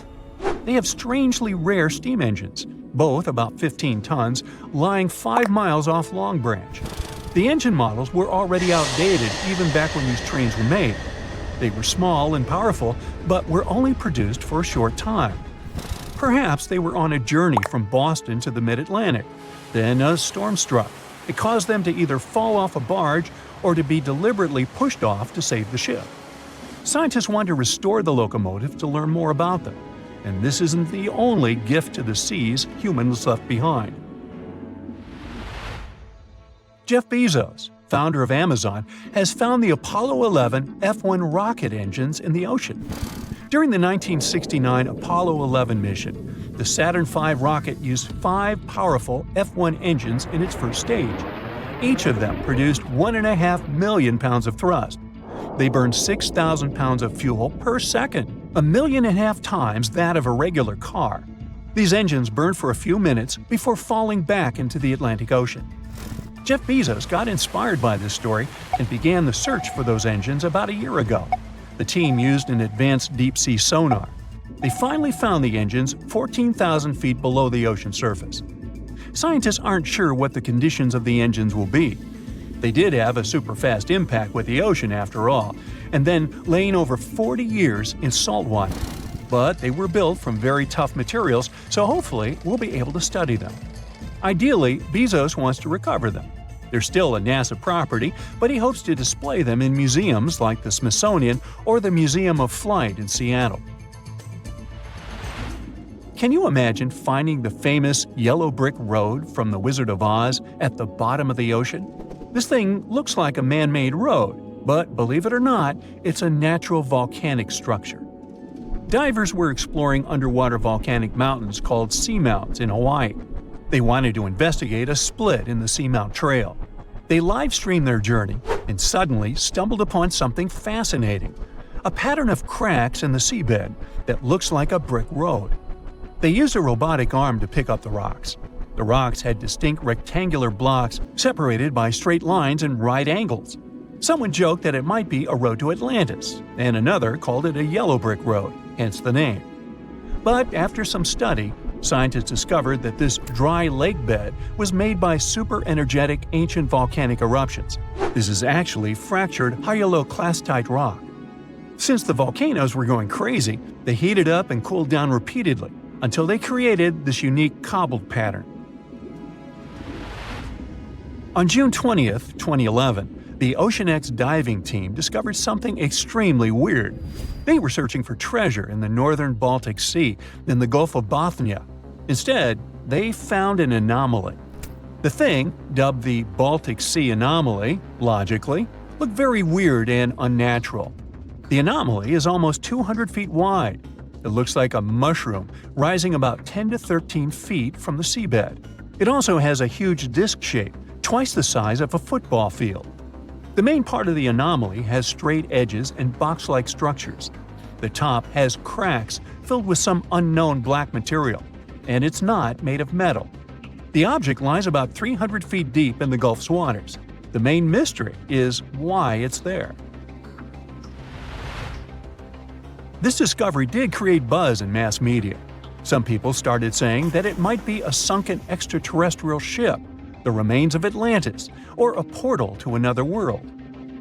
They have strangely rare steam engines, both about 15 tons, lying 5 miles off Long Branch. The engine models were already outdated even back when these trains were made. They were small and powerful, but were only produced for a short time. Perhaps they were on a journey from Boston to the Mid-Atlantic. Then a storm struck. It caused them to either fall off a barge or to be deliberately pushed off to save the ship. Scientists want to restore the locomotive to learn more about them. And this isn't the only gift to the seas humans left behind. Jeff Bezos, founder of Amazon, has found the Apollo 11 F-1 rocket engines in the ocean. During the 1969 Apollo 11 mission, the Saturn V rocket used 5 powerful F-1 engines in its first stage. Each of them produced 1.5 million pounds of thrust. They burned 6,000 pounds of fuel per second, 1.5 million times that of a regular car. These engines burned for a few minutes before falling back into the Atlantic Ocean. Jeff Bezos got inspired by this story and began the search for those engines about a year ago. The team used an advanced deep-sea sonar. They finally found the engines 14,000 feet below the ocean surface. Scientists aren't sure what the conditions of the engines will be. They did have a super-fast impact with the ocean after all, and then laying over 40 years in salt water. But they were built from very tough materials, so hopefully we'll be able to study them. Ideally, Bezos wants to recover them. They're still a NASA property, but he hopes to display them in museums like the Smithsonian or the Museum of Flight in Seattle. Can you imagine finding the famous yellow brick road from The Wizard of Oz at the bottom of the ocean? This thing looks like a man-made road, but believe it or not, it's a natural volcanic structure. Divers were exploring underwater volcanic mountains called seamounts in Hawaii. They wanted to investigate a split in the Seamount Trail. They live-streamed their journey and suddenly stumbled upon something fascinating, a pattern of cracks in the seabed that looks like a brick road. They used a robotic arm to pick up the rocks. The rocks had distinct rectangular blocks separated by straight lines and right angles. Someone joked that it might be a road to Atlantis, and another called it a yellow brick road, hence the name. But after some study, scientists discovered that this dry lake bed was made by super-energetic ancient volcanic eruptions. This is actually fractured hyaloclastite rock. Since the volcanoes were going crazy, they heated up and cooled down repeatedly until they created this unique cobbled pattern. On June 20, 2011, the OceanX diving team discovered something extremely weird. They were searching for treasure in the northern Baltic Sea in the Gulf of Bothnia. Instead, they found an anomaly. The thing, dubbed the Baltic Sea Anomaly, logically, looked very weird and unnatural. The anomaly is almost 200 feet wide. It looks like a mushroom, rising about 10 to 13 feet from the seabed. It also has a huge disc shape, twice the size of a football field. The main part of the anomaly has straight edges and box-like structures. The top has cracks filled with some unknown black material, and it's not made of metal. The object lies about 300 feet deep in the Gulf's waters. The main mystery is why it's there. This discovery did create buzz in mass media. Some people started saying that it might be a sunken extraterrestrial ship, the remains of Atlantis, or a portal to another world.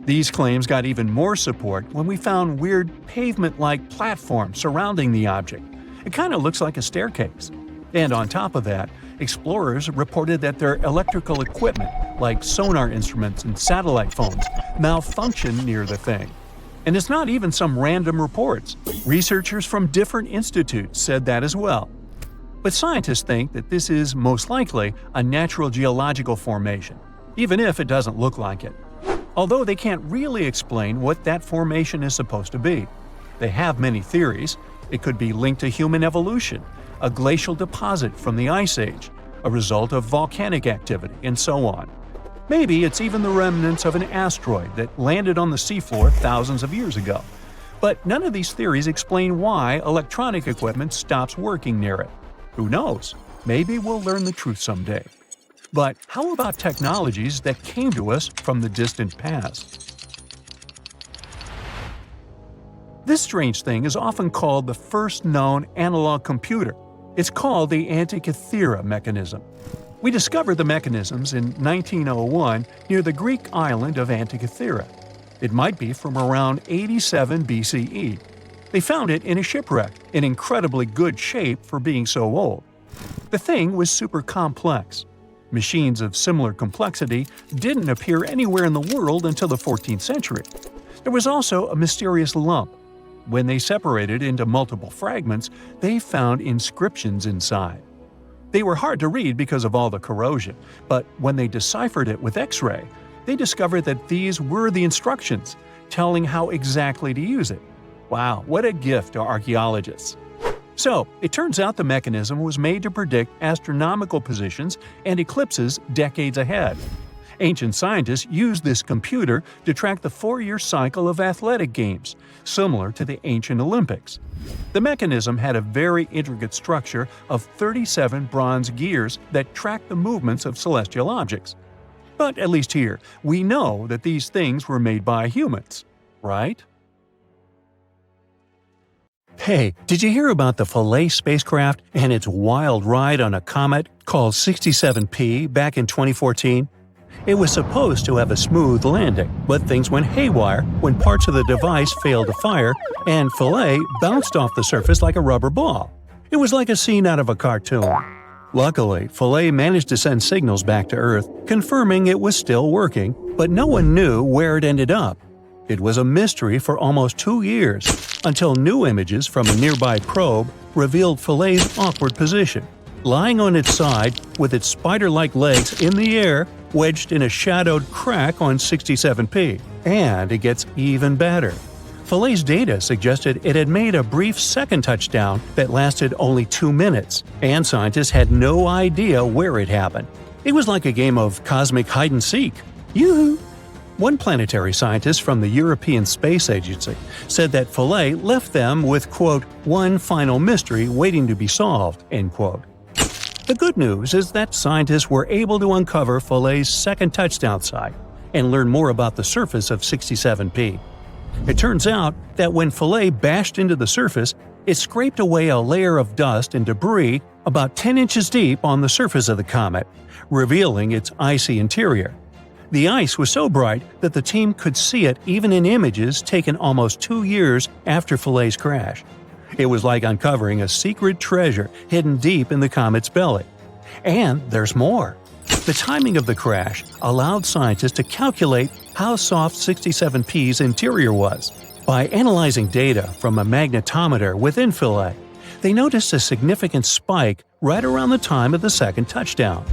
These claims got even more support when we found weird pavement-like platforms surrounding the object. It kind of looks like a staircase. And on top of that, explorers reported that their electrical equipment, like sonar instruments and satellite phones, malfunctioned near the thing. And it's not even some random reports. Researchers from different institutes said that as well. But scientists think that this is most likely a natural geological formation, even if it doesn't look like it. Although they can't really explain what that formation is supposed to be. They have many theories. It could be linked to human evolution, a glacial deposit from the Ice Age, a result of volcanic activity, and so on. Maybe it's even the remnants of an asteroid that landed on the seafloor thousands of years ago. But none of these theories explain why electronic equipment stops working near it. Who knows? Maybe we'll learn the truth someday. But how about technologies that came to us from the distant past? This strange thing is often called the first known analog computer. It's called the Antikythera mechanism. We discovered the mechanisms in 1901 near the Greek island of Antikythera. It might be from around 87 BCE. They found it in a shipwreck, in incredibly good shape for being so old. The thing was super complex. Machines of similar complexity didn't appear anywhere in the world until the 14th century. There was also a mysterious lump. When they separated into multiple fragments, they found inscriptions inside. They were hard to read because of all the corrosion, but when they deciphered it with X-ray, they discovered that these were the instructions, telling how exactly to use it. Wow, what a gift to archaeologists! So, it turns out the mechanism was made to predict astronomical positions and eclipses decades ahead. Ancient scientists used this computer to track the 4-year cycle of athletic games, similar to the ancient Olympics. The mechanism had a very intricate structure of 37 bronze gears that tracked the movements of celestial objects. But at least here, we know that these things were made by humans, right? Hey, did you hear about the Philae spacecraft and its wild ride on a comet called 67P back in 2014? It was supposed to have a smooth landing, but things went haywire when parts of the device failed to fire and Philae bounced off the surface like a rubber ball. It was like a scene out of a cartoon. Luckily, Philae managed to send signals back to Earth, confirming it was still working, but no one knew where it ended up. It was a mystery for almost 2 years, until new images from a nearby probe revealed Philae's awkward position, lying on its side with its spider-like legs in the air, wedged in a shadowed crack on 67P. And it gets even better. Philae's data suggested it had made a brief second touchdown that lasted only 2 minutes, and scientists had no idea where it happened. It was like a game of cosmic hide-and-seek. Yoo-hoo! One planetary scientist from the European Space Agency said that Philae left them with, quote, one final mystery waiting to be solved, end quote. The good news is that scientists were able to uncover Philae's second touchdown site and learn more about the surface of 67P. It turns out that when Philae bashed into the surface, it scraped away a layer of dust and debris about 10 inches deep on the surface of the comet, revealing its icy interior. The ice was so bright that the team could see it even in images taken almost 2 years after Philae's crash. It was like uncovering a secret treasure hidden deep in the comet's belly. And there's more. The timing of the crash allowed scientists to calculate how soft 67P's interior was. By analyzing data from a magnetometer within Philae, they noticed a significant spike right around the time of the second touchdown.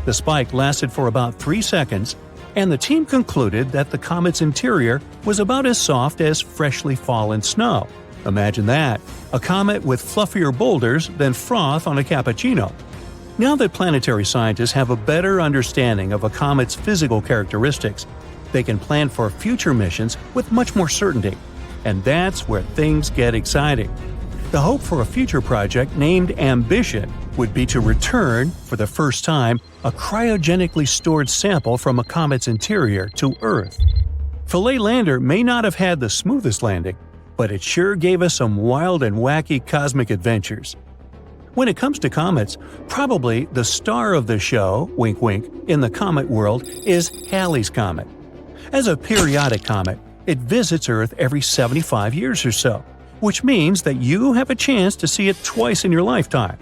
The spike lasted for about 3 seconds, and the team concluded that the comet's interior was about as soft as freshly fallen snow. Imagine that, a comet with fluffier boulders than froth on a cappuccino. Now that planetary scientists have a better understanding of a comet's physical characteristics, they can plan for future missions with much more certainty. And that's where things get exciting. The hope for a future project named Ambition would be to return, for the first time, a cryogenically stored sample from a comet's interior to Earth. Philae lander may not have had the smoothest landing, but it sure gave us some wild and wacky cosmic adventures. When it comes to comets, probably the star of the show, wink wink, in the comet world is Halley's Comet. As a periodic comet, it visits Earth every 75 years or so, which means that you have a chance to see it twice in your lifetime.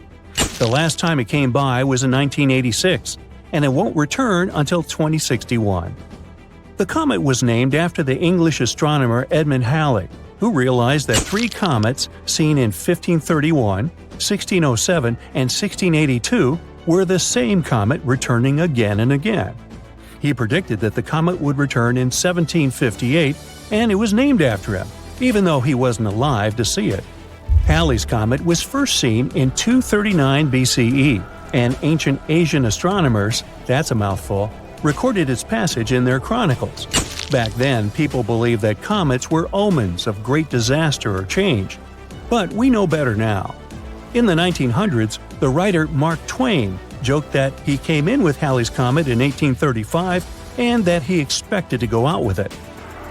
The last time it came by was in 1986, and it won't return until 2061. The comet was named after the English astronomer Edmund Halley, who realized that 3 comets seen in 1531, 1607, and 1682 were the same comet returning again and again. He predicted that the comet would return in 1758, and it was named after him, even though he wasn't alive to see it. Halley's Comet was first seen in 239 BCE, and ancient Asian astronomers, that's a mouthful, recorded its passage in their chronicles. Back then, people believed that comets were omens of great disaster or change. But we know better now. In the 1900s, the writer Mark Twain joked that he came in with Halley's Comet in 1835 and that he expected to go out with it.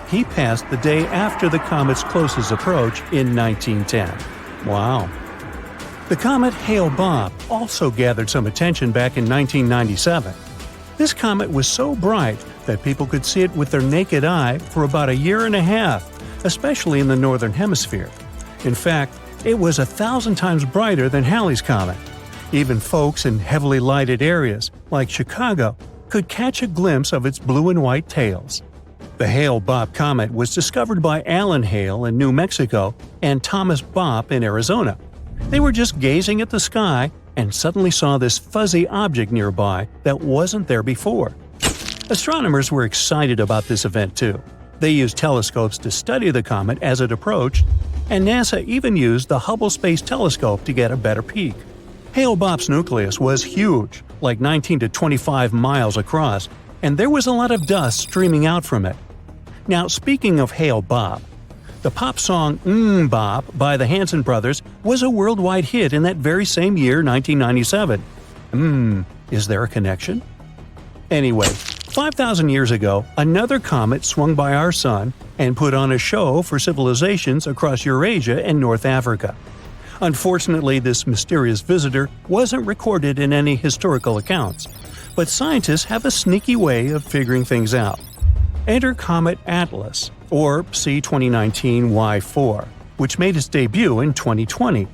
He passed the day after the comet's closest approach in 1910. Wow. The comet Hale-Bopp also gathered some attention back in 1997. This comet was so bright that people could see it with their naked eye for about a year and a half, especially in the northern hemisphere. In fact, it was 1,000 times brighter than Halley's Comet. Even folks in heavily lighted areas, like Chicago, could catch a glimpse of its blue and white tails. The Hale-Bopp comet was discovered by Alan Hale in New Mexico and Thomas Bopp in Arizona. They were just gazing at the sky and suddenly saw this fuzzy object nearby that wasn't there before. Astronomers were excited about this event too. They used telescopes to study the comet as it approached, and NASA even used the Hubble Space Telescope to get a better peek. Hale-Bopp's nucleus was huge, like 19 to 25 miles across, and there was a lot of dust streaming out from it. Now, speaking of Hale-Bopp, the pop song Bop by the Hanson Brothers was a worldwide hit in that very same year, 1997. Is there a connection? Anyway, 5,000 years ago, another comet swung by our sun and put on a show for civilizations across Eurasia and North Africa. Unfortunately, this mysterious visitor wasn't recorded in any historical accounts, but scientists have a sneaky way of figuring things out. Enter Comet Atlas, or C2019Y4, which made its debut in 2020.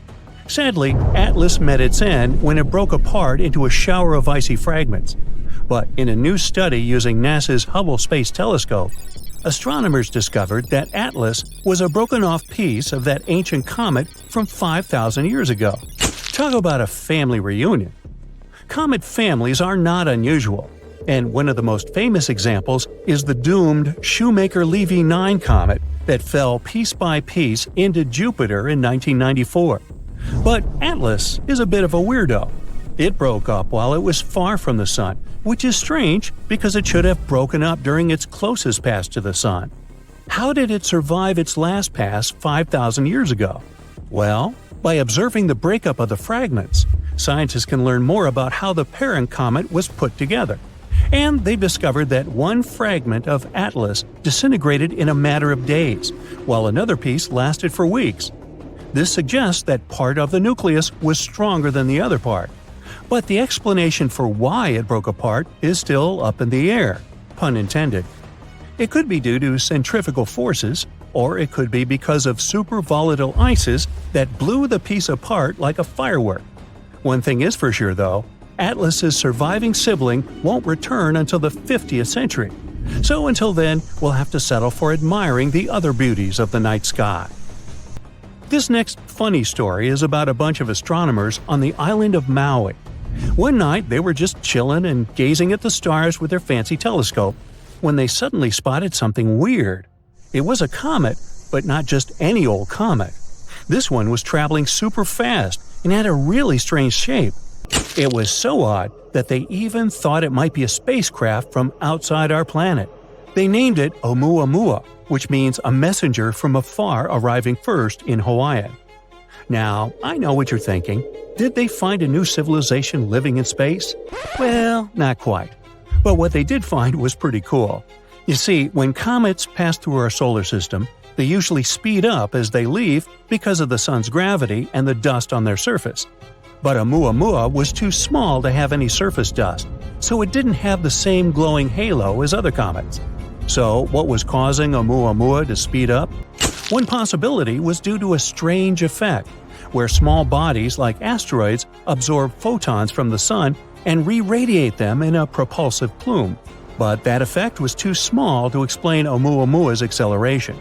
Sadly, Atlas met its end when it broke apart into a shower of icy fragments. But in a new study using NASA's Hubble Space Telescope, astronomers discovered that Atlas was a broken-off piece of that ancient comet from 5,000 years ago. Talk about a family reunion. Comet families are not unusual, and one of the most famous examples is the doomed Shoemaker-Levy 9 comet that fell piece by piece into Jupiter in 1994. But Atlas is a bit of a weirdo. It broke up while it was far from the Sun, which is strange because it should have broken up during its closest pass to the Sun. How did it survive its last pass 5,000 years ago? Well, by observing the breakup of the fragments, scientists can learn more about how the parent comet was put together. And they discovered that one fragment of Atlas disintegrated in a matter of days, while another piece lasted for weeks. This suggests that part of the nucleus was stronger than the other part. But the explanation for why it broke apart is still up in the air, pun intended. It could be due to centrifugal forces, or it could be because of super volatile ices that blew the piece apart like a firework. One thing is for sure though, Atlas's surviving sibling won't return until the 50th century. So until then, we'll have to settle for admiring the other beauties of the night sky. This next funny story is about a bunch of astronomers on the island of Maui. One night, they were just chilling and gazing at the stars with their fancy telescope when they suddenly spotted something weird. It was a comet, but not just any old comet. This one was traveling super fast and had a really strange shape. It was so odd that they even thought it might be a spacecraft from outside our planet. They named it Oumuamua, which means a messenger from afar arriving first in Hawaiian. Now, I know what you're thinking. Did they find a new civilization living in space? Well, not quite. But what they did find was pretty cool. You see, when comets pass through our solar system, they usually speed up as they leave because of the sun's gravity and the dust on their surface. But Oumuamua was too small to have any surface dust, so it didn't have the same glowing halo as other comets. So, what was causing Oumuamua to speed up? One possibility was due to a strange effect, where small bodies like asteroids absorb photons from the sun and re-radiate them in a propulsive plume. But that effect was too small to explain Oumuamua's acceleration.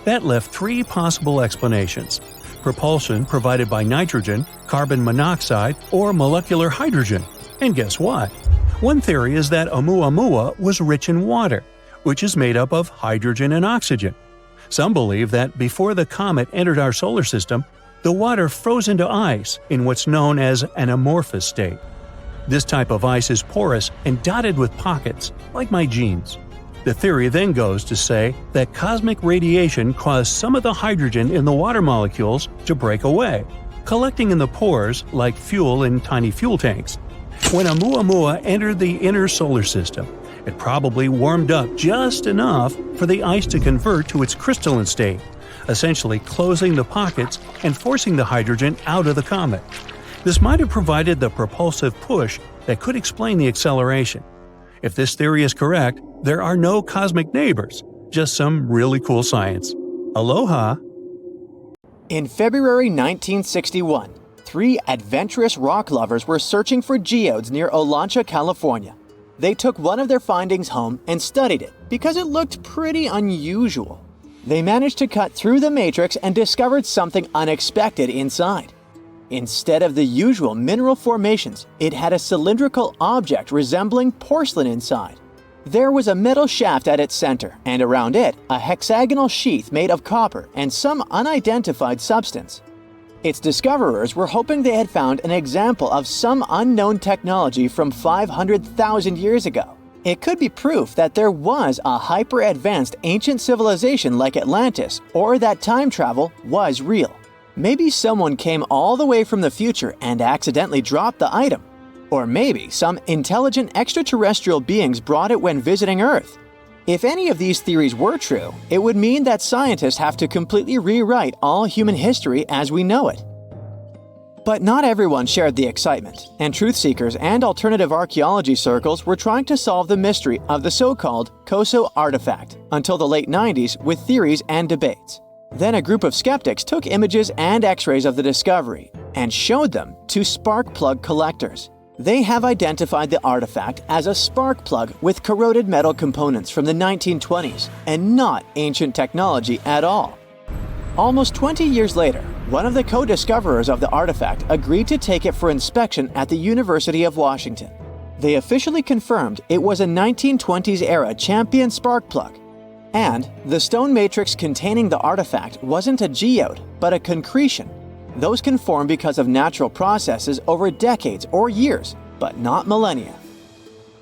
That left three possible explanations: propulsion provided by nitrogen, carbon monoxide, or molecular hydrogen. And guess what? One theory is that Oumuamua was rich in water, which is made up of hydrogen and oxygen. Some believe that before the comet entered our solar system, the water froze into ice in what's known as an amorphous state. This type of ice is porous and dotted with pockets, like my jeans. The theory then goes to say that cosmic radiation caused some of the hydrogen in the water molecules to break away, collecting in the pores like fuel in tiny fuel tanks. When Oumuamua entered the inner solar system, it probably warmed up just enough for the ice to convert to its crystalline state, essentially closing the pockets and forcing the hydrogen out of the comet. This might have provided the propulsive push that could explain the acceleration. If this theory is correct, there are no cosmic neighbors, just some really cool science. Aloha! In February 1961, 3 adventurous rock lovers were searching for geodes near Olancha, California. They took one of their findings home and studied it because it looked pretty unusual. They managed to cut through the matrix and discovered something unexpected inside. Instead of the usual mineral formations, it had a cylindrical object resembling porcelain inside. There was a metal shaft at its center, and around it, a hexagonal sheath made of copper and some unidentified substance. Its discoverers were hoping they had found an example of some unknown technology from 500,000 years ago. It could be proof that there was a hyper-advanced ancient civilization like Atlantis, or that time travel was real. Maybe someone came all the way from the future and accidentally dropped the item. Or maybe some intelligent extraterrestrial beings brought it when visiting Earth. If any of these theories were true, it would mean that scientists have to completely rewrite all human history as we know it. But not everyone shared the excitement, and truth seekers and alternative archaeology circles were trying to solve the mystery of the so-called Koso artifact until the late 90s with theories and debates. Then a group of skeptics took images and x-rays of the discovery and showed them to spark plug collectors. They have identified the artifact as a spark plug with corroded metal components from the 1920s and not ancient technology at all. Almost 20 years later, one of the co-discoverers of the artifact agreed to take it for inspection at the University of Washington. They officially confirmed it was a 1920s-era champion spark plug. And the stone matrix containing the artifact wasn't a geode, but a concretion. Those can form because of natural processes over decades or years, but not millennia.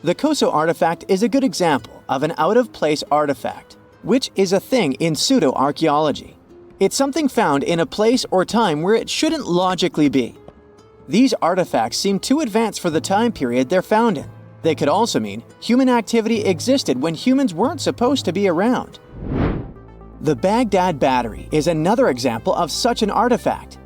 The Koso artifact is a good example of an out-of-place artifact, which is a thing in pseudo-archaeology. It's something found in a place or time where it shouldn't logically be. These artifacts seem too advanced for the time period they're found in. They could also mean human activity existed when humans weren't supposed to be around. The Baghdad Battery is another example of such an artifact.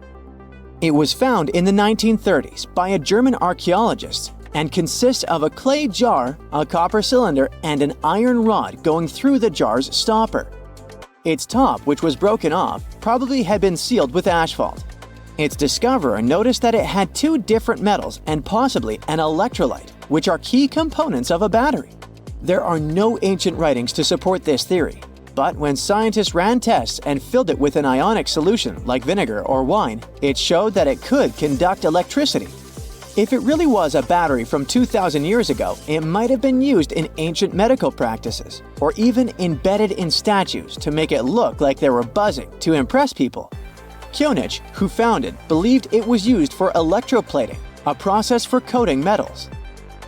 It was found in the 1930s by a German archaeologist and consists of a clay jar, a copper cylinder, and an iron rod going through the jar's stopper. Its top, which was broken off, probably had been sealed with asphalt. Its discoverer noticed that it had 2 different metals and possibly an electrolyte, which are key components of a battery. There are no ancient writings to support this theory, but when scientists ran tests and filled it with an ionic solution like vinegar or wine, it showed that it could conduct electricity. If it really was a battery from 2,000 years ago, it might have been used in ancient medical practices, or even embedded in statues to make it look like they were buzzing to impress people. Kionich, who found it, believed it was used for electroplating, a process for coating metals.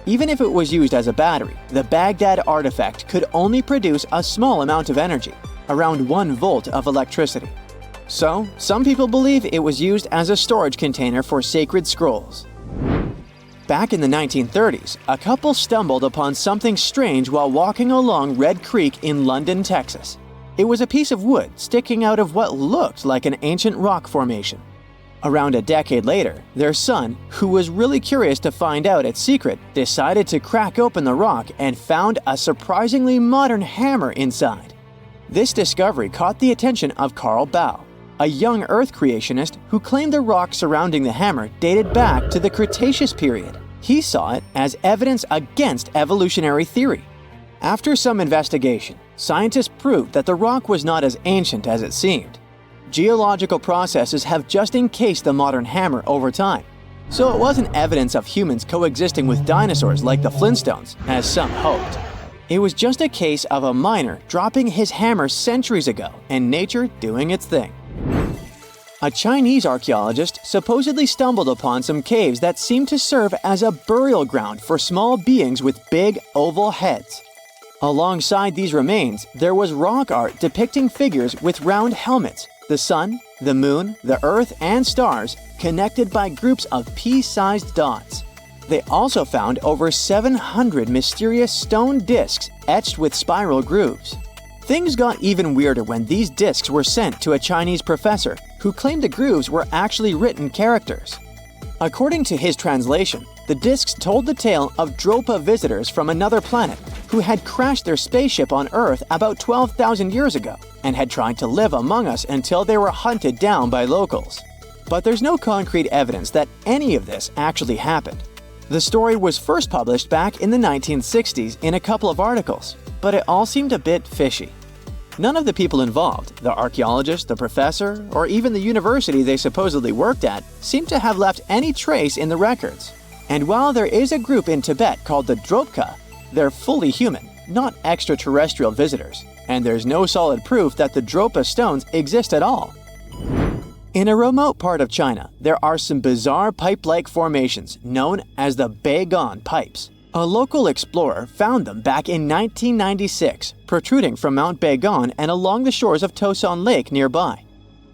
Even if it was used as a battery, the Baghdad artifact could only produce a small amount of energy, around 1 volt of electricity. So, some people believe it was used as a storage container for sacred scrolls. Back in the 1930s, a couple stumbled upon something strange while walking along Red Creek in London, Texas. It was a piece of wood sticking out of what looked like an ancient rock formation. Around a decade later, their son, who was really curious to find out its secret, decided to crack open the rock and found a surprisingly modern hammer inside. This discovery caught the attention of Carl Bau, a young Earth creationist who claimed the rock surrounding the hammer dated back to the Cretaceous period. He saw it as evidence against evolutionary theory. After some investigation, scientists proved that the rock was not as ancient as it seemed. Geological processes have just encased the modern hammer over time, so it wasn't evidence of humans coexisting with dinosaurs like the Flintstones, as some hoped. It was just a case of a miner dropping his hammer centuries ago and nature doing its thing. A Chinese archaeologist supposedly stumbled upon some caves that seemed to serve as a burial ground for small beings with big, oval heads. Alongside these remains, there was rock art depicting figures with round helmets, the sun, the moon, the earth, and stars connected by groups of pea-sized dots. They also found over 700 mysterious stone discs etched with spiral grooves. Things got even weirder when these discs were sent to a Chinese professor who claimed the grooves were actually written characters. According to his translation, the discs told the tale of Dropa visitors from another planet who had crashed their spaceship on Earth about 12,000 years ago and had tried to live among us until they were hunted down by locals. But there's no concrete evidence that any of this actually happened. The story was first published back in the 1960s in a couple of articles, but it all seemed a bit fishy. None of the people involved, the archaeologist, the professor, or even the university they supposedly worked at, seemed to have left any trace in the records. And while there is a group in Tibet called the Dropka, they're fully human, not extraterrestrial visitors, and there's no solid proof that the Dropa stones exist at all. In a remote part of China, there are some bizarre pipe-like formations known as the Beigan pipes. A local explorer found them back in 1996, protruding from Mount Beigan and along the shores of Tosan Lake nearby.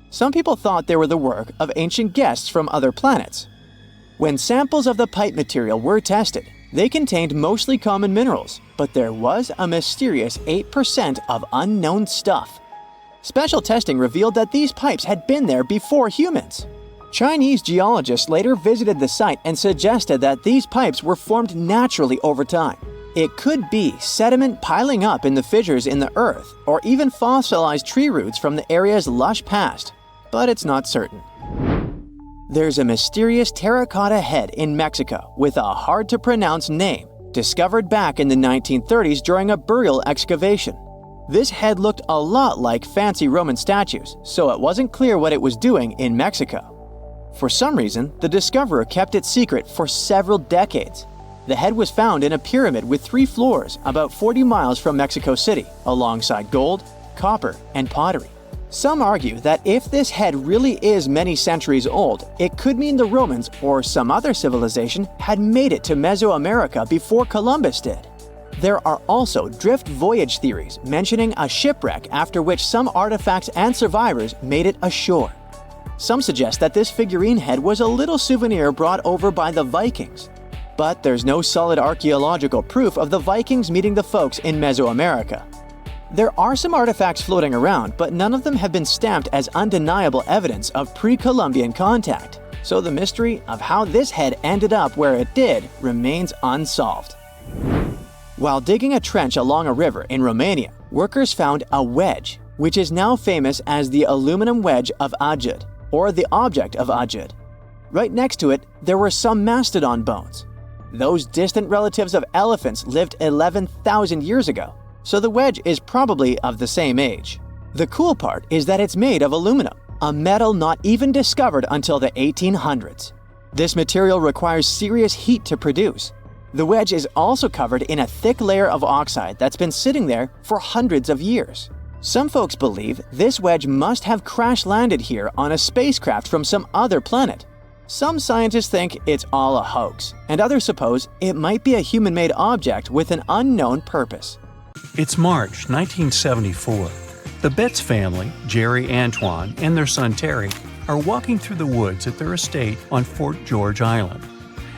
Some people thought they were the work of ancient guests from other planets. When samples of the pipe material were tested, they contained mostly common minerals, but there was a mysterious 8% of unknown stuff. Special testing revealed that these pipes had been there before humans. Chinese geologists later visited the site and suggested that these pipes were formed naturally over time. It could be sediment piling up in the fissures in the earth, or even fossilized tree roots from the area's lush past, but it's not certain. There's a mysterious terracotta head in Mexico with a hard-to-pronounce name, discovered back in the 1930s during a burial excavation. This head looked a lot like fancy Roman statues, so it wasn't clear what it was doing in Mexico. For some reason, the discoverer kept it secret for several decades. The head was found in a pyramid with 3 floors about 40 miles from Mexico City, alongside gold, copper, and pottery. Some argue that if this head really is many centuries old, it could mean the Romans or some other civilization had made it to Mesoamerica before Columbus did. There are also drift voyage theories mentioning a shipwreck after which some artifacts and survivors made it ashore. Some suggest that this figurine head was a little souvenir brought over by the Vikings. But there's no solid archaeological proof of the Vikings meeting the folks in Mesoamerica. There are some artifacts floating around, but none of them have been stamped as undeniable evidence of pre-Columbian contact, so the mystery of how this head ended up where it did remains unsolved. While digging a trench along a river in Romania, workers found a wedge, which is now famous as the aluminum wedge of Ajud, or the object of Ajud. Right next to it, there were some mastodon bones. Those distant relatives of elephants lived 11,000 years ago, so the wedge is probably of the same age. The cool part is that it's made of aluminum, a metal not even discovered until the 1800s. This material requires serious heat to produce. The wedge is also covered in a thick layer of oxide that's been sitting there for hundreds of years. Some folks believe this wedge must have crash-landed here on a spacecraft from some other planet. Some scientists think it's all a hoax, and others suppose it might be a human-made object with an unknown purpose. It's March 1974. The Betts family, Jerry Antoine, and their son Terry, are walking through the woods at their estate on Fort George Island.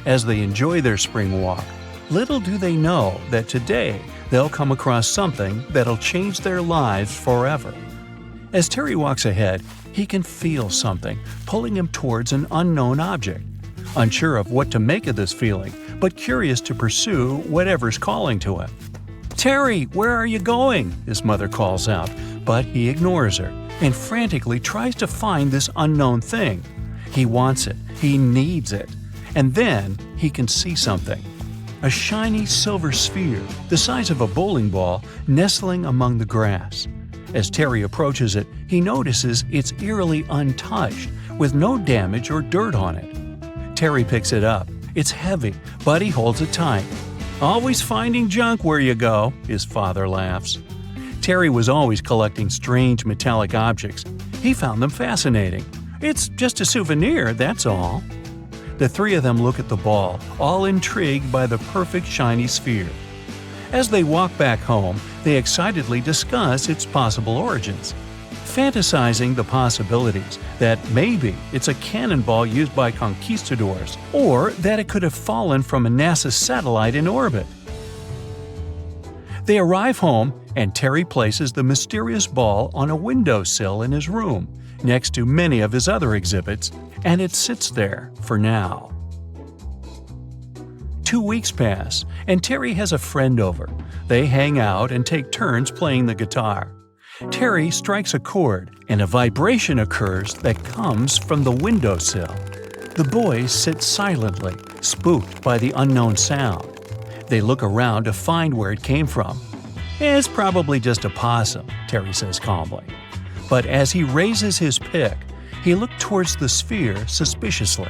As they enjoy their spring walk, little do they know that today they'll come across something that'll change their lives forever. As Terry walks ahead, he can feel something pulling him towards an unknown object. Unsure of what to make of this feeling, but curious to pursue whatever's calling to him. "Terry, where are you going?" his mother calls out, but he ignores her and frantically tries to find this unknown thing. He wants it, he needs it, and then he can see something. A shiny silver sphere, the size of a bowling ball, nestling among the grass. As Terry approaches it, he notices it's eerily untouched, with no damage or dirt on it. Terry picks it up. It's heavy, but he holds it tight. "Always finding junk where you go," his father laughs. Terry was always collecting strange metallic objects. He found them fascinating. "It's just a souvenir, that's all." The three of them look at the ball, all intrigued by the perfect shiny sphere. As they walk back home, they excitedly discuss its possible origins, fantasizing the possibilities that maybe it's a cannonball used by conquistadors, or that it could have fallen from a NASA satellite in orbit. They arrive home, and Terry places the mysterious ball on a windowsill in his room, next to many of his other exhibits, and it sits there for now. 2 weeks pass, and Terry has a friend over. They hang out and take turns playing the guitar. Terry strikes a chord, and a vibration occurs that comes from the windowsill. The boys sit silently, spooked by the unknown sound. They look around to find where it came from. "It's probably just a possum," Terry says calmly. But as he raises his pick, he looks towards the sphere suspiciously.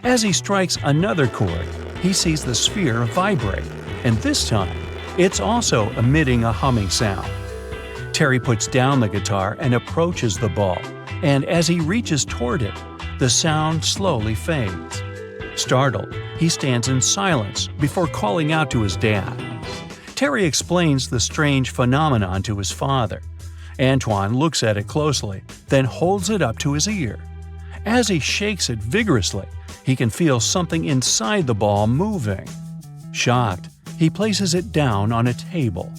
As he strikes another chord, he sees the sphere vibrate, and this time, it's also emitting a humming sound. Terry puts down the guitar and approaches the ball, and as he reaches toward it, the sound slowly fades. Startled, he stands in silence before calling out to his dad. Terry explains the strange phenomenon to his father. Antoine looks at it closely, then holds it up to his ear. As he shakes it vigorously, he can feel something inside the ball moving. Shocked, he places it down on a table.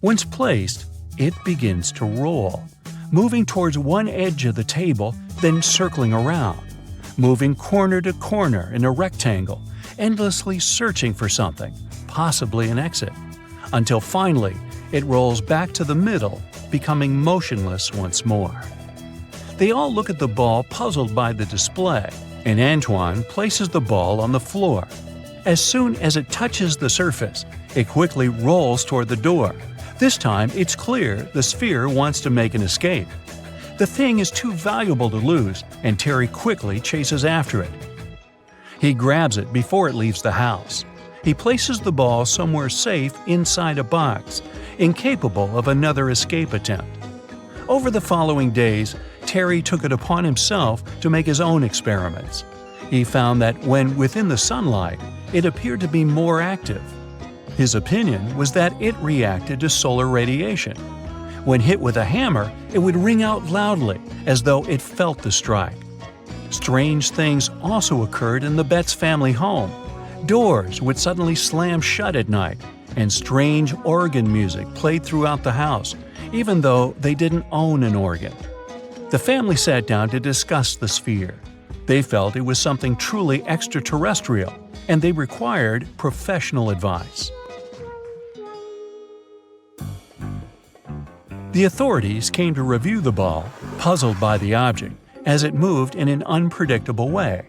Once placed, it begins to roll, moving towards one edge of the table, then circling around, moving corner to corner in a rectangle, endlessly searching for something, possibly an exit, until finally it rolls back to the middle, becoming motionless once more. They all look at the ball, puzzled by the display, and Antoine places the ball on the floor. As soon as it touches the surface, it quickly rolls toward the door. This time, it's clear the sphere wants to make an escape. The thing is too valuable to lose, and Terry quickly chases after it. He grabs it before it leaves the house. He places the ball somewhere safe inside a box, incapable of another escape attempt. Over the following days, Terry took it upon himself to make his own experiments. He found that when within the sunlight, it appeared to be more active. His opinion was that it reacted to solar radiation. When hit with a hammer, it would ring out loudly, as though it felt the strike. Strange things also occurred in the Betts family home. Doors would suddenly slam shut at night, and strange organ music played throughout the house, even though they didn't own an organ. The family sat down to discuss the sphere. They felt it was something truly extraterrestrial, and they required professional advice. The authorities came to review the ball, puzzled by the object, as it moved in an unpredictable way.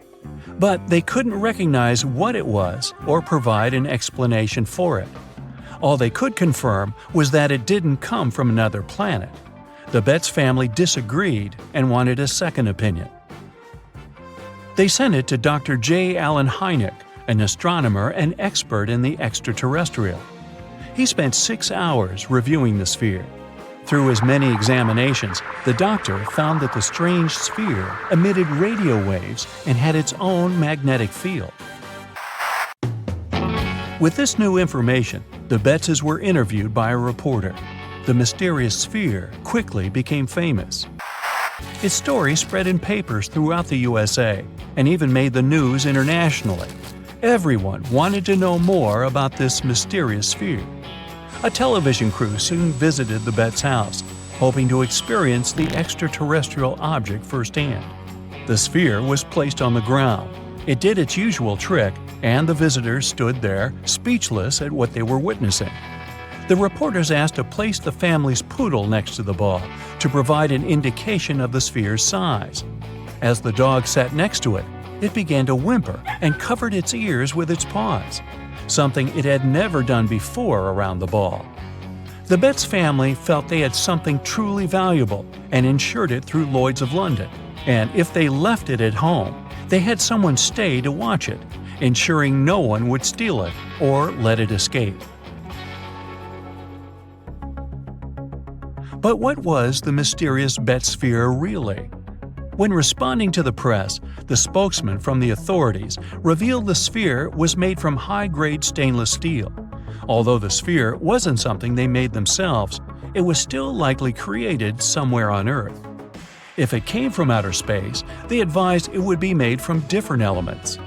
But they couldn't recognize what it was or provide an explanation for it. All they could confirm was that it didn't come from another planet. The Betts family disagreed and wanted a second opinion. They sent it to Dr. J. Allen Hynek, an astronomer and expert in the extraterrestrial. He spent 6 hours reviewing the sphere. Through his many examinations, the doctor found that the strange sphere emitted radio waves and had its own magnetic field. With this new information, the Bettses were interviewed by a reporter. The mysterious sphere quickly became famous. Its story spread in papers throughout the USA and even made the news internationally. Everyone wanted to know more about this mysterious sphere. A television crew soon visited the Betts' house, hoping to experience the extraterrestrial object firsthand. The sphere was placed on the ground. It did its usual trick, and the visitors stood there, speechless at what they were witnessing. The reporters asked to place the family's poodle next to the ball to provide an indication of the sphere's size. As the dog sat next to it, it began to whimper and covered its ears with its paws, something it had never done before around the ball. The Betts family felt they had something truly valuable and insured it through Lloyd's of London, and if they left it at home, they had someone stay to watch it, ensuring no one would steal it or let it escape. But what was the mysterious Betts sphere really? When responding to the press, the spokesman from the authorities revealed the sphere was made from high-grade stainless steel. Although the sphere wasn't something they made themselves, it was still likely created somewhere on Earth. If it came from outer space, they advised it would be made from different elements.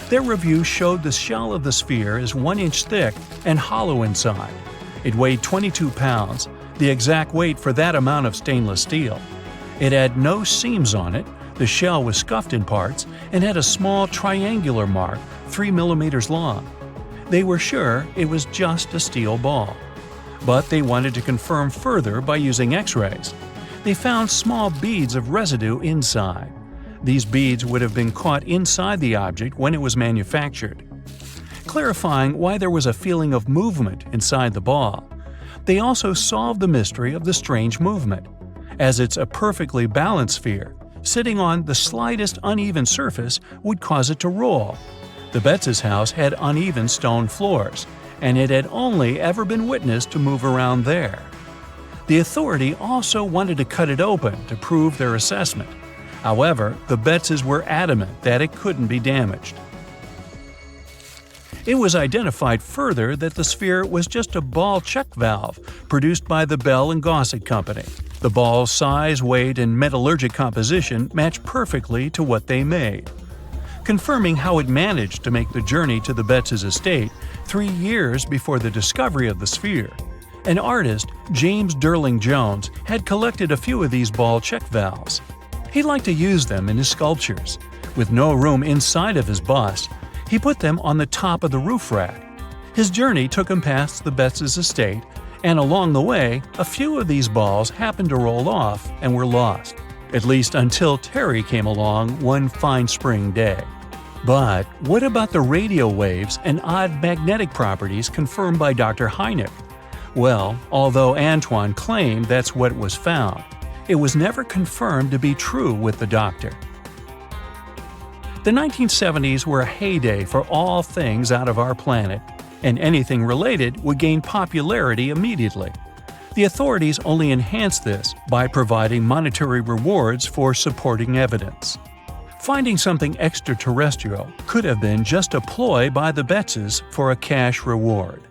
Their review showed the shell of the sphere is 1 inch thick and hollow inside. It weighed 22 pounds, the exact weight for that amount of stainless steel. It had no seams on it, the shell was scuffed in parts, and had a small triangular mark 3 millimeters long. They were sure it was just a steel ball. But they wanted to confirm further by using X-rays. They found small beads of residue inside. These beads would have been caught inside the object when it was manufactured, clarifying why there was a feeling of movement inside the ball. They also solved the mystery of the strange movement. As it's a perfectly balanced sphere, sitting on the slightest uneven surface would cause it to roll. The Betts' house had uneven stone floors, and it had only ever been witnessed to move around there. The authority also wanted to cut it open to prove their assessment. However, the Betts' were adamant that it couldn't be damaged. It was identified further that the sphere was just a ball check valve produced by the Bell & Gossett Company. The ball's size, weight, and metallurgic composition matched perfectly to what they made, confirming how it managed to make the journey to the Betts' estate 3 years before the discovery of the sphere. An artist, James Durling Jones, had collected a few of these ball check valves. He liked to use them in his sculptures. With no room inside of his bust, he put them on the top of the roof rack. His journey took him past the Betts' estate, and along the way, a few of these balls happened to roll off and were lost, at least until Terry came along one fine spring day. But what about the radio waves and odd magnetic properties confirmed by Dr. Hynek? Well, although Antoine claimed that's what was found, it was never confirmed to be true with the doctor. The 1970s were a heyday for all things out of our planet, and anything related would gain popularity immediately. The authorities only enhanced this by providing monetary rewards for supporting evidence. Finding something extraterrestrial could have been just a ploy by the Betts' for a cash reward.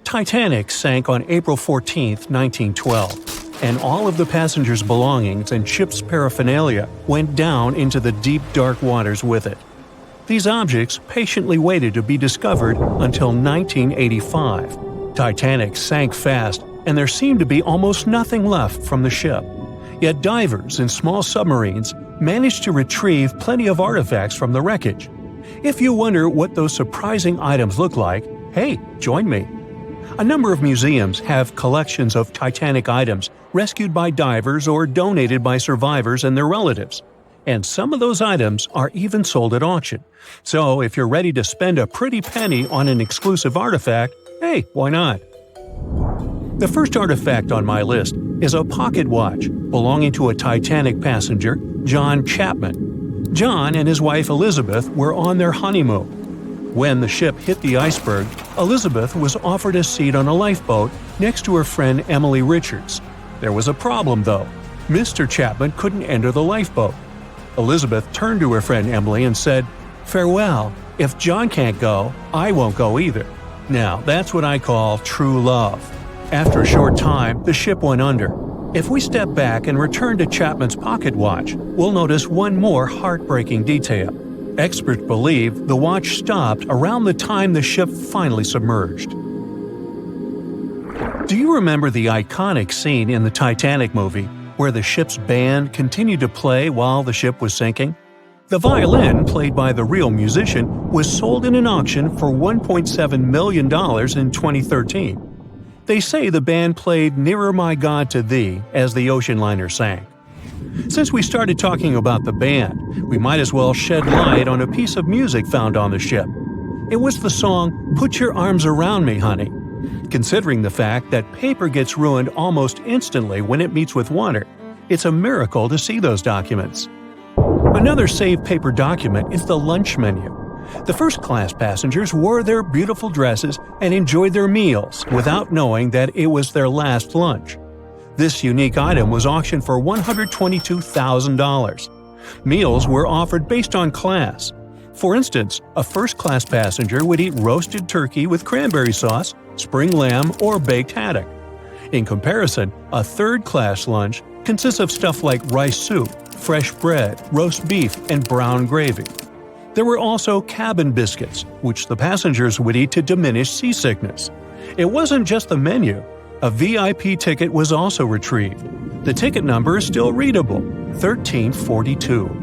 Titanic sank on April 14, 1912, and all of the passengers' belongings and ship's paraphernalia went down into the deep, dark waters with it. These objects patiently waited to be discovered until 1985. Titanic sank fast, and there seemed to be almost nothing left from the ship. Yet divers in small submarines managed to retrieve plenty of artifacts from the wreckage. If you wonder what those surprising items look like, hey, join me. A number of museums have collections of Titanic items rescued by divers or donated by survivors and their relatives. And some of those items are even sold at auction. So if you're ready to spend a pretty penny on an exclusive artifact, hey, why not? The first artifact on my list is a pocket watch belonging to a Titanic passenger, John Chapman. John and his wife Elizabeth were on their honeymoon. When the ship hit the iceberg, Elizabeth was offered a seat on a lifeboat next to her friend Emily Richards. There was a problem, though. Mr. Chapman couldn't enter the lifeboat. Elizabeth turned to her friend Emily and said, "Farewell. If John can't go, I won't go either." Now, that's what I call true love. After a short time, the ship went under. If we step back and return to Chapman's pocket watch, we'll notice one more heartbreaking detail. Experts believe the watch stopped around the time the ship finally submerged. Do you remember the iconic scene in the Titanic movie where the ship's band continued to play while the ship was sinking? The violin, played by the real musician, was sold in an auction for $1.7 million in 2013. They say the band played Nearer My God to Thee as the ocean liner sank. Since we started talking about the band, we might as well shed light on a piece of music found on the ship. It was the song "Put Your Arms Around Me, Honey." Considering the fact that paper gets ruined almost instantly when it meets with water, it's a miracle to see those documents. Another saved paper document is the lunch menu. The first-class passengers wore their beautiful dresses and enjoyed their meals without knowing that it was their last lunch. This unique item was auctioned for $122,000. Meals were offered based on class. For instance, a first-class passenger would eat roasted turkey with cranberry sauce, spring lamb, or baked haddock. In comparison, a third-class lunch consists of stuff like rice soup, fresh bread, roast beef, and brown gravy. There were also cabin biscuits, which the passengers would eat to diminish seasickness. It wasn't just the menu. A VIP ticket was also retrieved. The ticket number is still readable, 1342.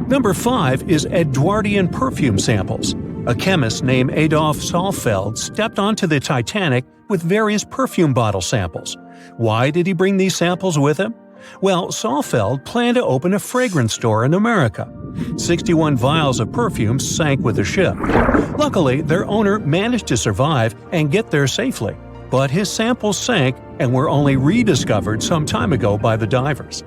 Number 5 is Edwardian perfume samples. A chemist named Adolf Saalfeld stepped onto the Titanic with various perfume bottle samples. Why did he bring these samples with him? Well, Saalfeld planned to open a fragrance store in America. 61 vials of perfume sank with the ship. Luckily, their owner managed to survive and get there safely, but his samples sank and were only rediscovered some time ago by the divers.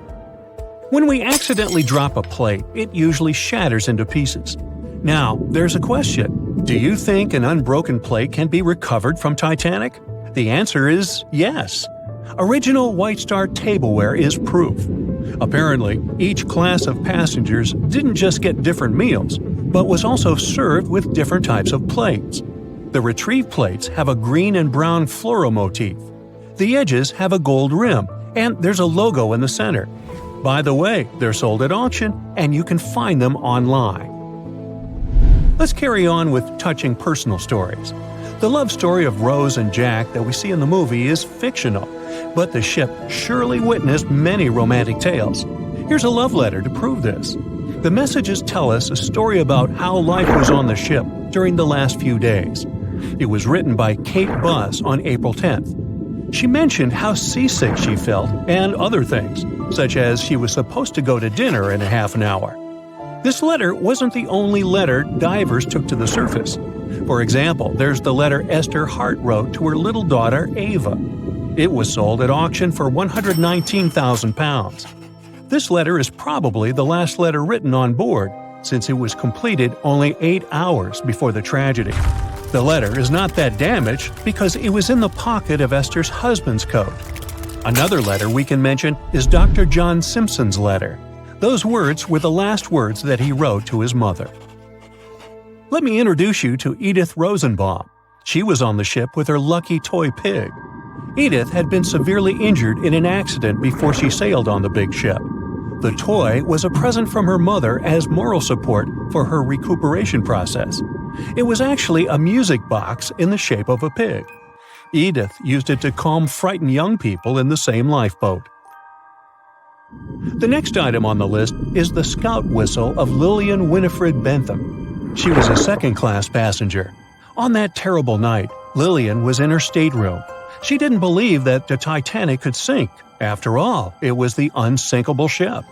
When we accidentally drop a plate, it usually shatters into pieces. Now, there's a question. Do you think an unbroken plate can be recovered from Titanic? The answer is yes. Original White Star tableware is proof. Apparently, each class of passengers didn't just get different meals, but was also served with different types of plates. The retrieved plates have a green and brown floral motif. The edges have a gold rim, and there's a logo in the center. By the way, they're sold at auction, and you can find them online. Let's carry on with touching personal stories. The love story of Rose and Jack that we see in the movie is fictional, but the ship surely witnessed many romantic tales. Here's a love letter to prove this. The messages tell us a story about how life was on the ship during the last few days. It was written by Kate Buss on April 10th. She mentioned how seasick she felt and other things, such as she was supposed to go to dinner in a half an hour. This letter wasn't the only letter divers took to the surface. For example, there's the letter Esther Hart wrote to her little daughter Ava. It was sold at auction for £119,000. This letter is probably the last letter written on board, since it was completed only 8 hours before the tragedy. The letter is not that damaged because it was in the pocket of Esther's husband's coat. Another letter we can mention is Dr. John Simpson's letter. Those words were the last words that he wrote to his mother. Let me introduce you to Edith Rosenbaum. She was on the ship with her lucky toy pig. Edith had been severely injured in an accident before she sailed on the big ship. The toy was a present from her mother as moral support for her recuperation process. It was actually a music box in the shape of a pig. Edith used it to calm frightened young people in the same lifeboat. The next item on the list is the scout whistle of Lillian Winifred Bentham. She was a second-class passenger. On that terrible night, Lillian was in her stateroom. She didn't believe that the Titanic could sink. After all, it was the unsinkable ship.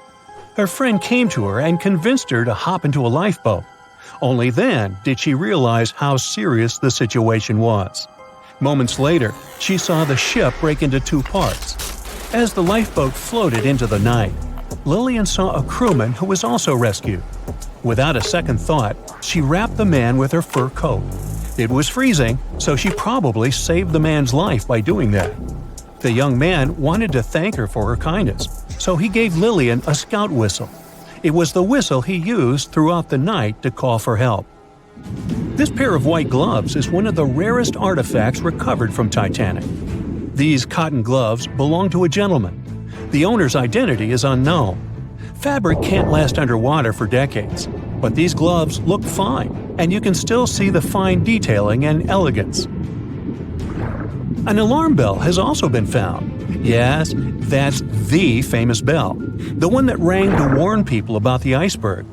Her friend came to her and convinced her to hop into a lifeboat. Only then did she realize how serious the situation was. Moments later, she saw the ship break into 2 parts. As the lifeboat floated into the night, Lillian saw a crewman who was also rescued. Without a second thought, she wrapped the man with her fur coat. It was freezing, so she probably saved the man's life by doing that. The young man wanted to thank her for her kindness, so he gave Lillian a scout whistle. It was the whistle he used throughout the night to call for help. This pair of white gloves is one of the rarest artifacts recovered from Titanic. These cotton gloves belong to a gentleman. The owner's identity is unknown. Fabric can't last underwater for decades, but these gloves look fine, and you can still see the fine detailing and elegance. An alarm bell has also been found. Yes, that's the famous bell, the one that rang to warn people about the iceberg.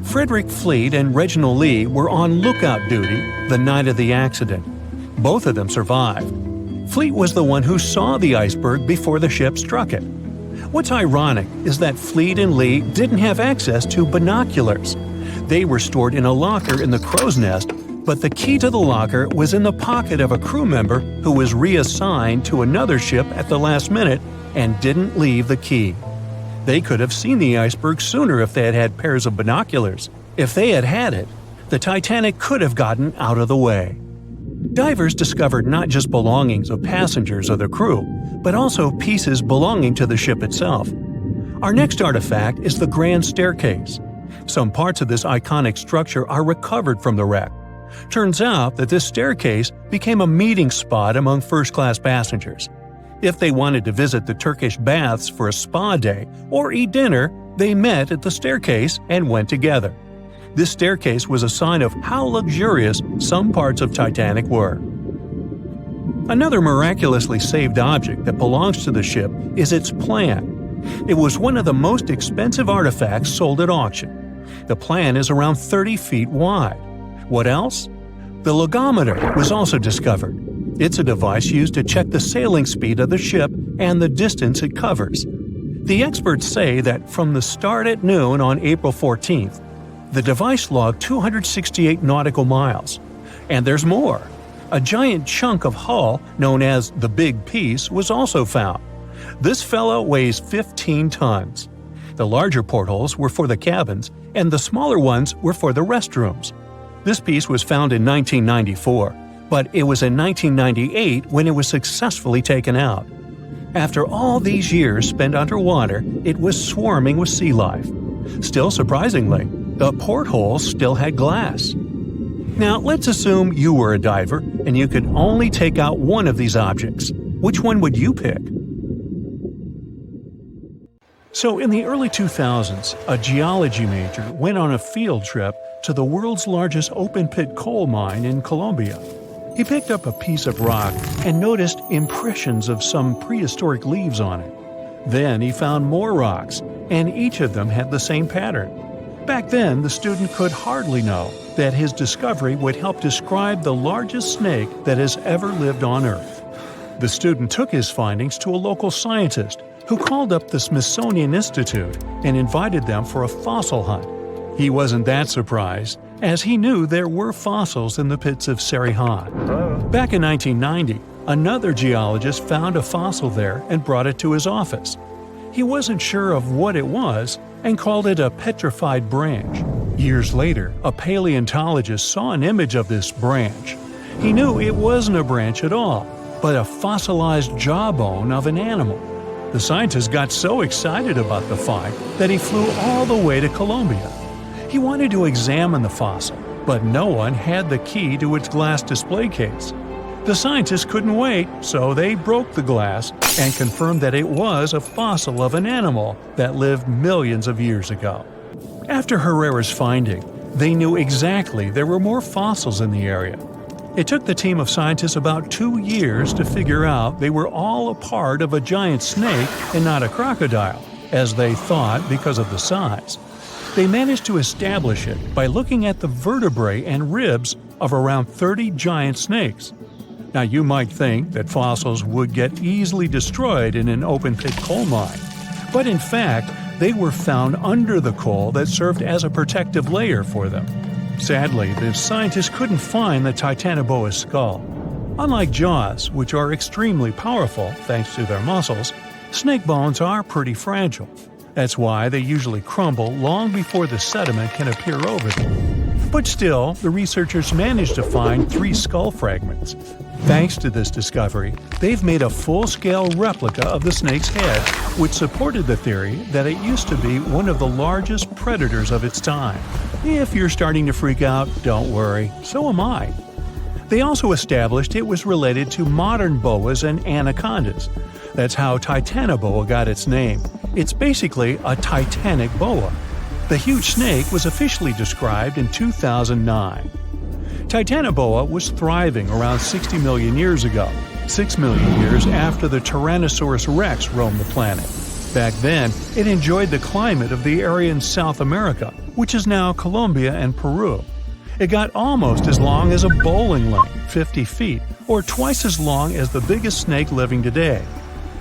Frederick Fleet and Reginald Lee were on lookout duty the night of the accident. Both of them survived. Fleet was the one who saw the iceberg before the ship struck it. What's ironic is that Fleet and Lee didn't have access to binoculars. They were stored in a locker in the crow's nest, but the key to the locker was in the pocket of a crew member who was reassigned to another ship at the last minute and didn't leave the key. They could have seen the iceberg sooner if they had had pairs of binoculars. If they had had it, the Titanic could have gotten out of the way. Divers discovered not just belongings of passengers or the crew, but also pieces belonging to the ship itself. Our next artifact is the Grand Staircase. Some parts of this iconic structure are recovered from the wreck. Turns out that this staircase became a meeting spot among first-class passengers. If they wanted to visit the Turkish baths for a spa day or eat dinner, they met at the staircase and went together. This staircase was a sign of how luxurious some parts of Titanic were. Another miraculously saved object that belongs to the ship is its plan. It was one of the most expensive artifacts sold at auction. The plan is around 30 feet wide. What else? The logometer was also discovered. It's a device used to check the sailing speed of the ship and the distance it covers. The experts say that from the start at noon on April 14th, the device logged 268 nautical miles. And there's more. A giant chunk of hull, known as the Big Piece, was also found. This fellow weighs 15 tons. The larger portholes were for the cabins, and the smaller ones were for the restrooms. This piece was found in 1994, but it was in 1998 when it was successfully taken out. After all these years spent underwater, it was swarming with sea life. Still surprisingly, the portholes still had glass. Now, let's assume you were a diver and you could only take out one of these objects. Which one would you pick? So, in the early 2000s, a geology major went on a field trip to the world's largest open-pit coal mine in Colombia. He picked up a piece of rock and noticed impressions of some prehistoric leaves on it. Then he found more rocks, and each of them had the same pattern. Back then, the student could hardly know that his discovery would help describe the largest snake that has ever lived on Earth. The student took his findings to a local scientist who called up the Smithsonian Institute and invited them for a fossil hunt. He wasn't that surprised, as he knew there were fossils in the pits of Sarihan. Back in 1990, another geologist found a fossil there and brought it to his office. He wasn't sure of what it was and called it a petrified branch. Years later, a paleontologist saw an image of this branch. He knew it wasn't a branch at all, but a fossilized jawbone of an animal. The scientist got so excited about the find that he flew all the way to Colombia. He wanted to examine the fossil, but no one had the key to its glass display case. The scientists couldn't wait, so they broke the glass and confirmed that it was a fossil of an animal that lived millions of years ago. After Herrera's finding, they knew exactly there were more fossils in the area. It took the team of scientists about 2 years to figure out they were all a part of a giant snake and not a crocodile, as they thought because of the size. They managed to establish it by looking at the vertebrae and ribs of around 30 giant snakes. Now, you might think that fossils would get easily destroyed in an open-pit coal mine, but in fact, they were found under the coal that served as a protective layer for them. Sadly, the scientists couldn't find the Titanoboa's skull. Unlike jaws, which are extremely powerful thanks to their muscles, snake bones are pretty fragile. That's why they usually crumble long before the sediment can appear over them. But still, the researchers managed to find 3 skull fragments. Thanks to this discovery, they've made a full-scale replica of the snake's head, which supported the theory that it used to be one of the largest predators of its time. If you're starting to freak out, don't worry, so am I. They also established it was related to modern boas and anacondas. That's how Titanoboa got its name. It's basically a titanic boa. The huge snake was officially described in 2009. Titanoboa was thriving around 60 million years ago, 6 million years after the Tyrannosaurus rex roamed the planet. Back then, it enjoyed the climate of the area in South America, which is now Colombia and Peru. It got almost as long as a bowling lane, 50 feet, or twice as long as the biggest snake living today.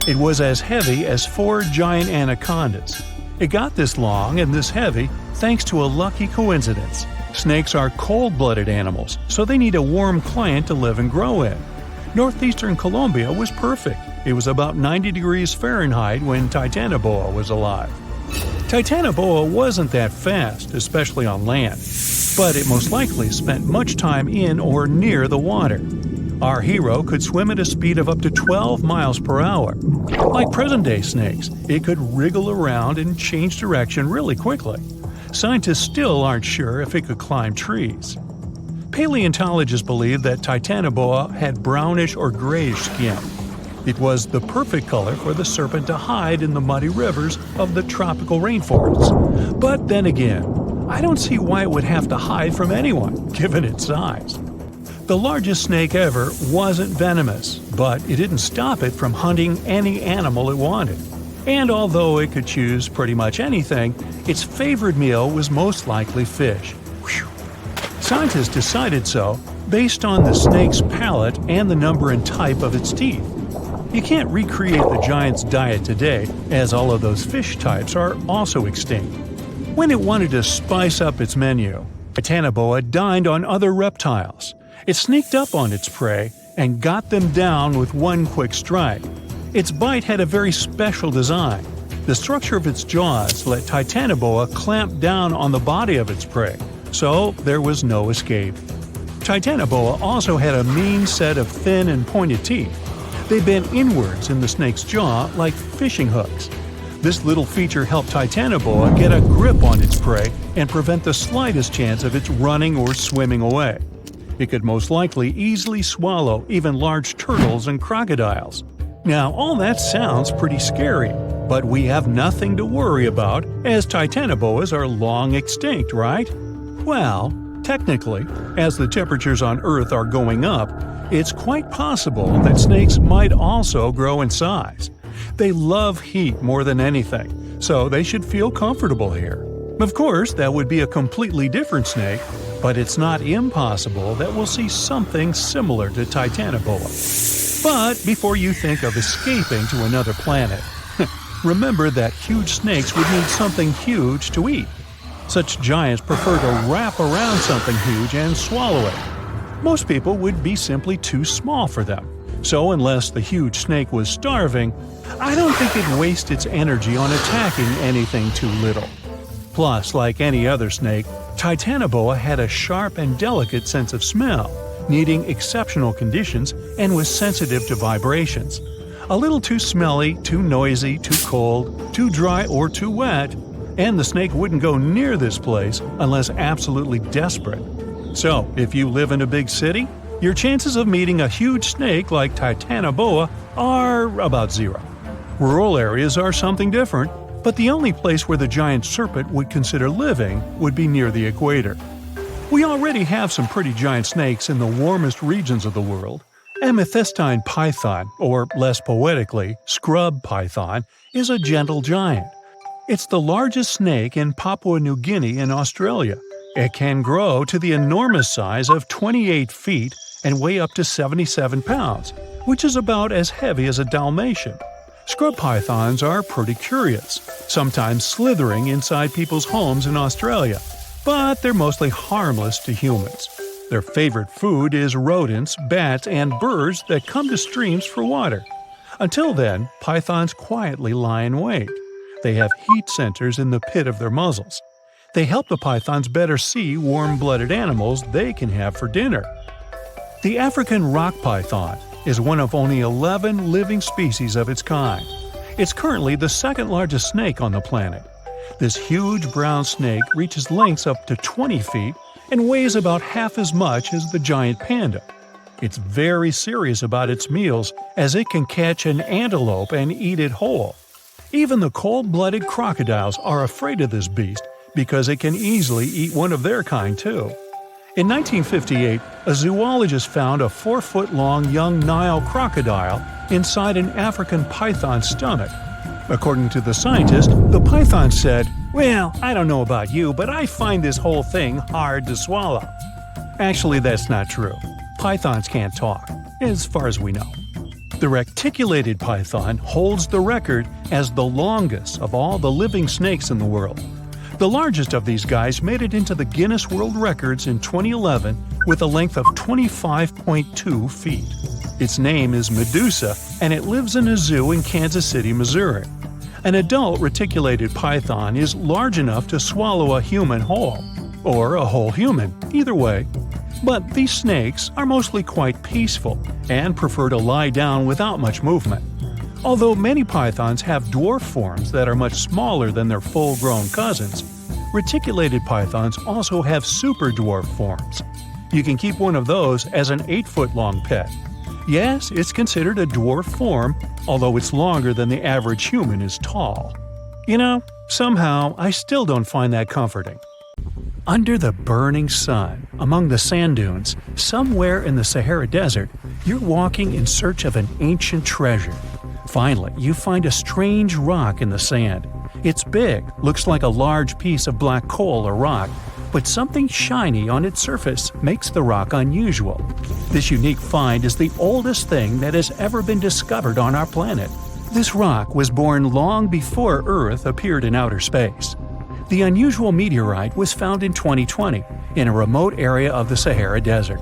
It was as heavy as 4 giant anacondas. It got this long and this heavy thanks to a lucky coincidence. Snakes are cold-blooded animals, so they need a warm climate to live and grow in. Northeastern Colombia was perfect. It was about 90 degrees Fahrenheit when Titanoboa was alive. Titanoboa wasn't that fast, especially on land, but it most likely spent much time in or near the water. Our hero could swim at a speed of up to 12 miles per hour. Like present-day snakes, it could wriggle around and change direction really quickly. Scientists still aren't sure if it could climb trees. Paleontologists believe that Titanoboa had brownish or grayish skin. It was the perfect color for the serpent to hide in the muddy rivers of the tropical rainforests. But then again, I don't see why it would have to hide from anyone, given its size. The largest snake ever wasn't venomous, but it didn't stop it from hunting any animal it wanted. And although it could choose pretty much anything, its favorite meal was most likely fish. Whew. Scientists decided so based on the snake's palate and the number and type of its teeth. You can't recreate the giant's diet today, as all of those fish types are also extinct. When it wanted to spice up its menu, Titanoboa dined on other reptiles. It sneaked up on its prey and got them down with one quick strike. Its bite had a very special design. The structure of its jaws let Titanoboa clamp down on the body of its prey, so there was no escape. Titanoboa also had a mean set of thin and pointed teeth. They bent inwards in the snake's jaw like fishing hooks. This little feature helped Titanoboa get a grip on its prey and prevent the slightest chance of its running or swimming away. It could most likely easily swallow even large turtles and crocodiles. Now, all that sounds pretty scary, but we have nothing to worry about as Titanoboas are long extinct, right? Well, technically, as the temperatures on Earth are going up, it's quite possible that snakes might also grow in size. They love heat more than anything, so they should feel comfortable here. Of course, that would be a completely different snake, but it's not impossible that we'll see something similar to Titanoboa. But before you think of escaping to another planet, remember that huge snakes would need something huge to eat. Such giants prefer to wrap around something huge and swallow it. Most people would be simply too small for them. So unless the huge snake was starving, I don't think it'd waste its energy on attacking anything too little. Plus, like any other snake, Titanoboa had a sharp and delicate sense of smell, needing exceptional conditions, and was sensitive to vibrations. A little too smelly, too noisy, too cold, too dry, or too wet, and the snake wouldn't go near this place unless absolutely desperate. So, if you live in a big city, your chances of meeting a huge snake like Titanoboa are about zero. Rural areas are something different, but the only place where the giant serpent would consider living would be near the equator. We already have some pretty giant snakes in the warmest regions of the world. Amethystine python, or less poetically, scrub python, is a gentle giant. It's the largest snake in Papua New Guinea in Australia. It can grow to the enormous size of 28 feet and weigh up to 77 pounds, which is about as heavy as a Dalmatian. Scrub pythons are pretty curious, sometimes slithering inside people's homes in Australia, but they're mostly harmless to humans. Their favorite food is rodents, bats, and birds that come to streams for water. Until then, pythons quietly lie in wait. They have heat sensors in the pit of their muzzles. They help the pythons better see warm-blooded animals they can have for dinner. The African rock python is one of only 11 living species of its kind. It's currently the second largest snake on the planet. This huge brown snake reaches lengths up to 20 feet and weighs about half as much as the giant panda. It's very serious about its meals, as it can catch an antelope and eat it whole. Even the cold-blooded crocodiles are afraid of this beast because it can easily eat one of their kind too. In 1958, a zoologist found a 4-foot-long young Nile crocodile inside an African python's stomach. According to the scientist, the python said, "Well, I don't know about you, but I find this whole thing hard to swallow." Actually, that's not true. Pythons can't talk, as far as we know. The reticulated python holds the record as the longest of all the living snakes in the world. The largest of these guys made it into the Guinness World Records in 2011 with a length of 25.2 feet. Its name is Medusa, and it lives in a zoo in Kansas City, Missouri. An adult reticulated python is large enough to swallow a human whole, or a whole human, either way. But these snakes are mostly quite peaceful and prefer to lie down without much movement. Although many pythons have dwarf forms that are much smaller than their full-grown cousins, Reticulated pythons also have superdwarf forms. You can keep one of those as an 8-foot-long pet. Yes, it's considered a dwarf form, although it's longer than the average human is tall. You know, somehow I still don't find that comforting. Under the burning sun, among the sand dunes, somewhere in the Sahara Desert, you're walking in search of an ancient treasure. Finally, you find a strange rock in the sand. It's big, looks like a large piece of black coal or rock, but something shiny on its surface makes the rock unusual. This unique find is the oldest thing that has ever been discovered on our planet. This rock was born long before Earth appeared in outer space. The unusual meteorite was found in 2020 in a remote area of the Sahara Desert.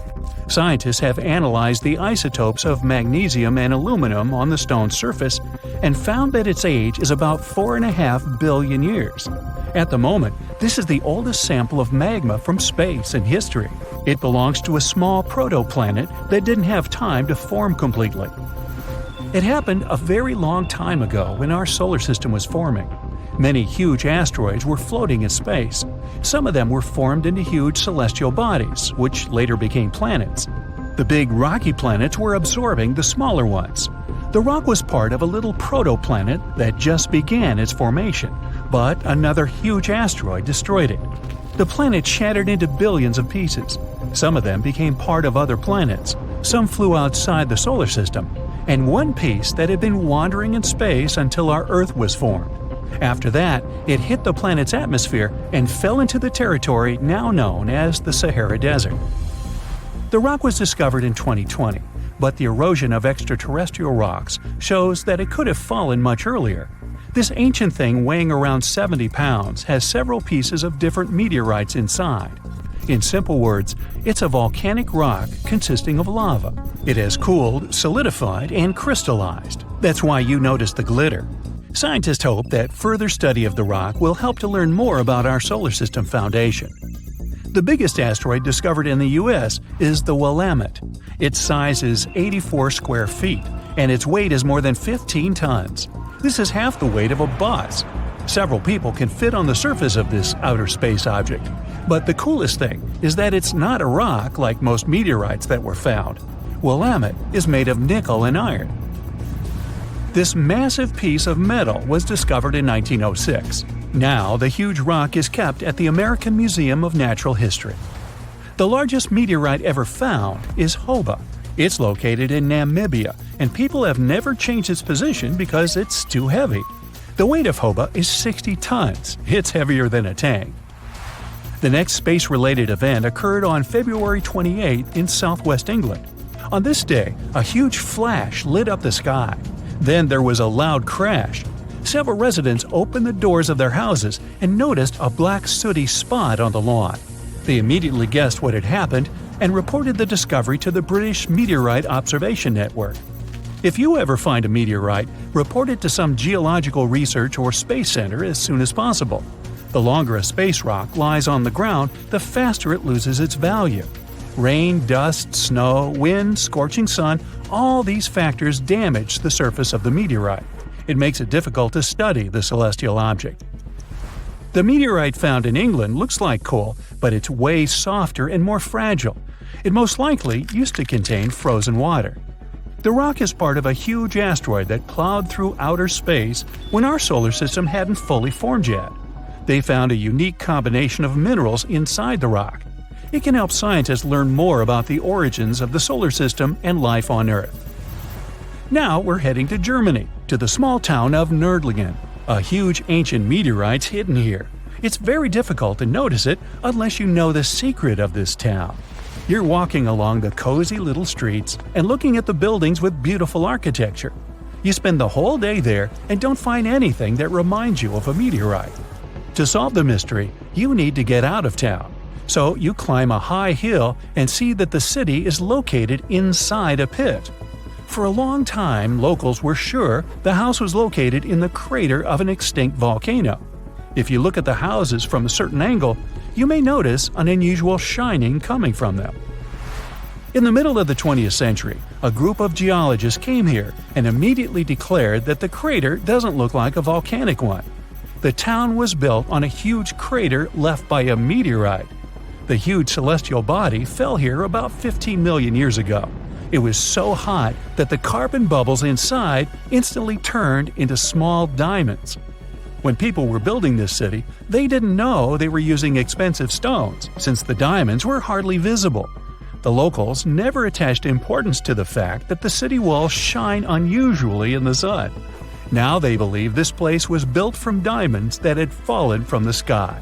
Scientists have analyzed the isotopes of magnesium and aluminum on the stone's surface and found that its age is about 4.5 billion years. At the moment, this is the oldest sample of magma from space in history. It belongs to a small protoplanet that didn't have time to form completely. It happened a very long time ago when our solar system was forming. Many huge asteroids were floating in space. Some of them were formed into huge celestial bodies, which later became planets. The big rocky planets were absorbing the smaller ones. The rock was part of a little protoplanet that just began its formation, but another huge asteroid destroyed it. The planet shattered into billions of pieces. Some of them became part of other planets. Some flew outside the solar system, and one piece that had been wandering in space until our Earth was formed. After that, it hit the planet's atmosphere and fell into the territory now known as the Sahara Desert. The rock was discovered in 2020, but the erosion of extraterrestrial rocks shows that it could have fallen much earlier. This ancient thing weighing around 70 pounds has several pieces of different meteorites inside. In simple words, it's a volcanic rock consisting of lava. It has cooled, solidified, and crystallized. That's why you notice the glitter. Scientists hope that further study of the rock will help to learn more about our solar system foundation. The biggest asteroid discovered in the U.S. is the Willamette. Its size is 84 square feet, and its weight is more than 15 tons. This is half the weight of a bus. Several people can fit on the surface of this outer space object. But the coolest thing is that it's not a rock like most meteorites that were found. Willamette is made of nickel and iron. This massive piece of metal was discovered in 1906. Now, the huge rock is kept at the American Museum of Natural History. The largest meteorite ever found is Hoba. It's located in Namibia, and people have never changed its position because it's too heavy. The weight of Hoba is 60 tons. It's heavier than a tank. The next space-related event occurred on February 28 in southwest England. On this day, a huge flash lit up the sky. Then there was a loud crash. Several residents opened the doors of their houses and noticed a black sooty spot on the lawn. They immediately guessed what had happened and reported the discovery to the British Meteorite Observation Network. If you ever find a meteorite, report it to some geological research or space center as soon as possible. The longer a space rock lies on the ground, the faster it loses its value. Rain, dust, snow, wind, scorching sun, all these factors damage the surface of the meteorite. It makes it difficult to study the celestial object. The meteorite found in England looks like coal, but it's way softer and more fragile. It most likely used to contain frozen water. The rock is part of a huge asteroid that plowed through outer space when our solar system hadn't fully formed yet. They found a unique combination of minerals inside the rock. It can help scientists learn more about the origins of the solar system and life on Earth. Now we're heading to Germany, to the small town of Nördlingen. A huge ancient meteorite's hidden here. It's very difficult to notice it unless you know the secret of this town. You're walking along the cozy little streets and looking at the buildings with beautiful architecture. You spend the whole day there and don't find anything that reminds you of a meteorite. To solve the mystery, you need to get out of town. So you climb a high hill and see that the city is located inside a pit. For a long time, locals were sure the house was located in the crater of an extinct volcano. If you look at the houses from a certain angle, you may notice an unusual shining coming from them. In the middle of the 20th century, a group of geologists came here and immediately declared that the crater doesn't look like a volcanic one. The town was built on a huge crater left by a meteorite. The huge celestial body fell here about 15 million years ago. It was so hot that the carbon bubbles inside instantly turned into small diamonds. When people were building this city, they didn't know they were using expensive stones, since the diamonds were hardly visible. The locals never attached importance to the fact that the city walls shine unusually in the sun. Now they believe this place was built from diamonds that had fallen from the sky.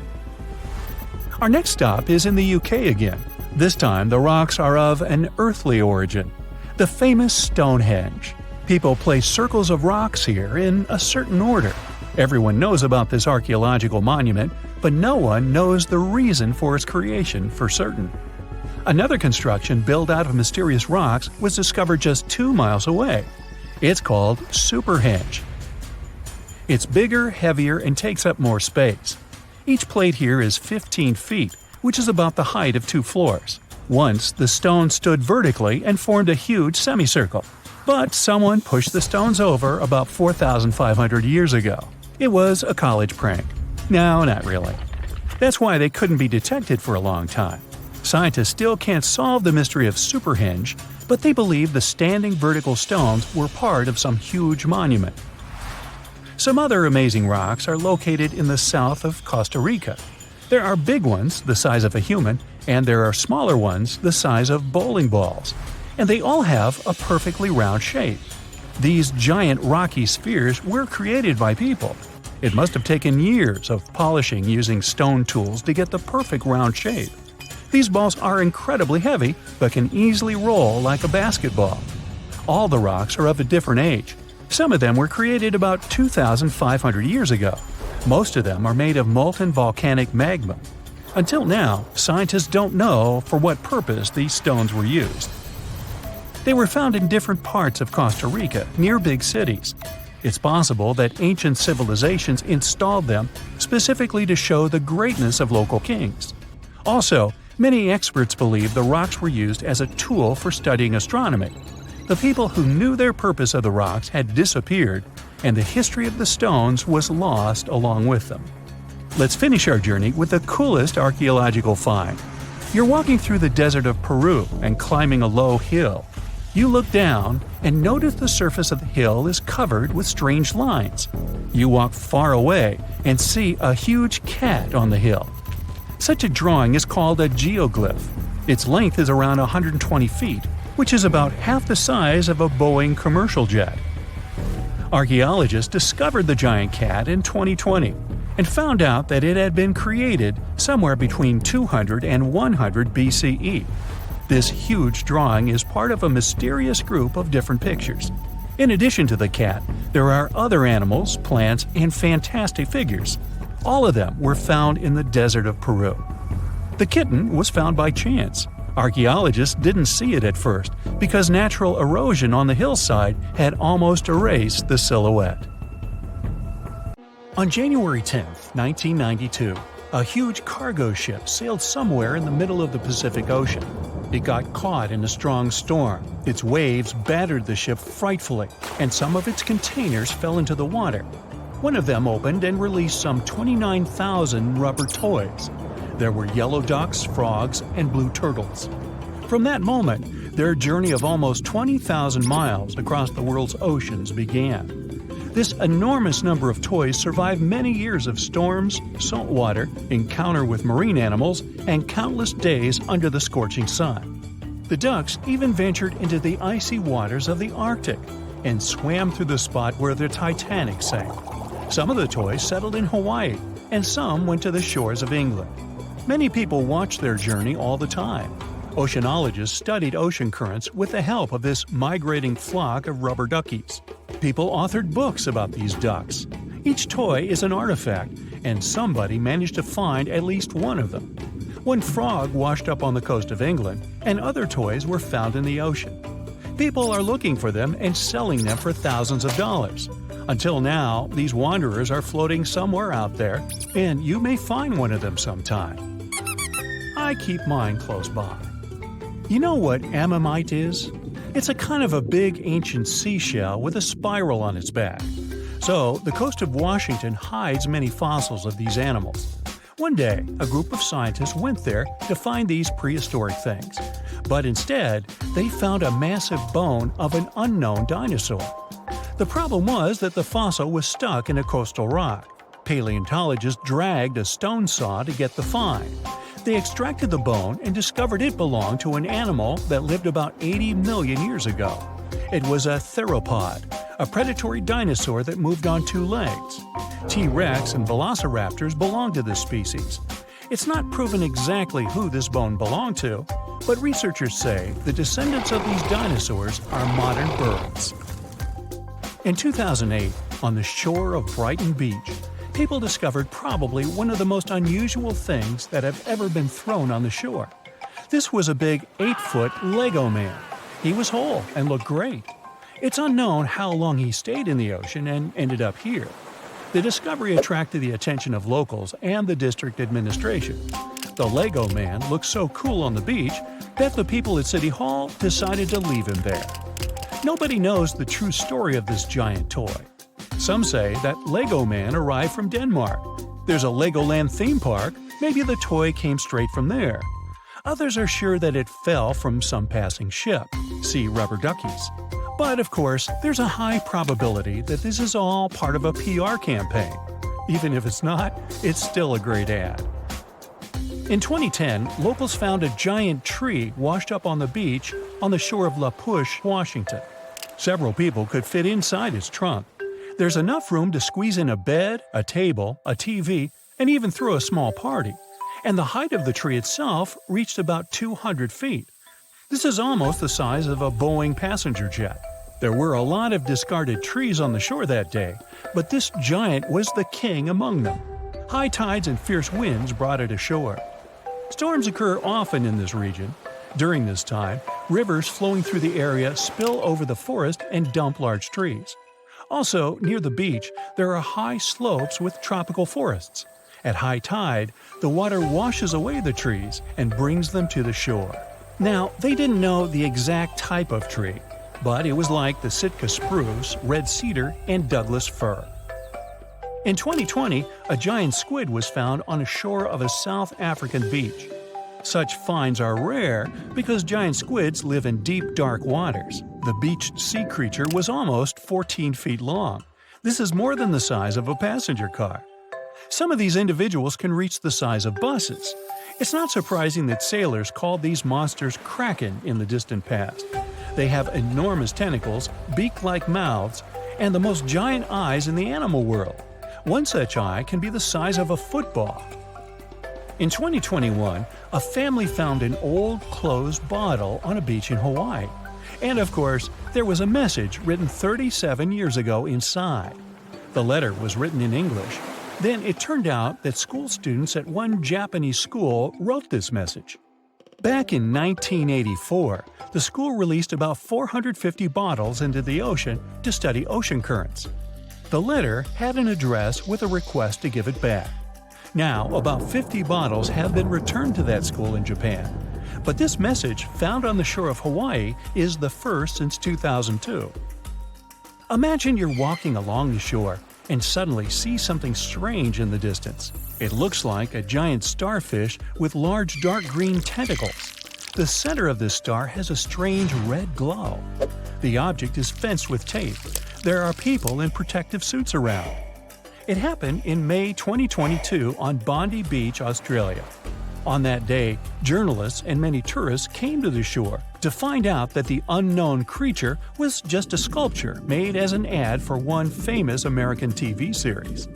Our next stop is in the UK again. This time the rocks are of an earthly origin. The famous Stonehenge. People place circles of rocks here in a certain order. Everyone knows about this archaeological monument, but no one knows the reason for its creation for certain. Another construction built out of mysterious rocks was discovered just 2 miles away. It's called Superhenge. It's bigger, heavier, and takes up more space. Each plate here is 15 feet, which is about the height of 2 floors. Once, the stone stood vertically and formed a huge semicircle. But someone pushed the stones over about 4,500 years ago. It was a college prank. No, not really. That's why they couldn't be detected for a long time. Scientists still can't solve the mystery of Superhenge, but they believe the standing vertical stones were part of some huge monument. Some other amazing rocks are located in the south of Costa Rica. There are big ones, the size of a human, and there are smaller ones, the size of bowling balls. And they all have a perfectly round shape. These giant rocky spheres were created by people. It must have taken years of polishing using stone tools to get the perfect round shape. These balls are incredibly heavy, but can easily roll like a basketball. All the rocks are of a different age. Some of them were created about 2,500 years ago. Most of them are made of molten volcanic magma. Until now, scientists don't know for what purpose these stones were used. They were found in different parts of Costa Rica, near big cities. It's possible that ancient civilizations installed them specifically to show the greatness of local kings. Also, many experts believe the rocks were used as a tool for studying astronomy. The people who knew their purpose of the rocks had disappeared, and the history of the stones was lost along with them. Let's finish our journey with the coolest archaeological find. You're walking through the desert of Peru and climbing a low hill. You look down and notice the surface of the hill is covered with strange lines. You walk far away and see a huge cat on the hill. Such a drawing is called a geoglyph. Its length is around 120 feet, which is about half the size of a Boeing commercial jet. Archaeologists discovered the giant cat in 2020 and found out that it had been created somewhere between 200 and 100 BCE. This huge drawing is part of a mysterious group of different pictures. In addition to the cat, there are other animals, plants, and fantastic figures. All of them were found in the desert of Peru. The kitten was found by chance. Archaeologists didn't see it at first because natural erosion on the hillside had almost erased the silhouette. On January 10, 1992, a huge cargo ship sailed somewhere in the middle of the Pacific Ocean. It got caught in a strong storm. Its waves battered the ship frightfully, and some of its containers fell into the water. One of them opened and released some 29,000 rubber toys. There were yellow ducks, frogs, and blue turtles. From that moment, their journey of almost 20,000 miles across the world's oceans began. This enormous number of toys survived many years of storms, salt water, encounter with marine animals, and countless days under the scorching sun. The ducks even ventured into the icy waters of the Arctic and swam through the spot where the Titanic sank. Some of the toys settled in Hawaii, and some went to the shores of England. Many people watched their journey all the time. Oceanologists studied ocean currents with the help of this migrating flock of rubber duckies. People authored books about these ducks. Each toy is an artifact, and somebody managed to find at least one of them. One frog washed up on the coast of England, and other toys were found in the ocean. People are looking for them and selling them for thousands of dollars. Until now, these wanderers are floating somewhere out there, and you may find one of them sometime. I keep mine close by. You know what ammonite is? It's a kind of a big ancient seashell with a spiral on its back. So, the coast of Washington hides many fossils of these animals. One day, a group of scientists went there to find these prehistoric things. But instead, they found a massive bone of an unknown dinosaur. The problem was that the fossil was stuck in a coastal rock. Paleontologists dragged a stone saw to get the find. They extracted the bone and discovered it belonged to an animal that lived about 80 million years ago. It was a theropod, a predatory dinosaur that moved on two legs. T-Rex and velociraptors belonged to this species. It's not proven exactly who this bone belonged to, but researchers say the descendants of these dinosaurs are modern birds. In 2008, on the shore of Brighton Beach, people discovered probably one of the most unusual things that have ever been thrown on the shore. This was a big 8-foot Lego man. He was whole and looked great. It's unknown how long he stayed in the ocean and ended up here. The discovery attracted the attention of locals and the district administration. The Lego man looked so cool on the beach that the people at City Hall decided to leave him there. Nobody knows the true story of this giant toy. Some say that Lego Man arrived from Denmark. There's a Legoland theme park, maybe the toy came straight from there. Others are sure that it fell from some passing ship, see rubber duckies. But of course, there's a high probability that this is all part of a PR campaign. Even if it's not, it's still a great ad. In 2010, locals found a giant tree washed up on the beach on the shore of La Push, Washington. Several people could fit inside its trunk. There's enough room to squeeze in a bed, a table, a TV, and even throw a small party. And the height of the tree itself reached about 200 feet. This is almost the size of a Boeing passenger jet. There were a lot of discarded trees on the shore that day, but this giant was the king among them. High tides and fierce winds brought it ashore. Storms occur often in this region. During this time, rivers flowing through the area spill over the forest and dump large trees. Also, near the beach, there are high slopes with tropical forests. At high tide, the water washes away the trees and brings them to the shore. Now, they didn't know the exact type of tree, but it was like the Sitka spruce, red cedar, and Douglas fir. In 2020, a giant squid was found on a shore of a South African beach. Such finds are rare because giant squids live in deep, dark waters. The beached sea creature was almost 14 feet long. This is more than the size of a passenger car. Some of these individuals can reach the size of buses. It's not surprising that sailors called these monsters kraken in the distant past. They have enormous tentacles, beak-like mouths, and the most giant eyes in the animal world. One such eye can be the size of a football. In 2021, a family found an old closed bottle on a beach in Hawaii. And of course, there was a message written 37 years ago inside. The letter was written in English. Then it turned out that school students at one Japanese school wrote this message. Back in 1984, the school released about 450 bottles into the ocean to study ocean currents. The letter had an address with a request to give it back. Now, about 50 bottles have been returned to that school in Japan. But this message, found on the shore of Hawaii, is the first since 2002. Imagine you're walking along the shore and suddenly see something strange in the distance. It looks like a giant starfish with large dark green tentacles. The center of this star has a strange red glow. The object is fenced with tape. There are people in protective suits around. It happened in May 2022 on Bondi Beach, Australia. On that day, journalists and many tourists came to the shore to find out that the unknown creature was just a sculpture made as an ad for one famous American TV series.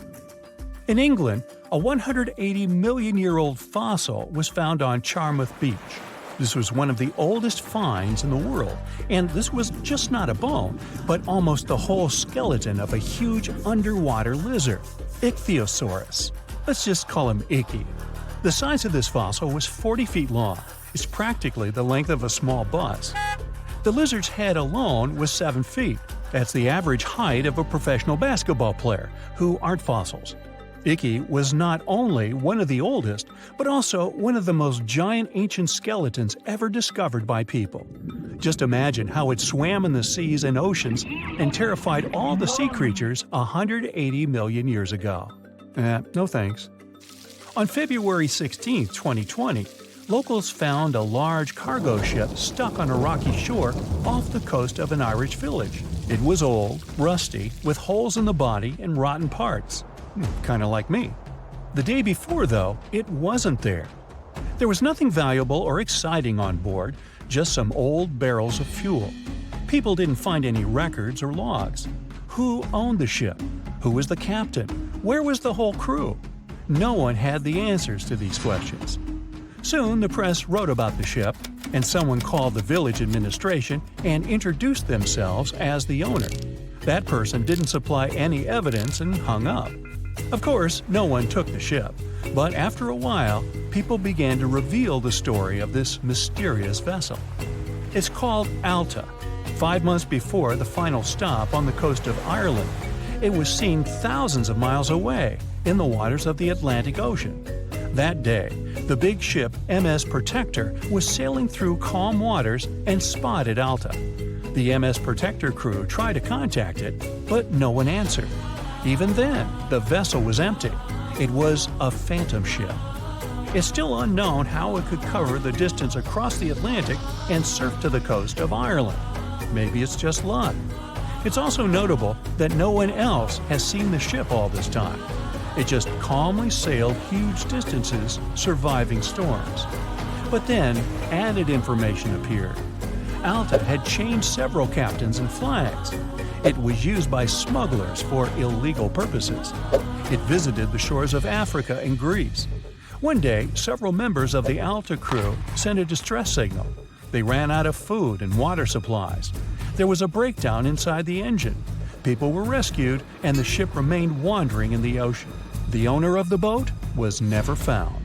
In England, a 180 million-year-old fossil was found on Charmouth Beach. This was one of the oldest finds in the world, and this was just not a bone, but almost the whole skeleton of a huge underwater lizard, Ichthyosaurus. Let's just call him Icky. The size of this fossil was 40 feet long. It's practically the length of a small bus. The lizard's head alone was 7 feet. That's the average height of a professional basketball player, who aren't fossils. Icky was not only one of the oldest, but also one of the most giant ancient skeletons ever discovered by people. Just imagine how it swam in the seas and oceans and terrified all the sea creatures 180 million years ago. No thanks. On February 16, 2020, locals found a large cargo ship stuck on a rocky shore off the coast of an Irish village. It was old, rusty, with holes in the body and rotten parts. Kinda like me. The day before, though, it wasn't there. There was nothing valuable or exciting on board, just some old barrels of fuel. People didn't find any records or logs. Who owned the ship? Who was the captain? Where was the whole crew? No one had the answers to these questions. Soon the press wrote about the ship, and someone called the village administration and introduced themselves as the owner. That person didn't supply any evidence and hung up. Of course, no one took the ship, but after a while, people began to reveal the story of this mysterious vessel. It's called Alta. 5 months before the final stop on the coast of Ireland, it was seen thousands of miles away in the waters of the Atlantic Ocean. That day, the big ship MS Protector was sailing through calm waters and spotted Alta. The MS Protector crew tried to contact it, but no one answered. Even then, the vessel was empty. It was a phantom ship. It's still unknown how it could cover the distance across the Atlantic and surf to the coast of Ireland. Maybe it's just luck. It's also notable that no one else has seen the ship all this time. It just calmly sailed huge distances, surviving storms. But then, added information appeared. Alta had changed several captains and flags. It was used by smugglers for illegal purposes. It visited the shores of Africa and Greece. One day, several members of the Alta crew sent a distress signal. They ran out of food and water supplies. There was a breakdown inside the engine. People were rescued, and the ship remained wandering in the ocean. The owner of the boat was never found.